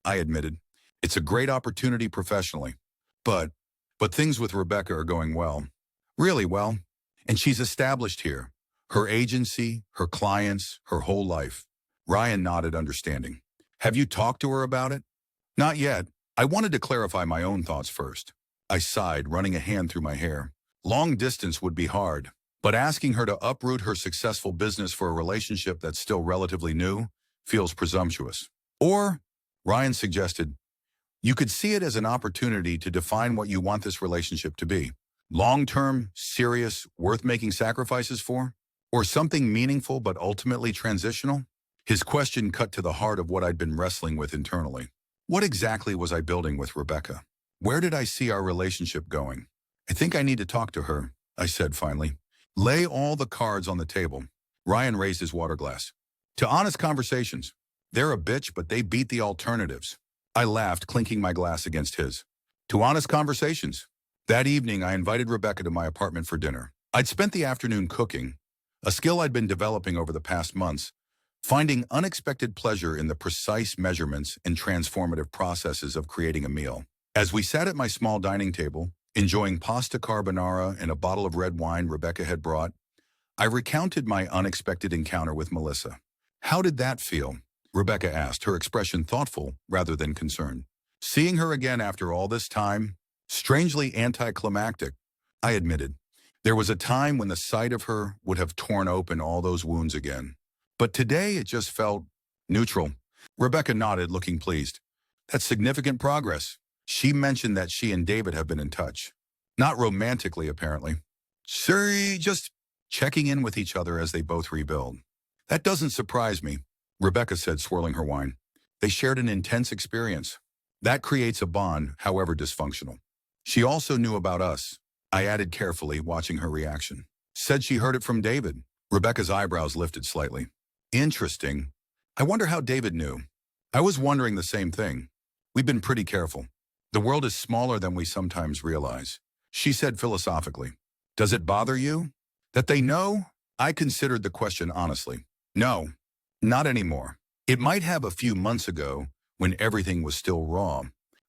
admitted. It's a great opportunity professionally. But things with Rebecca are going well. Really well. And she's established here. Her agency, her clients, her whole life. Ryan nodded, understanding. Have you talked to her about it? Not yet. I wanted to clarify my own thoughts first. I sighed, running a hand through my hair. Long distance would be hard, but asking her to uproot her successful business for a relationship that's still relatively new feels presumptuous. Or, Ryan suggested, you could see it as an opportunity to define what you want this relationship to be. Long-term, serious, worth making sacrifices for? Or something meaningful but ultimately transitional? His question cut to the heart of what I'd been wrestling with internally. What exactly was I building with Rebecca? Where did I see our relationship going? I think I need to talk to her, I said finally. Lay all the cards on the table. Ryan raised his water glass. To honest conversations. They're a bitch, but they beat the alternatives. I laughed, clinking my glass against his. To honest conversations. That evening, I invited Rebecca to my apartment for dinner. I'd spent the afternoon cooking, a skill I'd been developing over the past months, finding unexpected pleasure in the precise measurements and transformative processes of creating a meal. As we sat at my small dining table, enjoying pasta carbonara and a bottle of red wine Rebecca had brought, I recounted my unexpected encounter with Melissa. How did that feel? Rebecca asked, her expression thoughtful rather than concerned. Seeing her again after all this time, strangely anticlimactic, I admitted. There was a time when the sight of her would have torn open all those wounds again. But today it just felt neutral. Rebecca nodded, looking pleased. That's significant progress. She mentioned that she and David have been in touch. Not romantically, apparently. Sorry, just checking in with each other as they both rebuild. That doesn't surprise me, Rebecca said, swirling her wine. They shared an intense experience. That creates a bond, however dysfunctional. She also knew about us. I added carefully, watching her reaction. Said she heard it from David. Rebecca's eyebrows lifted slightly. Interesting. I wonder how David knew. I was wondering the same thing. We've been pretty careful. The world is smaller than we sometimes realize. She said philosophically. Does it bother you? That they know? I considered the question honestly. No, not anymore. It might have a few months ago when everything was still raw.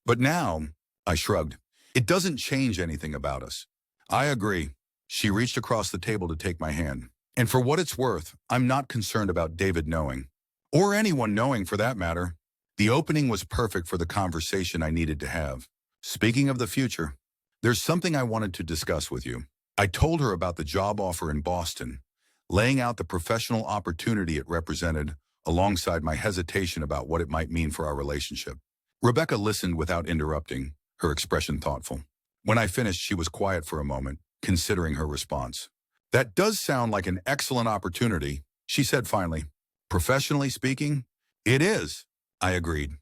But now, I shrugged. It doesn't change anything about us. I agree. She reached across the table to take my hand. And for what it's worth, I'm not concerned about David knowing. Or anyone knowing, for that matter. The opening was perfect for the conversation I needed to have. Speaking of the future, there's something I wanted to discuss with you. I told her about the job offer in Boston, laying out the professional opportunity it represented, alongside my hesitation about what it might mean for our relationship. Rebecca listened without interrupting, her expression thoughtful. When I finished, she was quiet for a moment, considering her response. That does sound like an excellent opportunity, she said finally. Professionally speaking, it is, I agreed.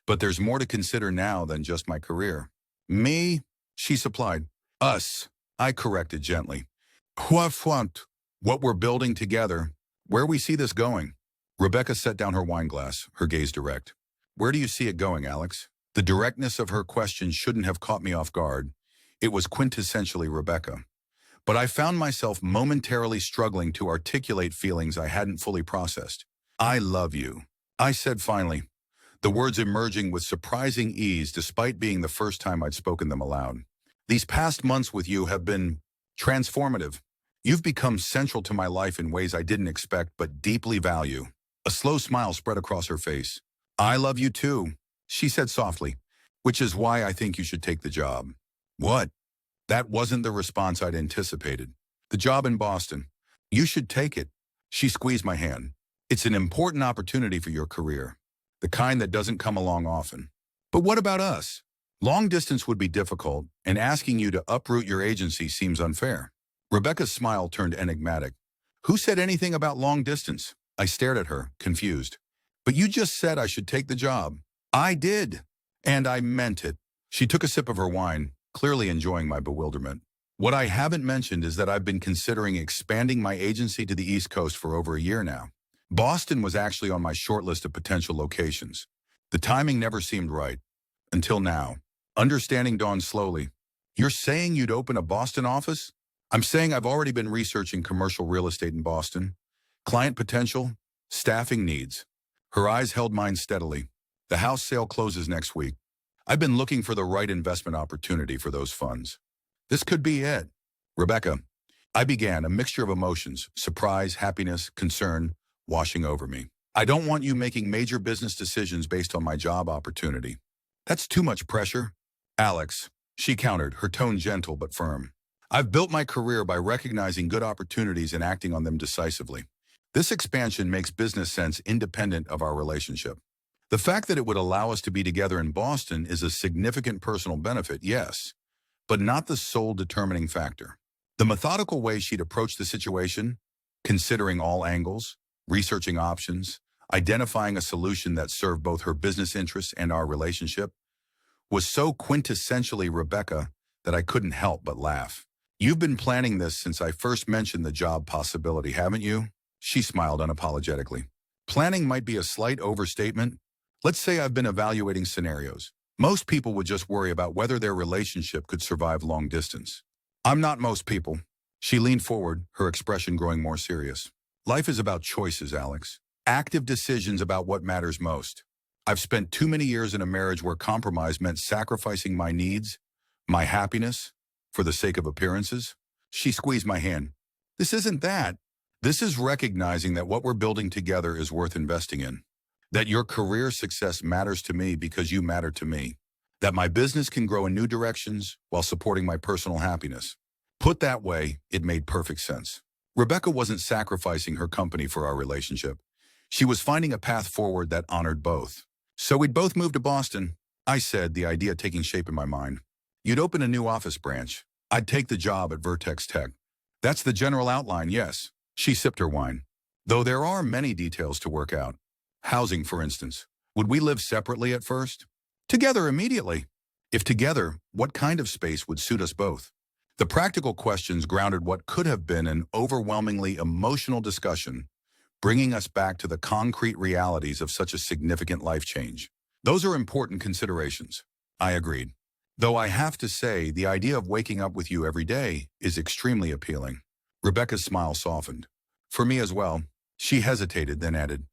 But there's more to consider now than just my career. Me, she supplied. Us, I corrected gently. What we're building together, where we see this going. Rebecca set down her wine glass, her gaze direct. Where do you see it going, Alex? The directness of her question shouldn't have caught me off guard. It was quintessentially Rebecca. But I found myself momentarily struggling to articulate feelings I hadn't fully processed. I love you, I said finally, the words emerging with surprising ease despite being the first time I'd spoken them aloud. These past months with you have been transformative. You've become central to my life in ways I didn't expect but deeply value. A slow smile spread across her face. I love you too, she said softly, which is why I think you should take the job. What? That wasn't the response I'd anticipated. The job in Boston. You should take it. She squeezed my hand. It's an important opportunity for your career, the kind that doesn't come along often. But what about us? Long distance would be difficult, and asking you to uproot your agency seems unfair. Rebecca's smile turned enigmatic. Who said anything about long distance? I stared at her, confused. But you just said I should take the job. I did. And I meant it. She took a sip of her wine, clearly enjoying my bewilderment. What I haven't mentioned is that I've been considering expanding my agency to the East Coast for over a year now. Boston was actually on my short list of potential locations. The timing never seemed right. Until now. Understanding dawned slowly. You're saying you'd open a Boston office? I'm saying I've already been researching commercial real estate in Boston. Client potential, staffing needs. Her eyes held mine steadily. The house sale closes next week. I've been looking for the right investment opportunity for those funds. This could be it. Rebecca, I began, a mixture of emotions, surprise, happiness, concern, washing over me. I don't want you making major business decisions based on my job opportunity. That's too much pressure. Alex, she countered, her tone gentle but firm. I've built my career by recognizing good opportunities and acting on them decisively. This expansion makes business sense independent of our relationship. The fact that it would allow us to be together in Boston is a significant personal benefit, yes, but not the sole determining factor. The methodical way she'd approached the situation, considering all angles, researching options, identifying a solution that served both her business interests and our relationship, was so quintessentially Rebecca that I couldn't help but laugh. You've been planning this since I first mentioned the job possibility, haven't you? She smiled unapologetically. Planning might be a slight overstatement. Let's say I've been evaluating scenarios. Most people would just worry about whether their relationship could survive long distance. I'm not most people. She leaned forward, her expression growing more serious. Life is about choices, Alex. Active decisions about what matters most. I've spent too many years in a marriage where compromise meant sacrificing my needs, my happiness, for the sake of appearances. She squeezed my hand. This isn't that. This is recognizing that what we're building together is worth investing in. That your career success matters to me because you matter to me. That my business can grow in new directions while supporting my personal happiness. Put that way, it made perfect sense. Rebecca wasn't sacrificing her company for our relationship. She was finding a path forward that honored both. So we'd both move to Boston, I said, the idea taking shape in my mind. You'd open a new office branch. I'd take the job at Vertex Tech. That's the general outline, yes. She sipped her wine. Though there are many details to work out. Housing, for instance. Would we live separately at first? Together immediately. If together, what kind of space would suit us both? The practical questions grounded what could have been an overwhelmingly emotional discussion, bringing us back to the concrete realities of such a significant life change. Those are important considerations. I agreed. Though I have to say, the idea of waking up with you every day is extremely appealing. Rebecca's smile softened. For me as well. She hesitated, then added,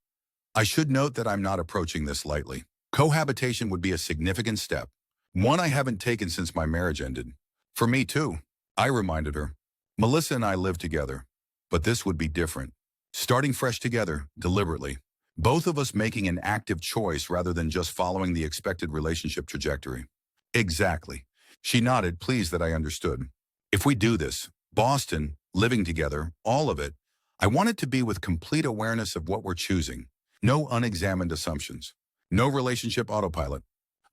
I should note that I'm not approaching this lightly. Cohabitation would be a significant step, one I haven't taken since my marriage ended. For me too, I reminded her. Melissa and I live together, but this would be different. Starting fresh together, deliberately. Both of us making an active choice rather than just following the expected relationship trajectory. Exactly. She nodded, pleased that I understood. If we do this, Boston, living together, all of it, I want it to be with complete awareness of what we're choosing. No unexamined assumptions. No relationship autopilot.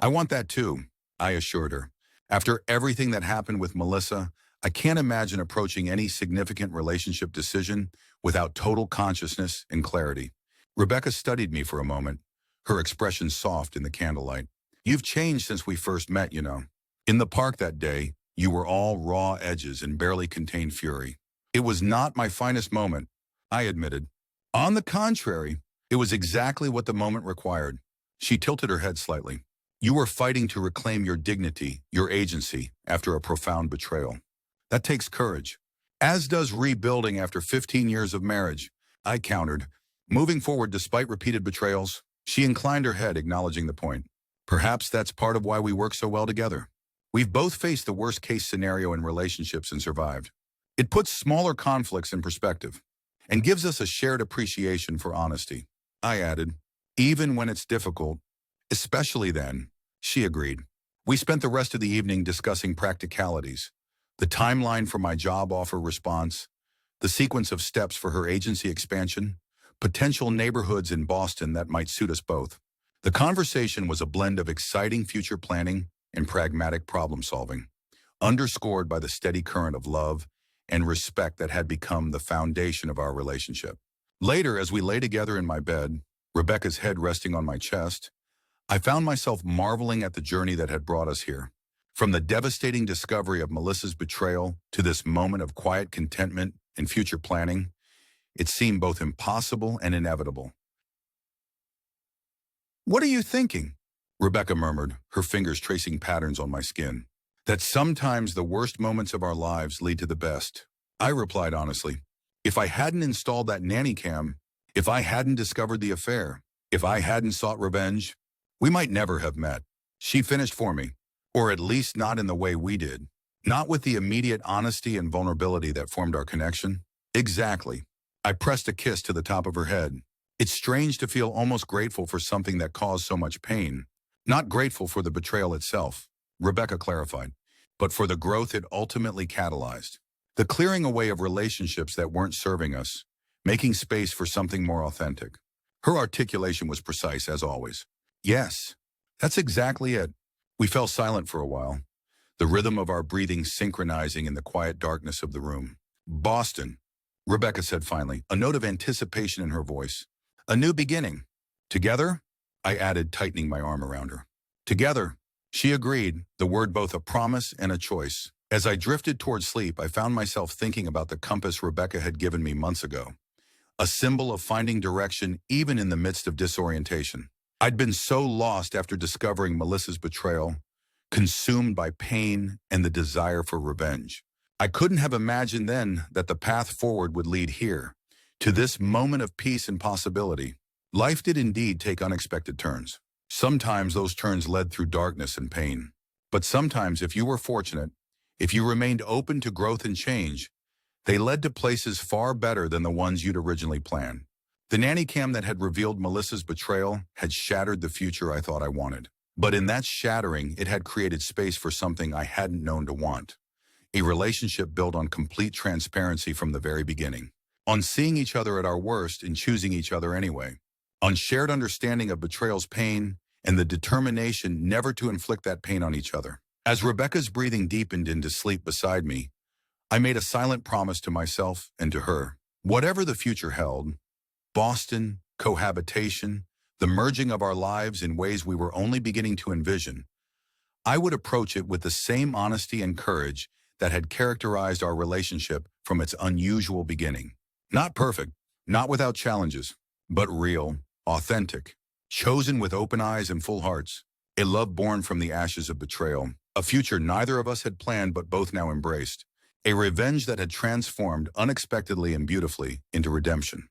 I want that too, I assured her. After everything that happened with Melissa, I can't imagine approaching any significant relationship decision without total consciousness and clarity. Rebecca studied me for a moment, her expression soft in the candlelight. You've changed since we first met, you know. In the park that day, you were all raw edges and barely contained fury. It was not my finest moment, I admitted. On the contrary, it was exactly what the moment required. She tilted her head slightly. You were fighting to reclaim your dignity, your agency, after a profound betrayal. That takes courage. As does rebuilding after 15 years of marriage, I countered. Moving forward despite repeated betrayals, she inclined her head, acknowledging the point. Perhaps that's part of why we work so well together. We've both faced the worst-case scenario in relationships and survived. It puts smaller conflicts in perspective and gives us a shared appreciation for honesty. I added, even when it's difficult, especially then, she agreed. We spent the rest of the evening discussing practicalities, the timeline for my job offer response, the sequence of steps for her agency expansion, potential neighborhoods in Boston that might suit us both. The conversation was a blend of exciting future planning and pragmatic problem solving, underscored by the steady current of love and respect that had become the foundation of our relationship. Later, as we lay together in my bed, Rebecca's head resting on my chest, I found myself marveling at the journey that had brought us here. From the devastating discovery of Melissa's betrayal to this moment of quiet contentment and future planning, it seemed both impossible and inevitable. "What are you thinking?" Rebecca murmured, her fingers tracing patterns on my skin. "That sometimes the worst moments of our lives lead to the best," I replied honestly. "If I hadn't installed that nanny cam, if I hadn't discovered the affair, if I hadn't sought revenge, we might never have met." She finished for me, or at least not in the way we did. Not with the immediate honesty and vulnerability that formed our connection. Exactly. I pressed a kiss to the top of her head. It's strange to feel almost grateful for something that caused so much pain. Not grateful for the betrayal itself, Rebecca clarified, but for the growth it ultimately catalyzed. The clearing away of relationships that weren't serving us, making space for something more authentic. Her articulation was precise, as always. "Yes, that's exactly it." We fell silent for a while, the rhythm of our breathing synchronizing in the quiet darkness of the room. "Boston," Rebecca said finally, a note of anticipation in her voice. "A new beginning." "Together?" I added, tightening my arm around her. "Together," she agreed, the word both a promise and a choice. As I drifted toward sleep, I found myself thinking about the compass Rebecca had given me months ago, a symbol of finding direction even in the midst of disorientation. I'd been so lost after discovering Melissa's betrayal, consumed by pain and the desire for revenge. I couldn't have imagined then that the path forward would lead here, to this moment of peace and possibility. Life did indeed take unexpected turns. Sometimes those turns led through darkness and pain. But sometimes, if you were fortunate, if you remained open to growth and change, they led to places far better than the ones you'd originally planned. The nanny cam that had revealed Melissa's betrayal had shattered the future I thought I wanted. But in that shattering, it had created space for something I hadn't known to want. A relationship built on complete transparency from the very beginning. On seeing each other at our worst and choosing each other anyway. On shared understanding of betrayal's pain and the determination never to inflict that pain on each other. As Rebecca's breathing deepened into sleep beside me, I made a silent promise to myself and to her. Whatever the future held, Boston, cohabitation, the merging of our lives in ways we were only beginning to envision, I would approach it with the same honesty and courage that had characterized our relationship from its unusual beginning. Not perfect, not without challenges, but real, authentic, chosen with open eyes and full hearts. A love born from the ashes of betrayal, a future neither of us had planned but both now embraced, a revenge that had transformed unexpectedly and beautifully into redemption.